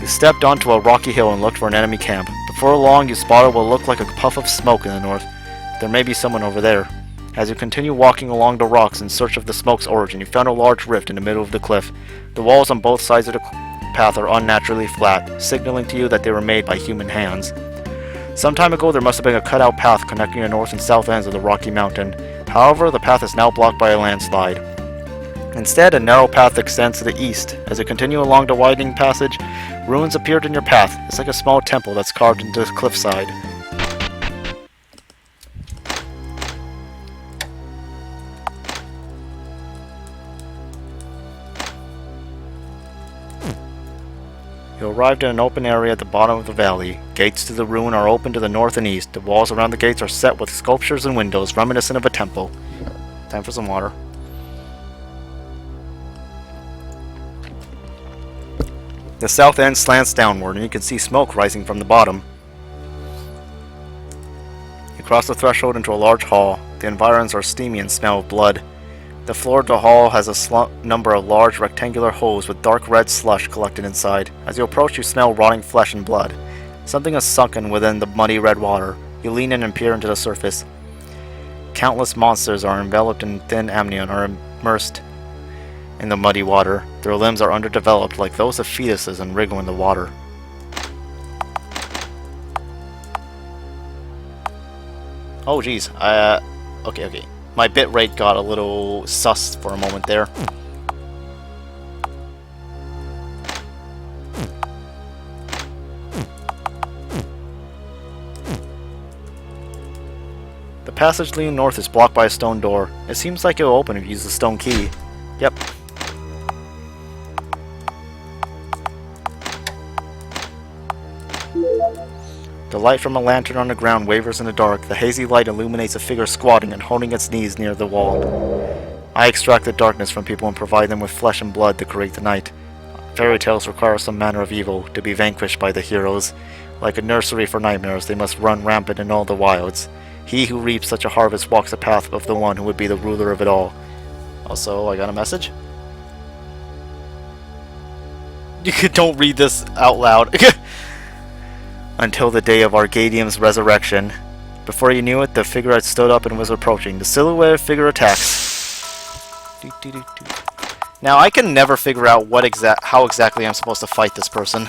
You stepped onto a rocky hill and looked for an enemy camp. Before long, you spotted what looked like a puff of smoke in the north. There may be someone over there. As you continue walking along the rocks in search of the smoke's origin, you found a large rift in the middle of the cliff. The walls on both sides of the path are unnaturally flat, signaling to you that they were made by human hands. Some time ago, there must have been a cut-out path connecting the north and south ends of the Rocky Mountain. However, the path is now blocked by a landslide. Instead, a narrow path extends to the east. As you continue along the widening passage, ruins appeared in your path. It's like a small temple that's carved into the cliffside. You arrived in an open area at the bottom of the valley. Gates to the ruin are open to the north and east. The walls around the gates are set with sculptures and windows reminiscent of a temple. Time for some water. The south end slants downward, and you can see smoke rising from the bottom. You cross the threshold into a large hall. The environs are steamy and smell of blood. The floor of the hall has a number of large rectangular holes with dark red slush collected inside. As you approach, you smell rotting flesh and blood. Something is sunken within the muddy red water. You lean in and peer into the surface. Countless monsters are enveloped in thin amnion or immersed in the muddy water. Their limbs are underdeveloped like those of fetuses and wriggle in the water. Oh geez, okay. My bitrate got a little sus for a moment there. The passage leading north is blocked by a stone door. It seems like it will open if you use the stone key. Yep. The light from a lantern on the ground wavers in the dark. The hazy light illuminates a figure squatting and holding its knees near the wall. I extract the darkness from people and provide them with flesh and blood to create the night. Fairy tales require some manner of evil to be vanquished by the heroes. Like a nursery for nightmares, they must run rampant in all the wilds. He who reaps such a harvest walks the path of the one who would be the ruler of it all. Also, I got a message. Don't read this out loud. Until the day of Arcadium's resurrection. Before you knew it, the figure had stood up and was approaching. The silhouetted figure attacks. Now, I can never figure out how exactly I'm supposed to fight this person.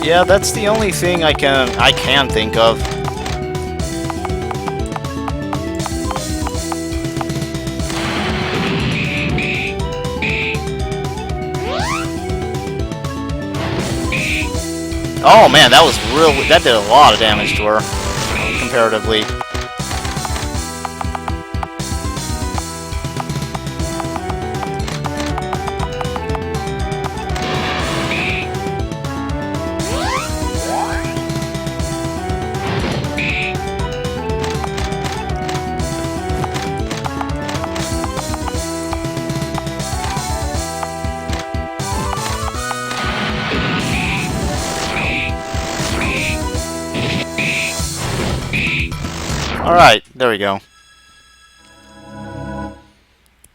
Yeah, that's the only thing I can think of. Oh man, that did a lot of damage to her, comparatively. Alright, there we go.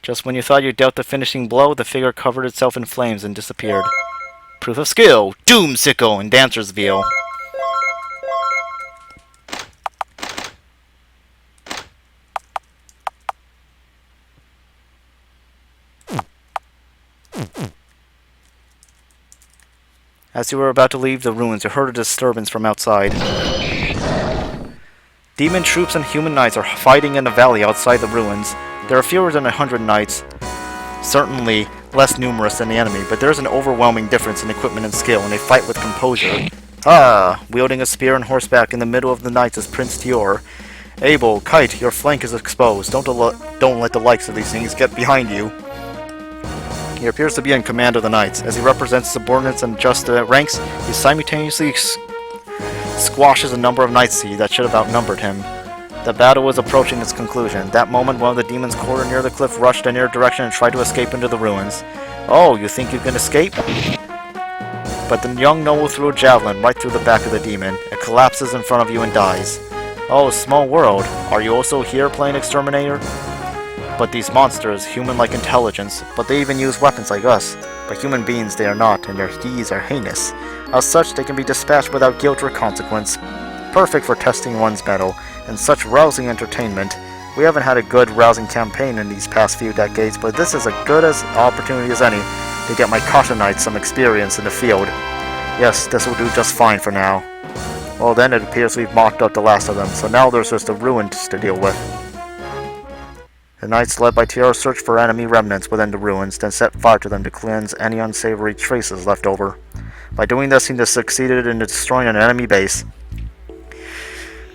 Just when you thought you dealt the finishing blow, the figure covered itself in flames and disappeared. Proof of skill! Doom Sickle and Dancer's Veal. As you were about to leave the ruins, you heard a disturbance from outside. Demon troops and human knights are fighting in the valley outside the ruins. There are fewer than 100 knights, certainly less numerous than the enemy, but there is an overwhelming difference in equipment and skill, and they fight with composure. Ah! Wielding a spear and horseback in the middle of the knights is Prince Tior. Abel, Kite, your flank is exposed. Don't let the likes of these things get behind you. He appears to be in command of the knights. As he represents subordinates and just ranks, he simultaneously squashes a number of knights that should have outnumbered him. The battle was approaching its conclusion. That moment, one of the demons quartered near the cliff rushed in your direction and tried to escape into the ruins. Oh, you think you can escape? But the young noble threw a javelin right through the back of the demon. It collapses in front of you and dies. Oh, small world. Are you also here playing exterminator? But these monsters, human-like intelligence, but they even use weapons like us. But human beings they are not, and their deeds are heinous. As such, they can be dispatched without guilt or consequence. Perfect for testing one's mettle, and such rousing entertainment. We haven't had a good, rousing campaign in these past few decades, but this is as good as opportunity as any to get my Cottonites some experience in the field. Yes, this will do just fine for now. Well then, it appears we've mocked out the last of them, so now there's just the ruins to deal with. The knights led by Tiara searched for enemy remnants within the ruins, then set fire to them to cleanse any unsavory traces left over. By doing this, he succeeded in destroying an enemy base,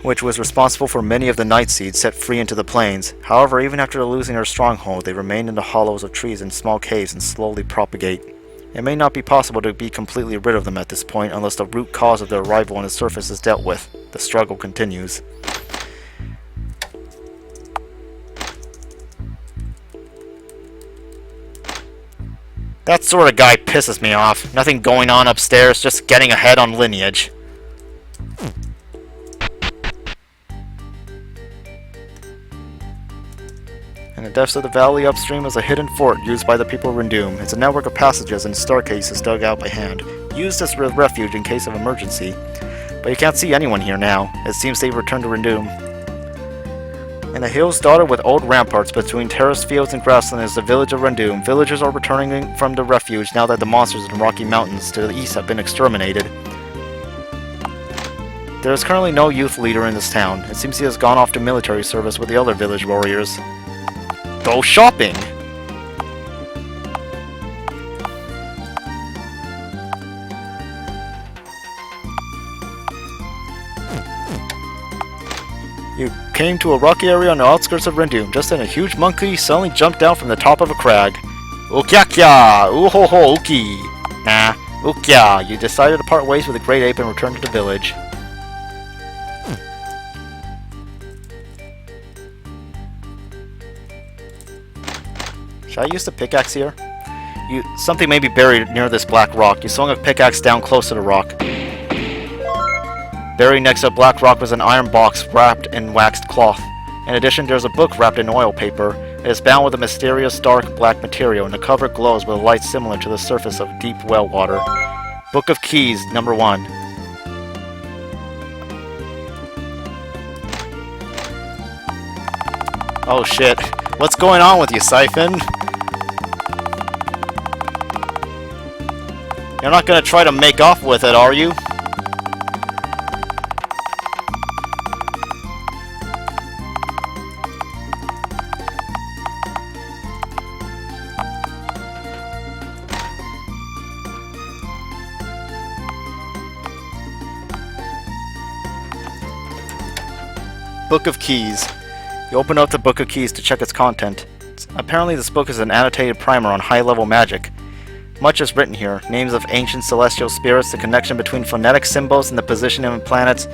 which was responsible for many of the night seeds set free into the plains. However, even after losing their stronghold, they remain in the hollows of trees and small caves and slowly propagate. It may not be possible to be completely rid of them at this point unless the root cause of their arrival on the surface is dealt with. The struggle continues. That sort of guy pisses me off. Nothing going on upstairs, just getting ahead on lineage. In the depths of the valley upstream is a hidden fort used by the people of Rendoom. It's a network of passages and staircases dug out by hand, used as a refuge in case of emergency. But you can't see anyone here now. It seems they've returned to Rendoom. In the hills dotted with old ramparts between terraced fields and grassland is the village of Rendoom. Villagers are returning from the refuge now that the monsters in the Rocky Mountains to the east have been exterminated. There is currently no youth leader in this town. It seems he has gone off to military service with the other village warriors. Go shopping! You came to a rocky area on the outskirts of Rendoom. Just then a huge monkey suddenly jumped down from the top of a crag. Ukya-kya! Ooho-ho, uki! Nah, ukya! You decided to part ways with the great ape and return to the village. Should I use the pickaxe here? Something may be buried near this black rock. You swung a pickaxe down close to the rock. Buried next to a black rock was an iron box wrapped in waxed cloth. In addition, there's a book wrapped in oil paper. It is bound with a mysterious dark black material, and the cover glows with a light similar to the surface of deep well water. Book of Keys, number 1. Oh shit. What's going on with you, Siphon? You're not gonna try to make off with it, are you? Book of Keys. You open up the Book of Keys to check its content. Apparently this book is an annotated primer on high-level magic. Much is written here. Names of ancient celestial spirits, the connection between phonetic symbols and the positioning of planets,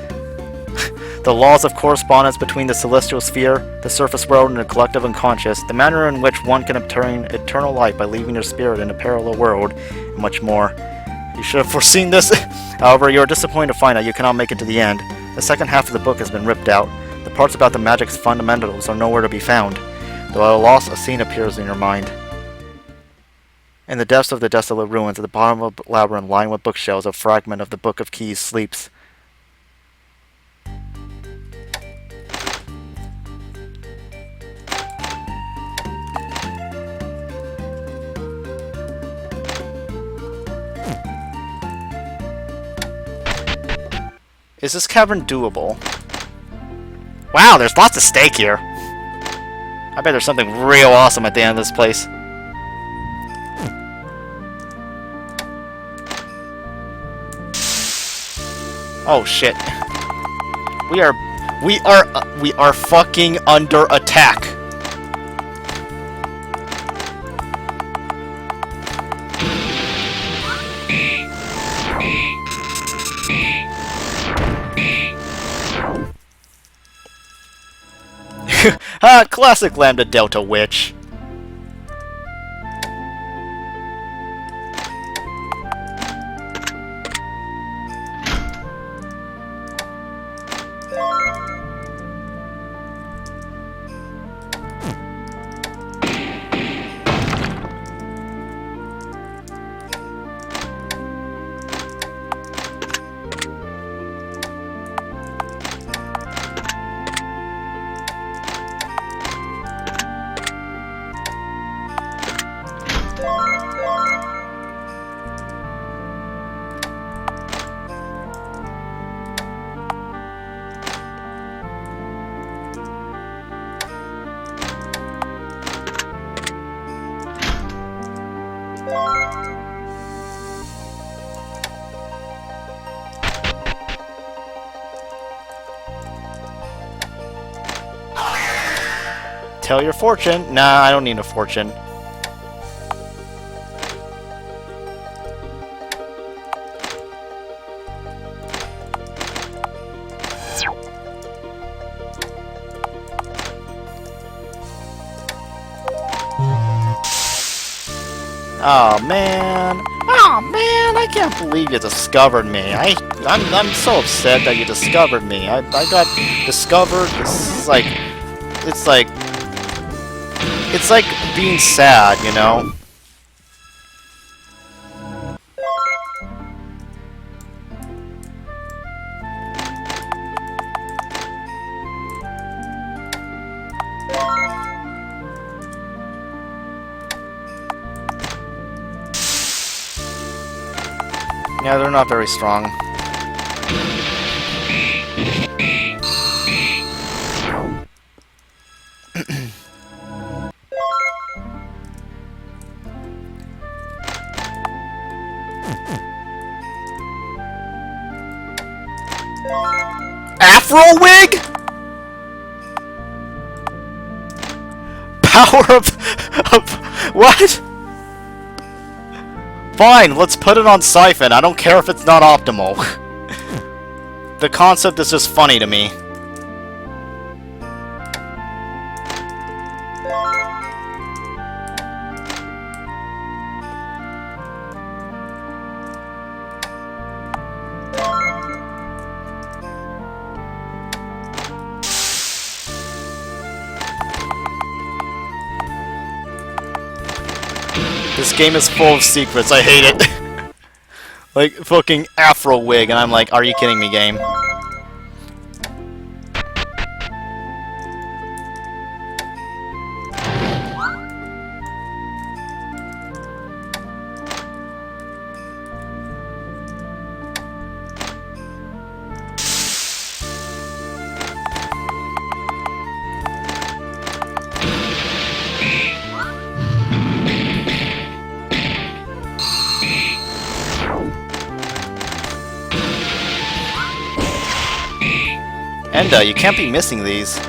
the laws of correspondence between the celestial sphere, the surface world, and the collective unconscious, the manner in which one can obtain eternal life by leaving their spirit in a parallel world, and much more. You should have foreseen this. However, you are disappointed to find out you cannot make it to the end. The second half of the book has been ripped out. The parts about the magic's fundamentals are nowhere to be found. Though at a loss, a scene appears in your mind. In the depths of the desolate ruins, at the bottom of a labyrinth lined with bookshelves, a fragment of the Book of Keys sleeps. Is this cavern doable? Wow, there's lots of stake here. I bet there's something real awesome at the end of this place. Oh shit. We are fucking under attack. Ah, classic Lambda Delta witch. Tell your fortune. Nah, I don't need a fortune. Oh man. Oh man, I can't believe you discovered me. I'm so upset that you discovered me. I got discovered. It's like being sad, you know? Yeah, they're not very strong. Afro wig? Power of what? Fine, let's put it on Siphon. I don't care if it's not optimal. The concept is just funny to me. This game is full of secrets, I hate it. Like, fucking Afro wig, and I'm like, are you kidding me, game? Enda, you can't be missing these.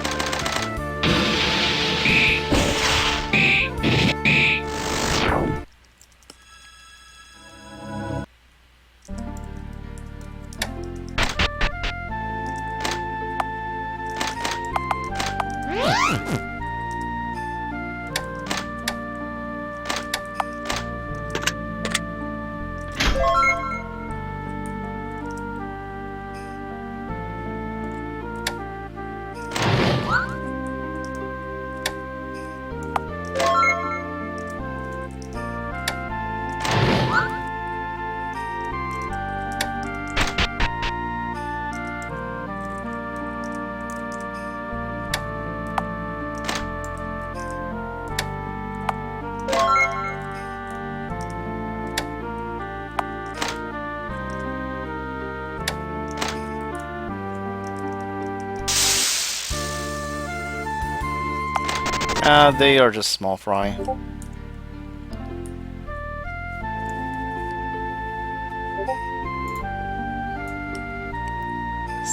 They are just small fry.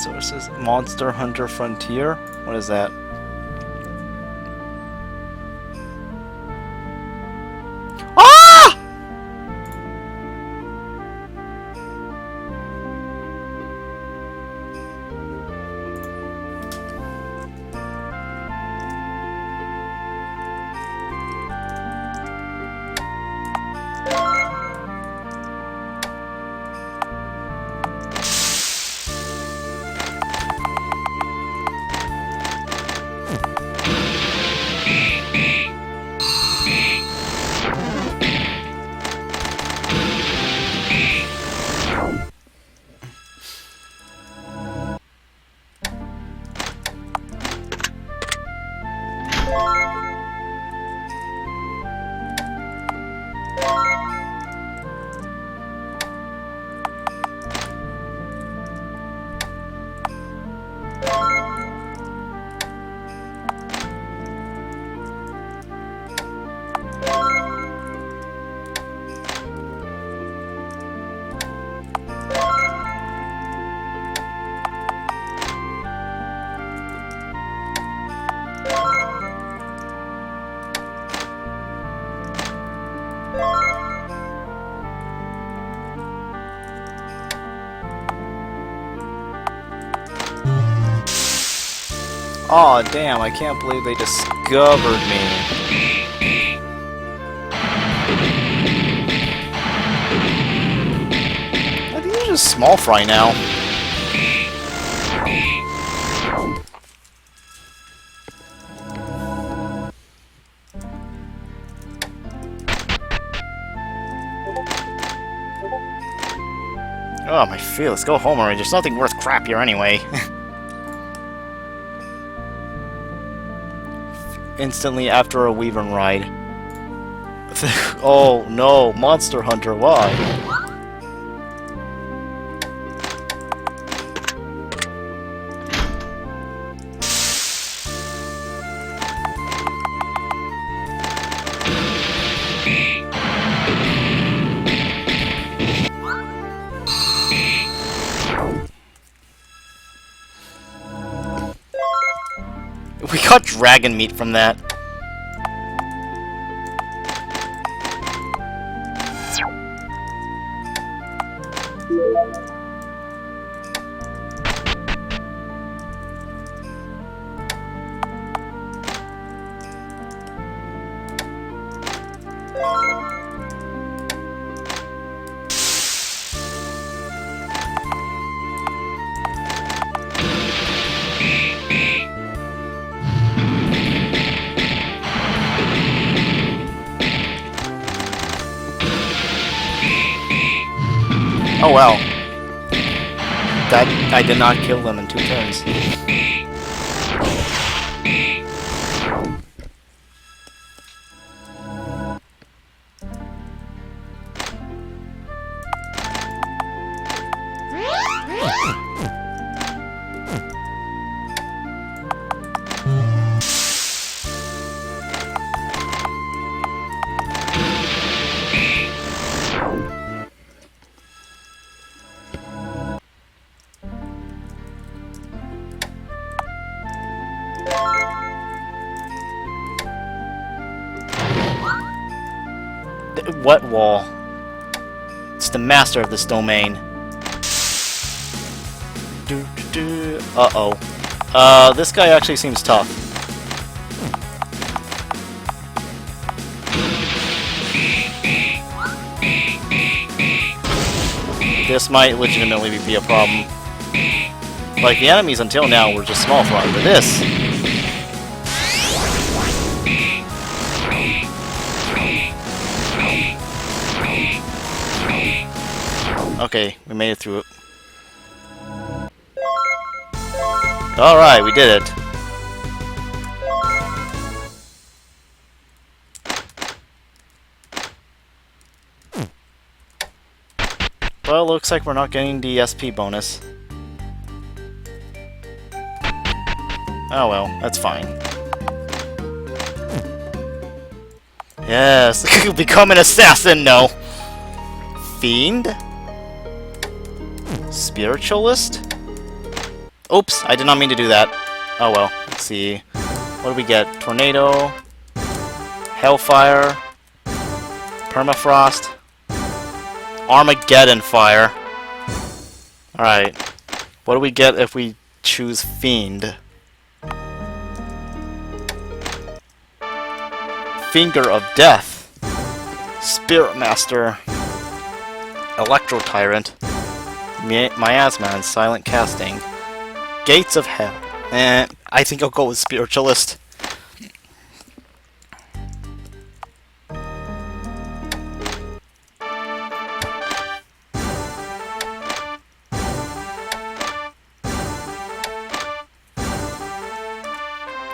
Sources: Monster Hunter Frontier? What is that? Ah! Aw, damn, I can't believe they discovered me. I think they're just small fry now. Oh, my feel. Let's go home already. There's nothing worth crap here anyway. Instantly after a Weavern ride. Oh no, Monster Hunter, why? We got dragon meat from that. Oh well. That I did not kill them in 2 turns. What wall? It's the master of this domain. Uh-oh. This guy actually seems tough. This might legitimately be a problem. Like, the enemies until now were just small fry, but this... Okay, we made it through it. Alright, we did it. Well, looks like we're not getting the SP bonus. Oh well, that's fine. Yes, become an assassin, no! Fiend? Spiritualist? Oops, I did not mean to do that. Oh well, let's see. What do we get? Tornado, Hellfire, Permafrost, Armageddon Fire. Alright, what do we get if we choose Fiend? Finger of Death, Spirit Master, Electro Tyrant, Miasma and Silent Casting, Gates of Hell. I think I'll go with Spiritualist.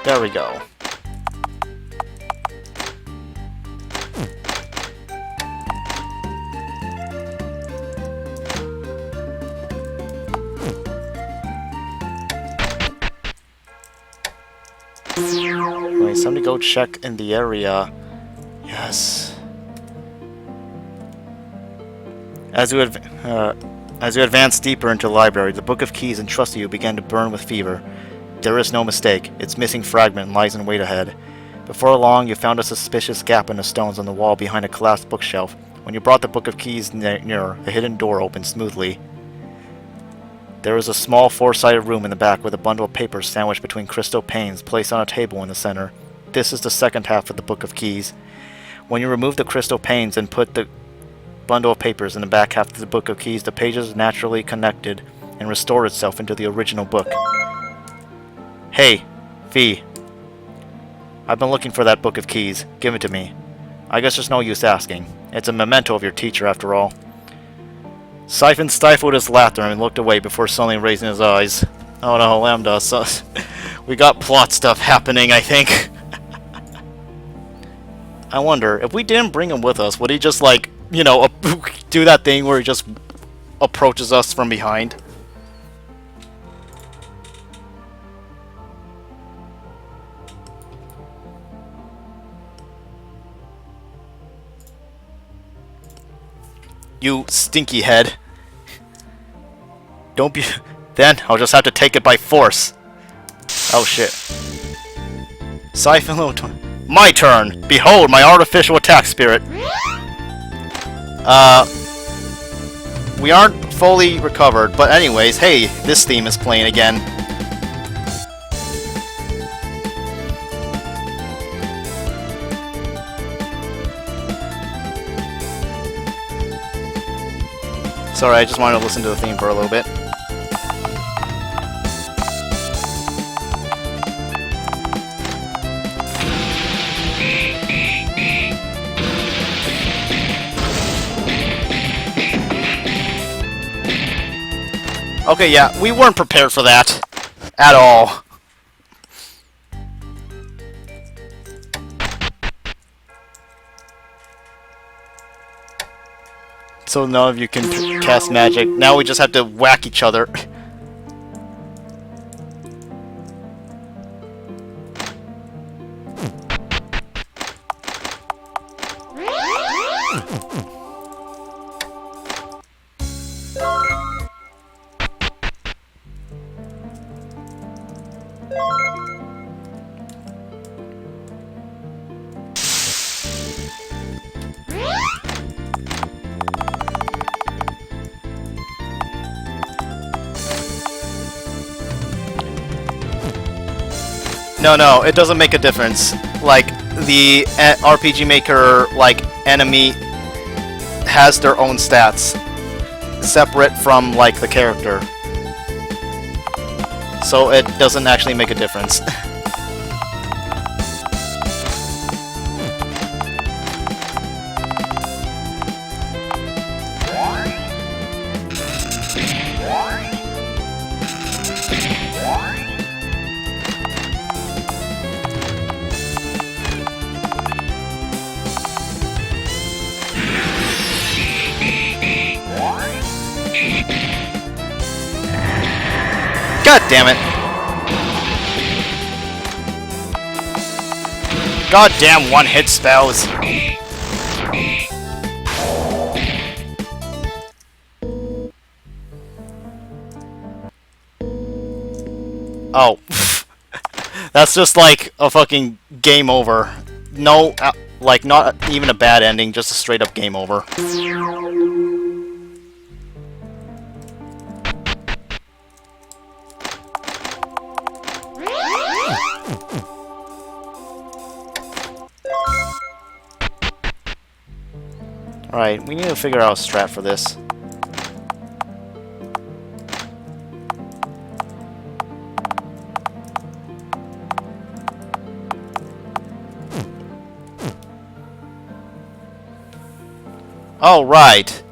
There we go. Wait, it's time to go check in the area. Yes. As you advance deeper into the library, the Book of Keys entrusted you began to burn with fever. There is no mistake. Its missing fragment lies in wait ahead. Before long, you found a suspicious gap in the stones on the wall behind a collapsed bookshelf. When you brought the Book of Keys nearer, a hidden door opened smoothly. There was a small four-sided room in the back with a bundle of papers sandwiched between crystal panes placed on a table in the center. This is the second half of the Book of Keys. When you remove the crystal panes and put the bundle of papers in the back half of the Book of Keys, the pages naturally connected and restored itself into the original book. Hey, Fee. I've been looking for that Book of Keys. Give it to me. I guess there's no use asking. It's a memento of your teacher, after all. Siphon stifled his laughter and looked away before suddenly raising his eyes. Oh no, Lambda, so we got plot stuff happening, I think. I wonder, if we didn't bring him with us, would he just, like, you know, do that thing where he just approaches us from behind? You stinky head. Don't be... Then, I'll just have to take it by force. Oh shit. Siphon my turn! Behold my artificial attack spirit! We aren't fully recovered, but anyways, hey, this theme is playing again. Sorry, I just wanted to listen to the theme for a little bit. Okay, yeah, we weren't prepared for that. At all. So none of you can cast magic. Now we just have to whack each other. No, it doesn't make a difference. Like, the RPG Maker, like, enemy has their own stats, separate from, like, the character. So it doesn't actually make a difference. God damn it! God damn one-hit spells! Oh. That's just like a fucking game over. No, like not even a bad ending, just a straight up game over. Alright, we need to figure out a strat for this. Oh, right.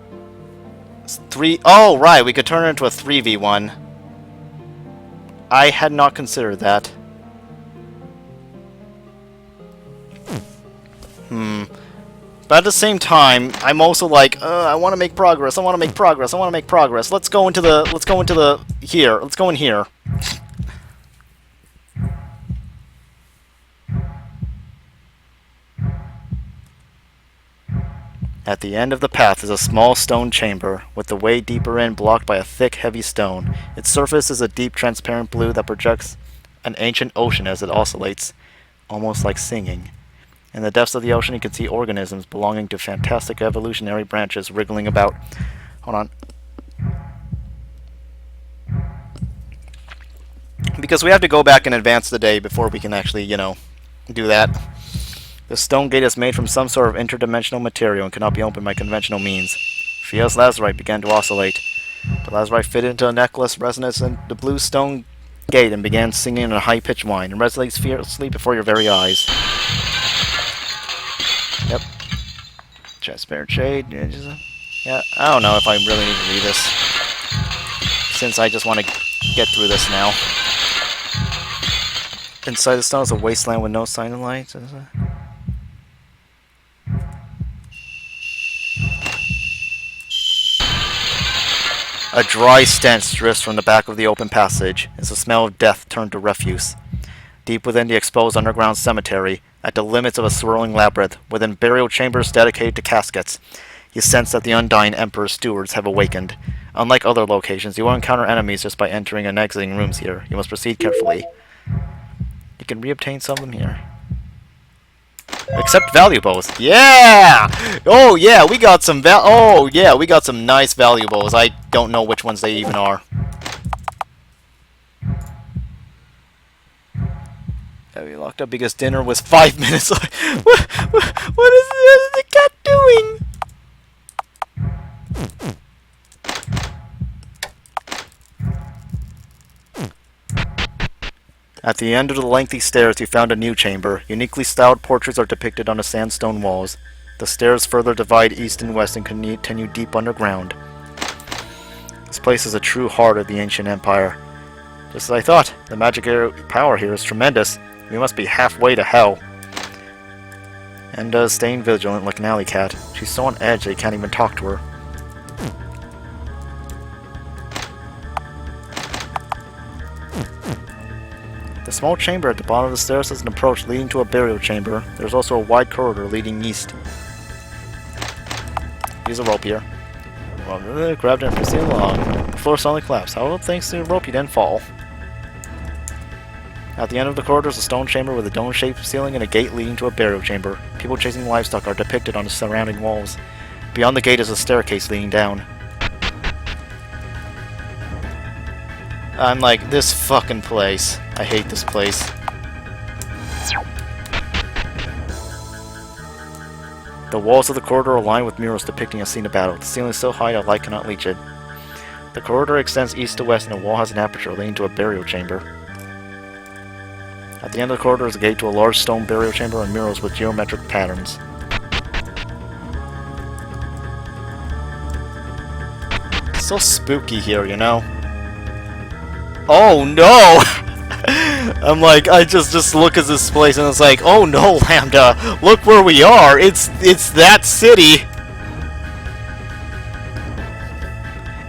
Oh, right, we could turn it into a 3v1. I had not considered that. But at the same time, I'm also like, I want to make progress. I want to make progress. I want to make progress. Let's go into the here. Let's go in here. At the end of the path is a small stone chamber, with the way deeper in blocked by a thick, heavy stone. Its surface is a deep, transparent blue that projects an ancient ocean as it oscillates, almost like singing. In the depths of the ocean, you can see organisms belonging to fantastic evolutionary branches wriggling about. Hold on. Because we have to go back and advance the day before we can actually, you know, do that. The stone gate is made from some sort of interdimensional material and cannot be opened by conventional means. Fia's lazurite began to oscillate. The lazurite fitted into a necklace resonance in the blue stone gate and began singing in a high-pitched whine, and resonates fiercely before your very eyes. Yep. Transparent shade. Yeah, I don't know if I really need to read this, since I just want to get through this now. Inside the stone is a wasteland with no sign of light. A dry stench drifts from the back of the open passage as the smell of death turned to refuse. Deep within the exposed underground cemetery, at the limits of a swirling labyrinth, within burial chambers dedicated to caskets, you sense that the undying Emperor's stewards have awakened. Unlike other locations, you won't encounter enemies just by entering and exiting rooms here. You must proceed carefully. You can reobtain some of them here. Except valuables. Yeah! Oh yeah, we got some we got some nice valuables. I don't know which ones they even are. We locked up because dinner was 5 minutes. What is the cat doing? At the end of the lengthy stairs, you found a new chamber. Uniquely styled portraits are depicted on the sandstone walls. The stairs further divide east and west and continue deep underground. This place is a true heart of the ancient empire. Just as I thought, the magic power here is tremendous. We must be halfway to hell. And staying vigilant like an alley cat. She's so on edge that you can't even talk to her. The small chamber at the bottom of the stairs has an approach leading to a burial chamber. There's also a wide corridor leading east. Use a rope here. Well, grabbed it and proceed along. The floor suddenly collapsed. However, thanks to the rope, you didn't fall. At the end of the corridor is a stone chamber with a dome-shaped ceiling and a gate leading to a burial chamber. People chasing livestock are depicted on the surrounding walls. Beyond the gate is a staircase leading down. I'm like, this fucking place. I hate this place. The walls of the corridor are lined with murals depicting a scene of battle. The ceiling is so high that light cannot reach it. The corridor extends east to west, and the wall has an aperture leading to a burial chamber. At the end of the corridor is a gate to a large stone burial chamber and murals with geometric patterns. It's so spooky here, you know? Oh no! I'm like, I just look at this place and it's like, oh no, Lambda, look where we are. It's that city.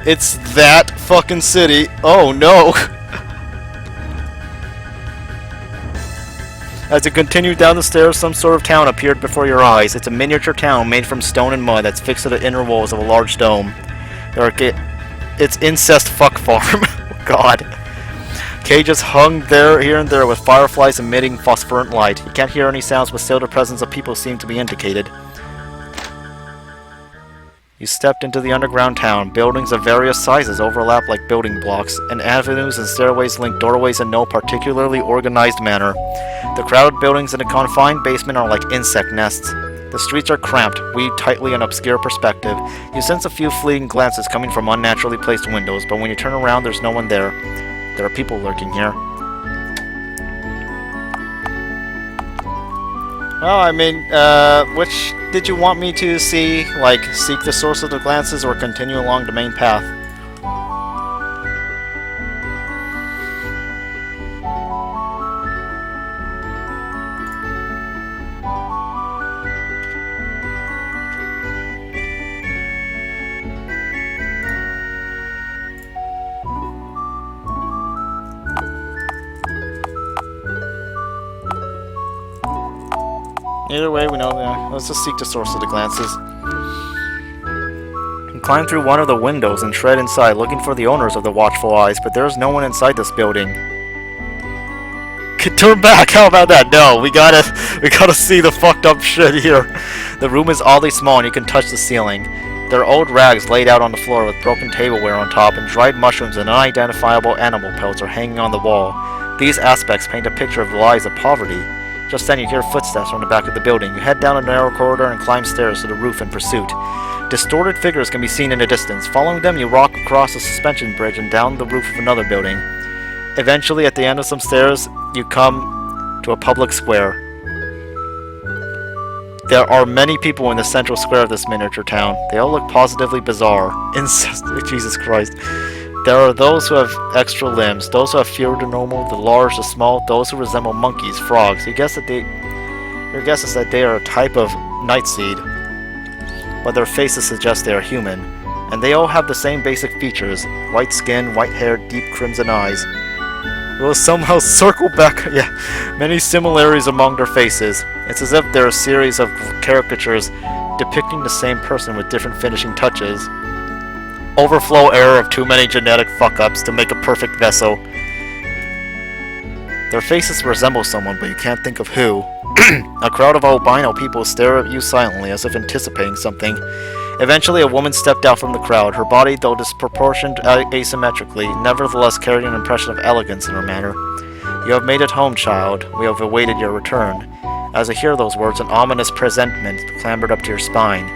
It's that fucking city. Oh no. As you continue down the stairs, some sort of town appeared before your eyes. It's a miniature town made from stone and mud that's fixed to the inner walls of a large dome. It's incest fuck farm. God. Cages hung there, here and there, with fireflies emitting phosphorescent light. You can't hear any sounds, but still the presence of people seem to be indicated. You stepped into the underground town. Buildings of various sizes overlap like building blocks, and avenues and stairways link doorways in no particularly organized manner. The crowded buildings in a confined basement are like insect nests. The streets are cramped, weaved tightly in obscure perspective. You sense a few fleeting glances coming from unnaturally placed windows, but when you turn around, there's no one there. There are people lurking here. Well, I mean, which did you want me to see? Like, seek the source of the glances or continue along the main path? Either way, we know. Let's just seek the source of the glances. You climb through one of the windows and tread inside, looking for the owners of the watchful eyes, but there's no one inside this building. Turn back! How about that? No, we gotta see the fucked up shit here. The room is oddly small and you can touch the ceiling. There are old rags laid out on the floor with broken tableware on top, and dried mushrooms and unidentifiable animal pelts are hanging on the wall. These aspects paint a picture of the lies of poverty. Just then you hear footsteps from the back of the building. You head down a narrow corridor and climb stairs to the roof in pursuit. Distorted figures can be seen in the distance. Following them, you walk across a suspension bridge and down the roof of another building. Eventually, at the end of some stairs, you come to a public square. There are many people in the central square of this miniature town. They all look positively bizarre. Incest, Jesus Christ. There are those who have extra limbs, those who have fewer than normal, the large, the small, those who resemble monkeys, frogs. Your guess is that they are a type of nightseed, but their faces suggest they are human, and they all have the same basic features: white skin, white hair, deep crimson eyes. We'll somehow circle back, many similarities among their faces. It's as if they're a series of caricatures depicting the same person with different finishing touches. Overflow error of too many genetic fuck-ups to make a perfect vessel. Their faces resemble someone, but you can't think of who. A crowd of albino people stare at you silently, as if anticipating something. Eventually, a woman stepped out from the crowd. Her body, though disproportioned asymmetrically, nevertheless carried an impression of elegance in her manner. "You have made it home, child. We have awaited your return." As you hear those words, an ominous presentiment clambered up to your spine.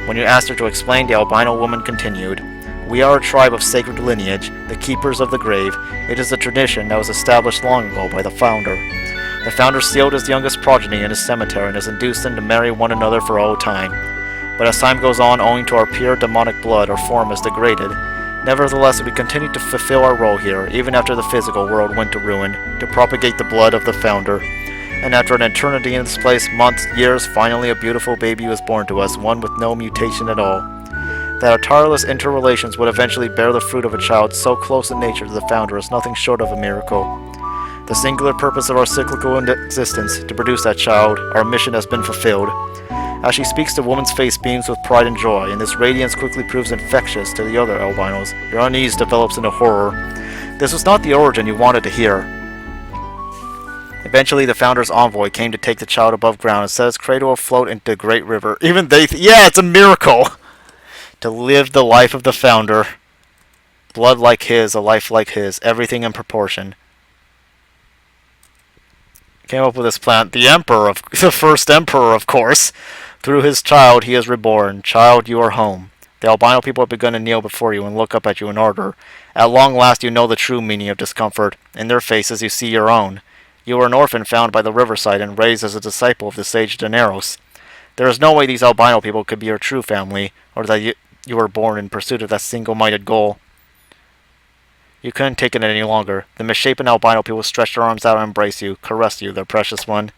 When you asked her to explain, the albino woman continued. "We are a tribe of sacred lineage, the keepers of the grave. It is a tradition that was established long ago by the founder. The founder sealed his youngest progeny in his cemetery and has induced them to marry one another for all time. But as time goes on, owing to our pure demonic blood, our form is degraded. Nevertheless, we continue to fulfill our role here, even after the physical world went to ruin, to propagate the blood of the founder. And after an eternity in this place, months, years, finally a beautiful baby was born to us, one with no mutation at all. That our tireless interrelations would eventually bear the fruit of a child so close in nature to the founder is nothing short of a miracle. The singular purpose of our cyclical existence, to produce that child, our mission has been fulfilled." As she speaks, the woman's face beams with pride and joy, and this radiance quickly proves infectious to the other albinos. Your unease develops into horror. This was not the origin you wanted to hear. Eventually, the founder's envoy came to take the child above ground and set its cradle afloat into the great river. Even they yeah, it's a miracle! To live the life of the founder. Blood like his, a life like his, everything in proportion. Came up with this plan. The first emperor, of course. Through his child he is reborn. Child, you are home. The albino people have begun to kneel before you and look up at you in order. At long last you know the true meaning of discomfort. In their faces you see your own. You were an orphan found by the riverside and raised as a disciple of the sage Daenerys. There is no way these albino people could be your true family, or that you were born in pursuit of that single-minded goal. You couldn't take it any longer. The misshapen albino people stretched their arms out and embrace you, caress you, their precious one.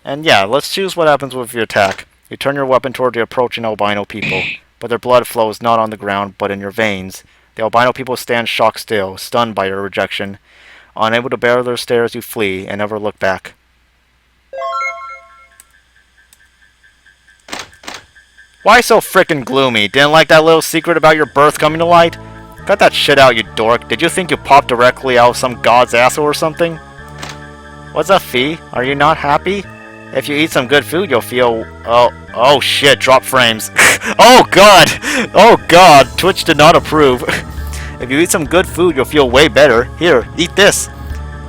And yeah, let's choose what happens with your attack. You turn your weapon toward the approaching albino people, but their blood flows not on the ground, but in your veins. The albino people stand shocked still, stunned by your rejection. Unable to bear their stares, you flee, and never look back. Why so frickin' gloomy? Didn't like that little secret about your birth coming to light? Cut that shit out, you dork. Did you think you popped directly out of some god's asshole or something? What's up, Fee? Are you not happy? If you eat some good food, you'll feel... Oh shit, drop frames. Oh god, Twitch did not approve. If you eat some good food, you'll feel way better. Here, eat this.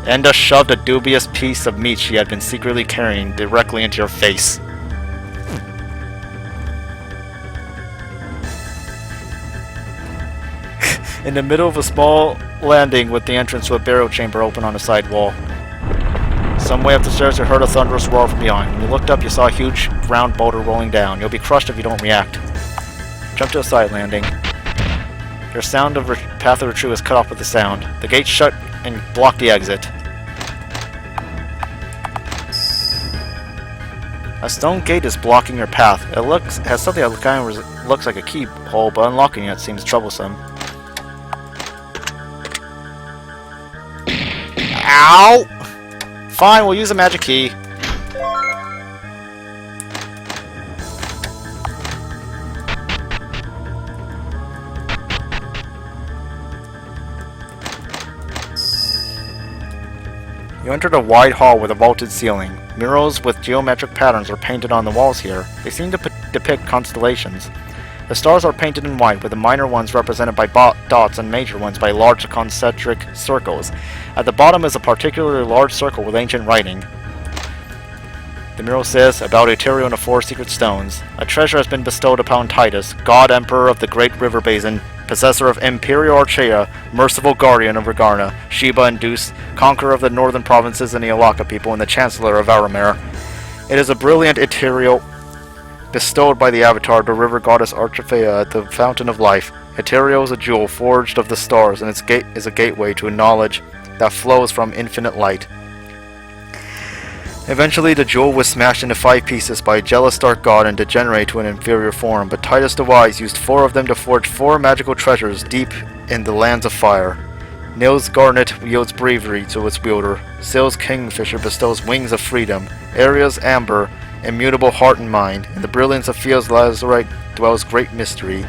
Enda shoved a dubious piece of meat she had been secretly carrying directly into your face. In the middle of a small landing with the entrance to a burial chamber open on the side wall. Some way up the stairs you heard a thunderous roar from behind. When you looked up you saw a huge round boulder rolling down. You'll be crushed if you don't react. Jump to a side landing. Your sound of path of retreat is cut off with the sound. The gate shut and blocked the exit. A stone gate is blocking your path. It has something that kind of looks like a keyhole, but unlocking it seems troublesome. Ow! Fine, we'll use a magic key. You entered a wide hall with a vaulted ceiling. Murals with geometric patterns are painted on the walls here. They seem to depict constellations. The stars are painted in white, with the minor ones represented by dots and major ones by large concentric circles. At the bottom is a particularly large circle with ancient writing. The mural says, about Eterio and the 4 secret stones. A treasure has been bestowed upon Titus, God Emperor of the Great River Basin, possessor of Imperial Archaea, merciful guardian of Regarna, Sheba and Deuce, conqueror of the northern provinces and the Alaka people, and the chancellor of Aramare. It is a brilliant Eterio bestowed by the Avatar, the river goddess Archaea, at the fountain of life. Eterio is a jewel forged of the stars, and its gate is a gateway to a knowledge that flows from infinite light. Eventually, the jewel was smashed into 5 pieces by a jealous dark god and degenerated to an inferior form, but Titus the Wise used 4 of them to forge 4 magical treasures deep in the lands of fire. Nil's garnet yields bravery to its wielder. Sil's kingfisher bestows wings of freedom. Aria's amber, immutable heart and mind. In the brilliance of Fia's lazarite dwells great mystery.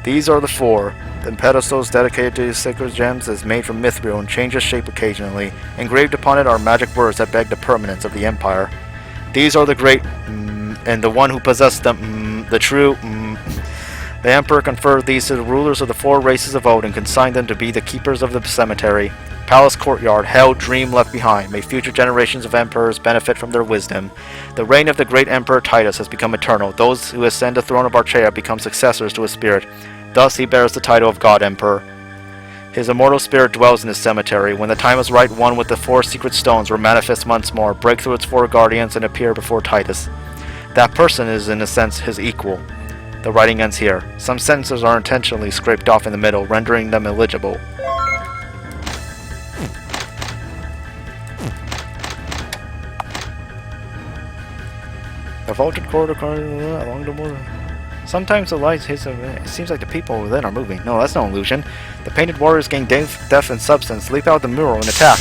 These are the 4. The pedestals dedicated to these sacred gems is made from mithril and changes shape occasionally. Engraved upon it are magic words that beg the permanence of the empire. These are the great and the one who possessed them, the true The emperor conferred these to the rulers of the 4 races of Odin and consigned them to be the keepers of the cemetery. Palace courtyard, hell, dream left behind. May future generations of emperors benefit from their wisdom. The reign of the great emperor Titus has become eternal. Those who ascend the throne of Archaea become successors to his spirit. Thus he bears the title of God Emperor. His immortal spirit dwells in his cemetery. When the time is right, one with the 4 secret stones will manifest once more, break through its 4 guardians, and appear before Titus. That person is, in a sense, his equal. The writing ends here. Some sentences are intentionally scraped off in the middle, rendering them illegible. The vaulted corridor along the wall. Sometimes the light hits it seems like the people within are moving. No, that's no illusion. The painted warriors gain depth and substance, leap out the mural and attack.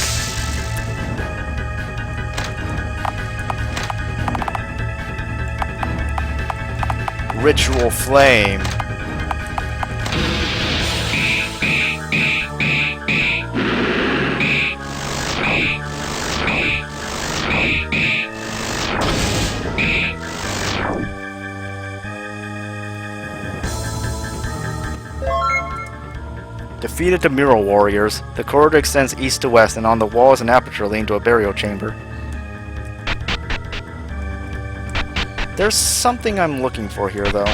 Ritual flame. Defeated the mural warriors. The corridor extends east to west, and on the wall is an aperture leading to a burial chamber. There's something I'm looking for here, though.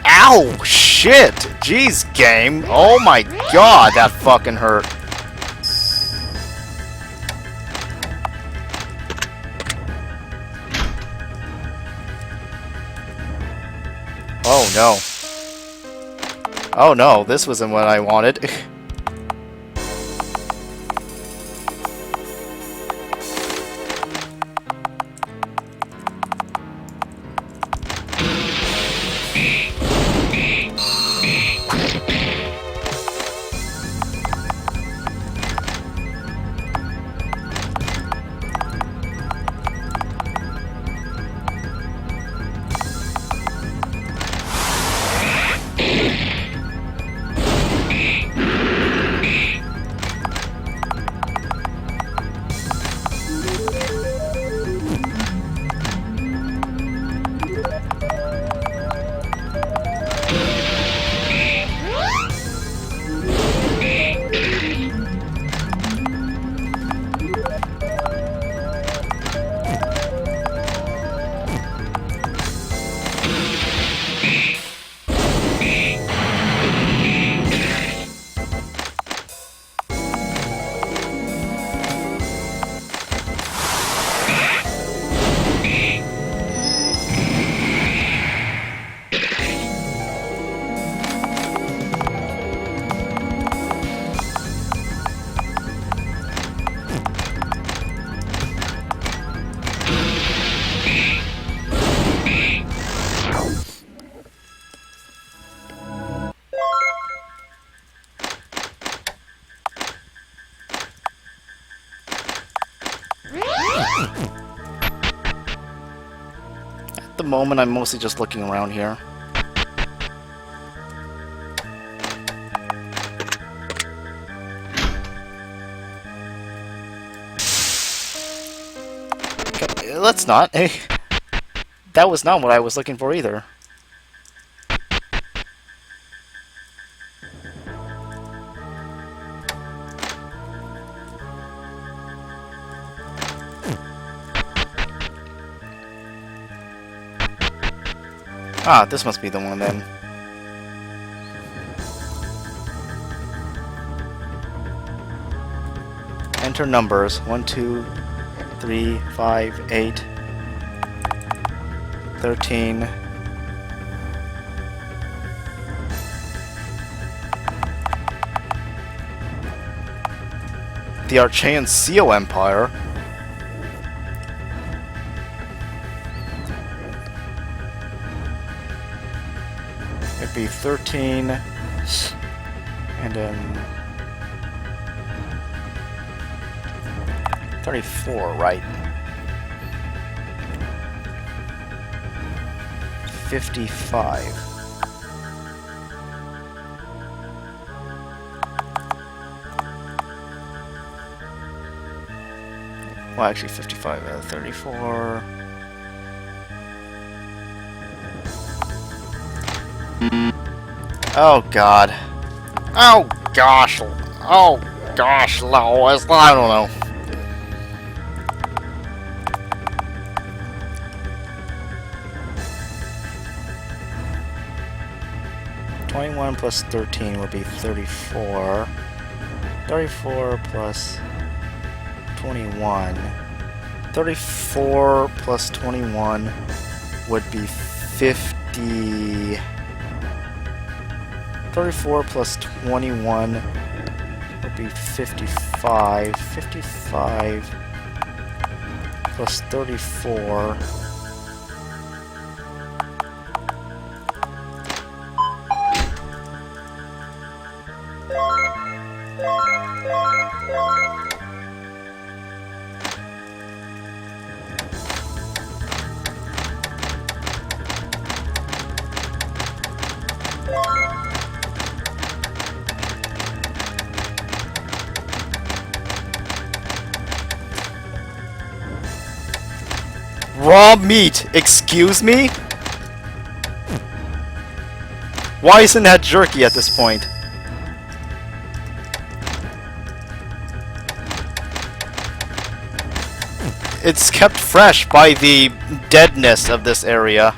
Ow! Shit! Jeez, game! Oh my god, that fucking hurt. Oh no. Oh no, this wasn't what I wanted. At the moment, I'm mostly just looking around here. Okay, let's not. That was not what I was looking for either. Ah, this must be the one then. Enter numbers 1, 2, 3, 5, 8, 13. The Archean Seal Empire. It'd be 13, and then 34, right? 55. Well, actually 55, 34. Oh god. Oh gosh. Oh gosh, Lois. I don't know. (21 plus 13 would be 34. 34 plus 21. 34 plus 21 would be 50. 34 plus 21 would be 55. 55 plus 34. Raw meat! Excuse me? Why isn't that jerky at this point? it's kept fresh by the deadness of this area.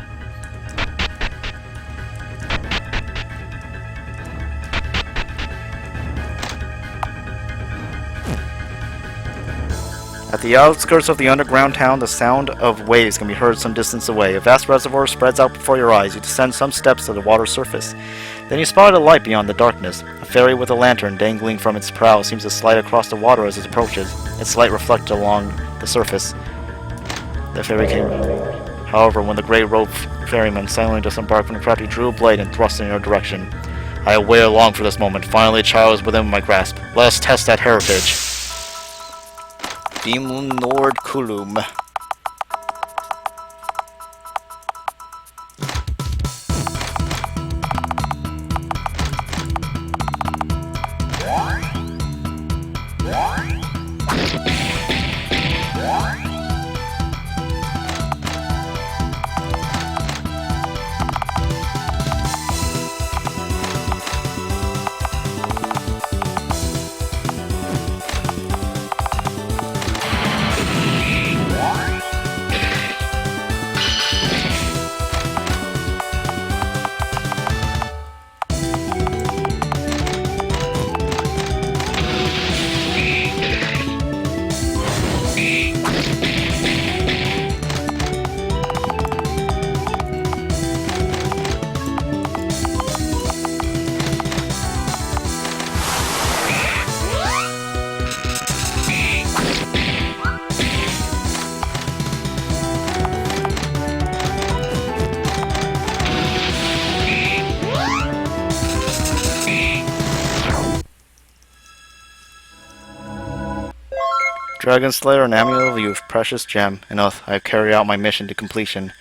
At the outskirts of the underground town, the sound of waves can be heard some distance away. A vast reservoir spreads out before your eyes. You descend some steps to the water's surface. Then you spot a light beyond the darkness. A ferry with a lantern dangling from its prow seems to slide across the water as it approaches, its light reflected along the surface. The ferry came. However, when the gray-robed ferryman silently disembarked from the craft, he drew a blade and thrust in your direction. I have waited long for this moment. Finally, a child is within my grasp. Let us test that heritage. Beam Lord Kulum. Dragon Slayer, an amulet of youth, precious gem. Enough, I have carried out my mission to completion.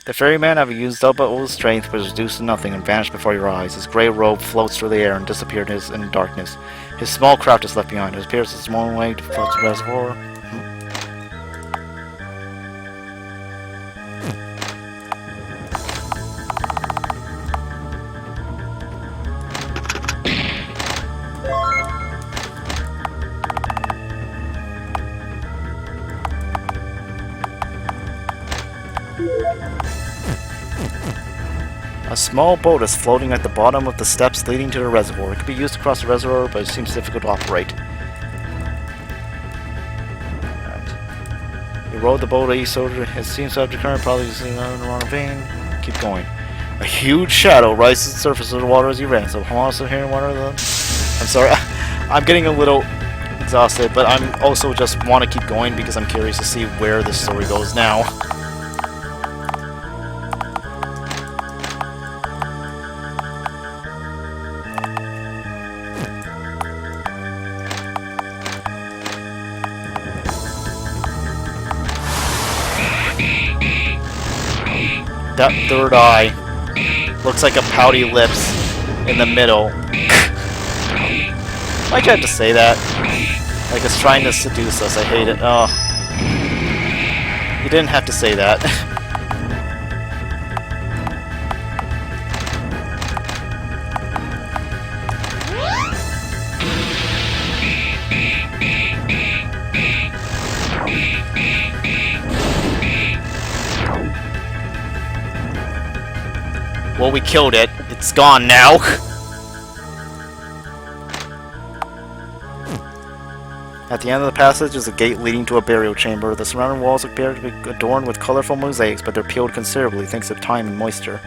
The ferryman have used up all his strength, but is reduced to nothing and vanished before your eyes. His grey robe floats through the air and disappeared in the darkness. His small craft is left behind. It appears a small way to float the reservoir. A small boat is floating at the bottom of the steps leading to the reservoir. It could be used to cross the reservoir, but it seems difficult to operate. You rowed the boat east over. It seems to have the current, probably using on the wrong vein. Keep going. A huge shadow rises to the surface of the water as you ran. So I'm also hearing one of them. I'm sorry, I'm getting a little exhausted, but I'm also just want to keep going because I'm curious to see where this story goes now. That third eye looks like a pouty lips in the middle. Why'd you have to say that? Like it's trying to seduce us. I hate it. Oh. You didn't have to say that. Well, we killed it. It's gone now. At the end of the passage is a gate leading to a burial chamber. The surrounding walls appear to be adorned with colorful mosaics, but they're peeled considerably thanks to time and moisture.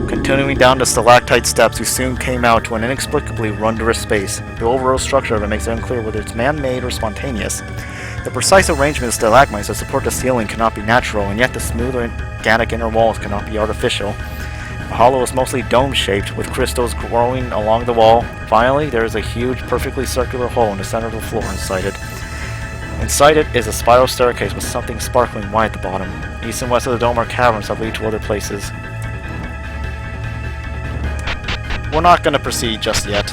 Continuing down the stalactite steps, you soon came out to an inexplicably wondrous space. The overall structure of it makes it unclear whether it's man-made or spontaneous. The precise arrangement of stalagmites that support the ceiling cannot be natural, and yet the smooth organic inner walls cannot be artificial. The hollow is mostly dome-shaped, with crystals growing along the wall. Finally, there is a huge, perfectly circular hole in the center of the floor inside it. Inside it is a spiral staircase with something sparkling white at the bottom. East and west of the dome are caverns that lead to other places. We're not going to proceed just yet.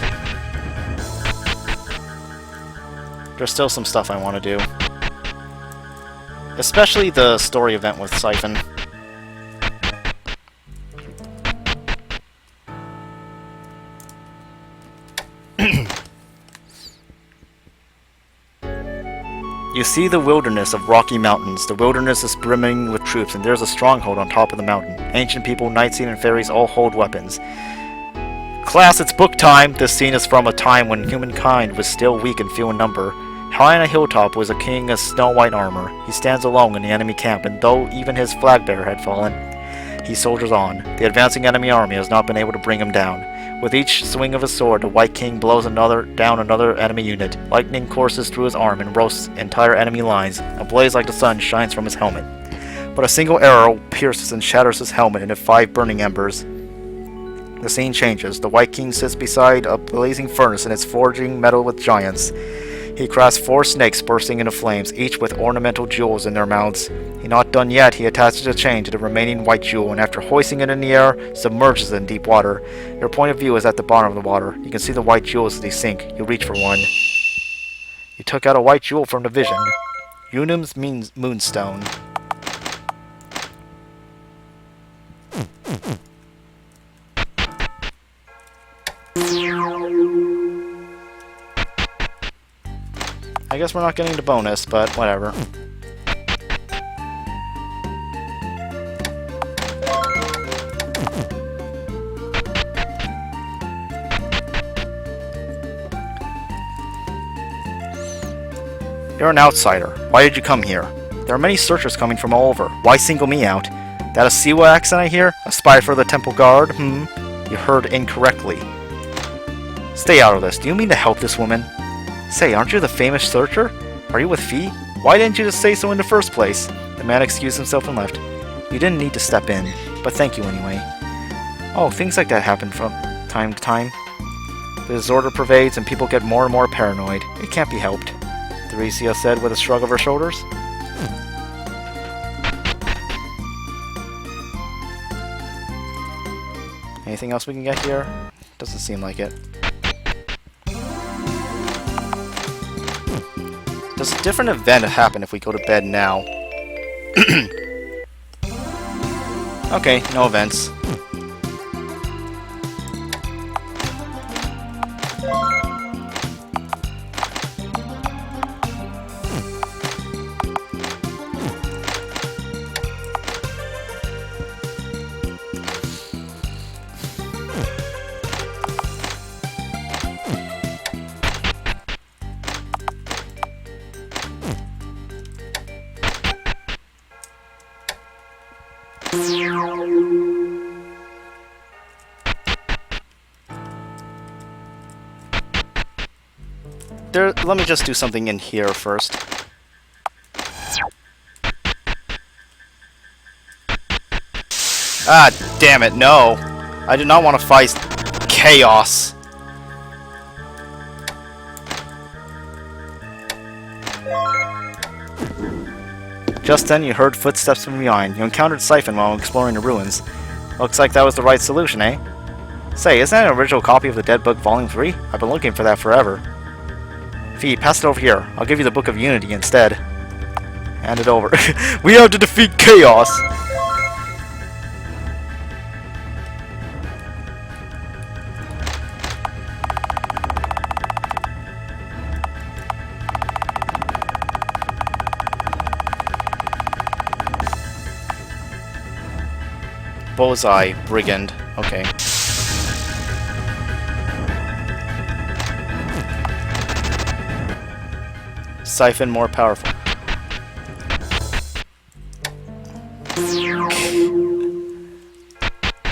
There's still some stuff I want to do. Especially the story event with Siphon. You see the wilderness of rocky mountains. The wilderness is brimming with troops, and there's a stronghold on top of the mountain. Ancient people, night scene, and fairies all hold weapons. Class, it's book time! This scene is from a time when humankind was still weak and few in number. High on a hilltop was a king of snow-white armor. He stands alone in the enemy camp, and though even his flag bearer had fallen, he soldiers on. The advancing enemy army has not been able to bring him down. With each swing of his sword, the White King blows down another enemy unit. Lightning courses through his arm and roasts entire enemy lines. A blaze like the sun shines from his helmet. But a single arrow pierces and shatters his helmet into 5 burning embers. The scene changes. The White King sits beside a blazing furnace and is forging metal with giants. He crafts 4 snakes bursting into flames, each with ornamental jewels in their mouths. He's not done yet. He attaches a chain to the remaining white jewel, and after hoisting it in the air, submerges it in deep water. Your point of view is at the bottom of the water. You can see the white jewels as they sink. You reach for one. You took out a white jewel from the vision. Unum's moonstone. I guess we're not getting the bonus, but whatever. You're an outsider. Why did you come here? There are many searchers coming from all over. Why single me out? That a Siwa accent I hear? A spy for the temple guard? You heard incorrectly. Stay out of this. Do you mean to help this woman? Say, aren't you the famous searcher? Are you with Fee? Why didn't you just say so in the first place? The man excused himself and left. You didn't need to step in, but thank you anyway. Oh, things like that happen from time to time. The disorder pervades and people get more and more paranoid. It can't be helped, Theresia said with a shrug of her shoulders. Anything else we can get here? Doesn't seem like it. Does a different event happen if we go to bed now? Okay, no events. Let me just do something in here first. Ah, damn it, no. I do not want to fight chaos. Just then you heard footsteps from behind. You encountered Siphon while exploring the ruins. Looks like that was the right solution, eh? Say, isn't that an original copy of the Dead Book Volume 3? I've been looking for that forever. Fee, pass it over here. I'll give you the Book of Unity instead. Hand it over. We have to defeat chaos! Bullseye, brigand. Okay. Siphon more powerful.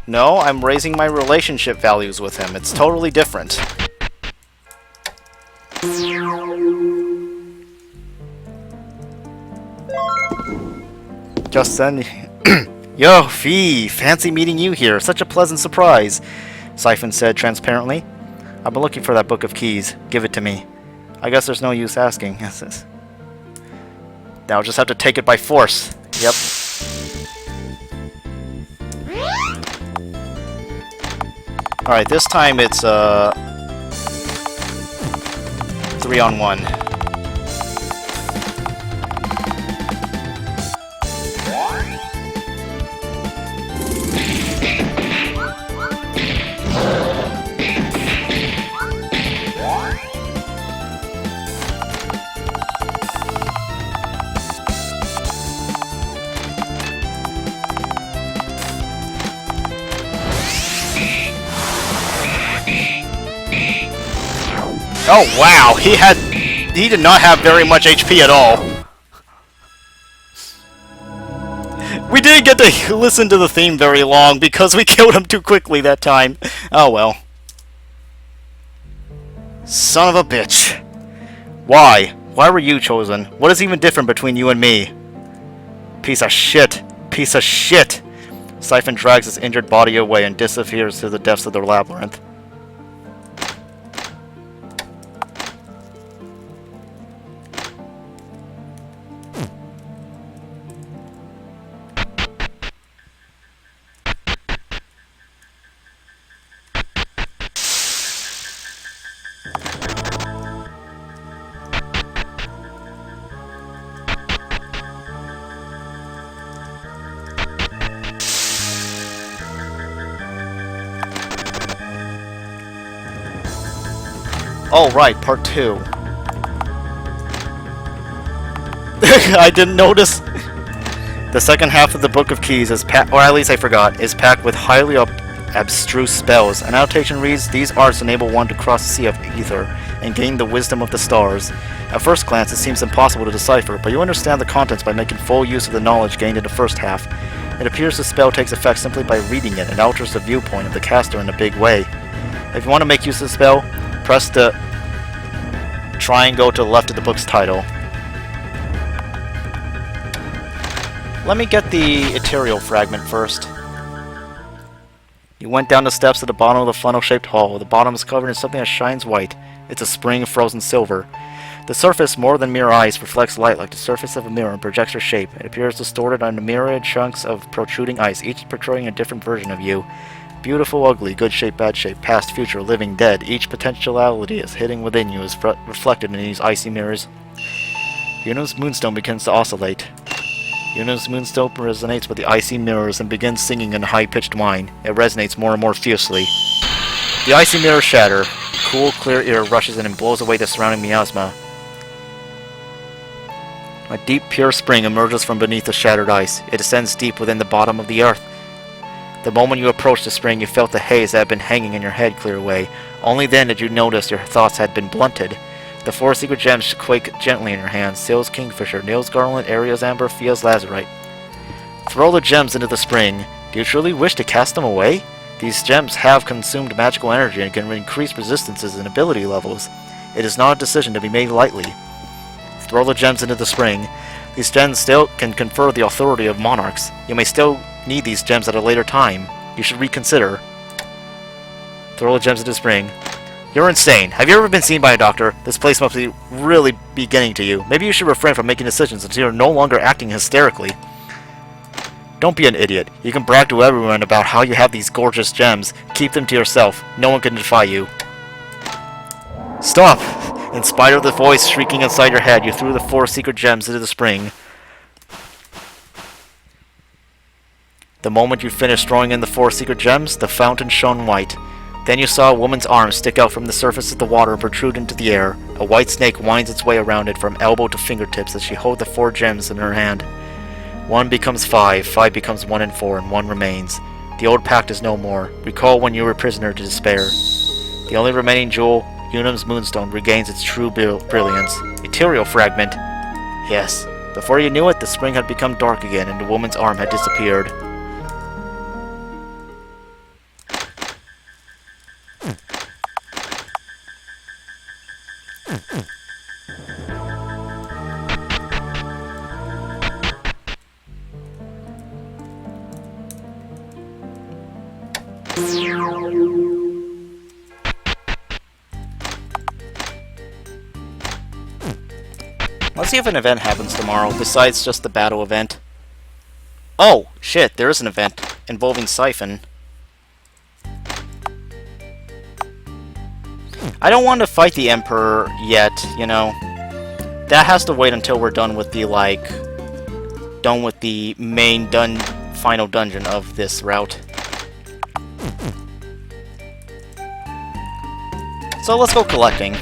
No, I'm raising my relationship values with him. It's totally different. Just then... Yo, Fee! Fancy meeting you here. Such a pleasant surprise, Siphon said transparently. I've been looking for that book of keys. Give it to me. I guess there's no use asking. Now I'll just have to take it by force. Yep. Alright, this time it's 3-on-1. Oh wow, he did not have very much HP at all. We didn't get to listen to the theme very long because we killed him too quickly that time. Oh well. Son of a bitch. Why? Why were you chosen? What is even different between you and me? Piece of shit. Piece of shit. Siphon drags his injured body away and disappears to the depths of the labyrinth. Oh, right, part 2. I didn't notice. The second half of the Book of Keys is packed, or at least I forgot, is packed with highly abstruse spells. An annotation reads, "These arts enable one to cross the sea of ether and gain the wisdom of the stars." At first glance, it seems impossible to decipher, but you understand the contents by making full use of the knowledge gained in the first half. It appears the spell takes effect simply by reading it and alters the viewpoint of the caster in a big way. If you want to make use of the spell, press the triangle to the left of the book's title. Let me get the ethereal fragment first. You went down the steps to the bottom of the funnel-shaped hall. The bottom is covered in something that shines white. It's a spring of frozen silver. The surface, more than mere ice, reflects light like the surface of a mirror and projects your shape. It appears distorted on the myriad chunks of protruding ice, each portraying a different version of you. Beautiful, ugly, good shape, bad shape, past, future, living, dead. Each potentiality is hidden within you, is reflected in these icy mirrors. Yuna's moonstone begins to oscillate. Yuna's moonstone resonates with the icy mirrors and begins singing in a high-pitched whine. It resonates more and more fiercely. The icy mirrors shatter. Cool, clear air rushes in and blows away the surrounding miasma. A deep, pure spring emerges from beneath the shattered ice. It descends deep within the bottom of the earth. The moment you approached the spring, you felt the haze that had been hanging in your head clear away. Only then did you notice your thoughts had been blunted. The 4 secret gems quake gently in your hands. Sales Kingfisher, Nails Garland, Ariel's Amber, Fia's Lazurite. Throw the gems into the spring. Do you truly wish to cast them away? These gems have consumed magical energy and can increase resistances and ability levels. It is not a decision to be made lightly. Throw the gems into the spring. These gems still can confer the authority of monarchs. You may still need these gems at a later time. You should reconsider. Throw the gems into the spring. You're insane. Have you ever been seen by a doctor? This place must be really be getting to you. Maybe you should refrain from making decisions until you're no longer acting hysterically. Don't be an idiot. You can brag to everyone about how you have these gorgeous gems. Keep them to yourself. No one can defy you. Stop! In spite of the voice shrieking inside your head, you threw the 4 secret gems into the spring. The moment you finished throwing in the 4 secret gems, the fountain shone white. Then you saw a woman's arm stick out from the surface of the water and protrude into the air. A white snake winds its way around it from elbow to fingertips as she holds the 4 gems in her hand. 1 becomes 5, 5 becomes 1 and 4, and 1 remains. The old pact is no more. Recall when you were a prisoner to despair. The only remaining jewel, Yuna's moonstone, regains its true brilliance. Ethereal fragment. Yes. Before you knew it, the spring had become dark again, and the woman's arm had disappeared. Let's see if an event happens tomorrow, besides just the battle event. Oh, shit, there is an event involving Siphon. I don't want to fight the Emperor yet, you know. That has to wait until we're done with the, done with the main final dungeon of this route. So let's go collecting.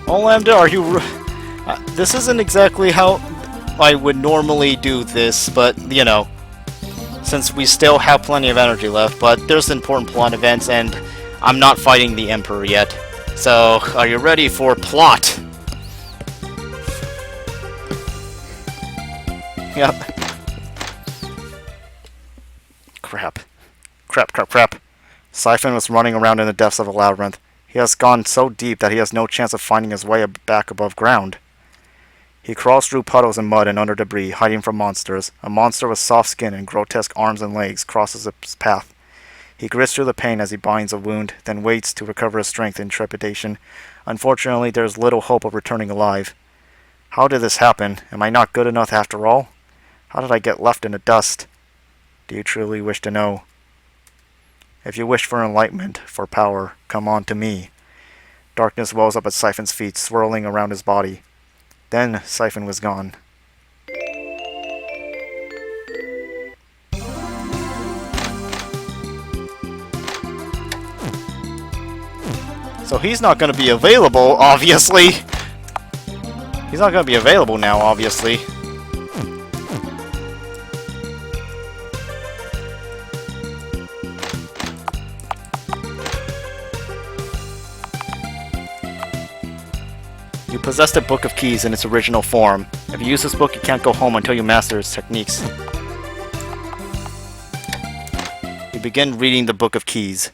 Oh, Lambda, are you... this isn't exactly how I would normally do this, but, you know, since we still have plenty of energy left, but there's important plot events, and I'm not fighting the Emperor yet. So, are you ready for plot? Yep. Crap. Crap. Siphon was running around in the depths of a labyrinth. He has gone so deep that he has no chance of finding his way back above ground. He crawls through puddles and mud and under debris, hiding from monsters. A monster with soft skin and grotesque arms and legs crosses his path. He grits through the pain as he binds a wound, then waits to recover his strength in trepidation. Unfortunately, there is little hope of returning alive. How did this happen? Am I not good enough after all? How did I get left in the dust? Do you truly wish to know? If you wish for enlightenment, for power, come on to me. Darkness wells up at Siphon's feet, swirling around his body. Then Siphon was gone. So he's not going to be available, obviously. He's not going to be available now, obviously. You possess the Book of Keys in its original form. If you use this book, you can't go home until you master its techniques. You begin reading the Book of Keys.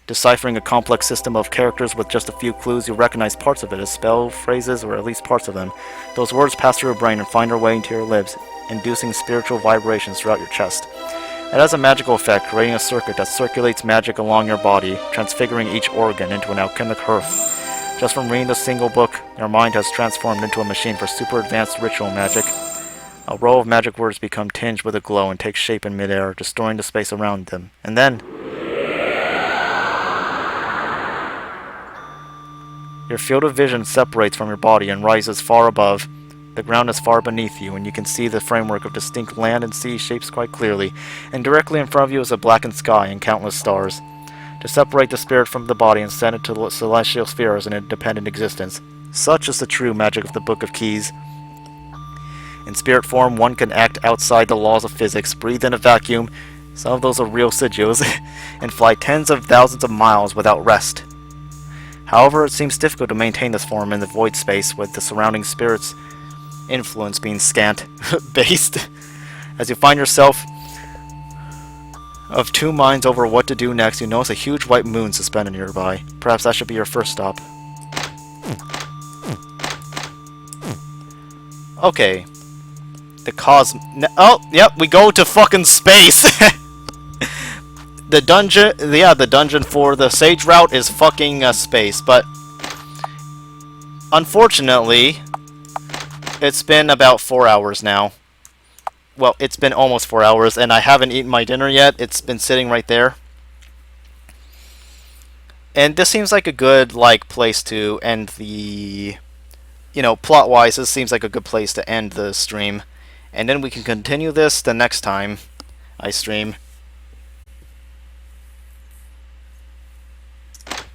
Deciphering a complex system of characters with just a few clues, you recognize parts of it as spell phrases, or at least parts of them. Those words pass through your brain and find their way into your lips, inducing spiritual vibrations throughout your chest. It has a magical effect, creating a circuit that circulates magic along your body, transfiguring each organ into an alchemic hearth. Just from reading this single book, your mind has transformed into a machine for super advanced ritual magic. A row of magic words become tinged with a glow and take shape in midair, destroying the space around them. And then... your field of vision separates from your body and rises far above. The ground is far beneath you, and you can see the framework of distinct land and sea shapes quite clearly, and directly in front of you is a blackened sky and countless stars. To separate the spirit from the body and send it to the celestial sphere as an independent existence. Such is the true magic of the Book of Keys. In spirit form, one can act outside the laws of physics, breathe in a vacuum, some of those are real sigils, and fly tens of thousands of miles without rest. However, it seems difficult to maintain this form in the void space, with the surrounding spirit's influence being scant based. As you find yourself of two minds over what to do next, you notice a huge white moon suspended nearby. Perhaps that should be your first stop. Okay. Oh, yep, we go to fucking space! The dungeon for the Sage route is fucking space, but... unfortunately, it's been about 4 hours now. Well, it's been almost 4 hours, and I haven't eaten my dinner yet. It's been sitting right there. And this seems like a good, place to end the... you know, plot-wise, this seems like a good place to end the stream. And then we can continue this the next time I stream.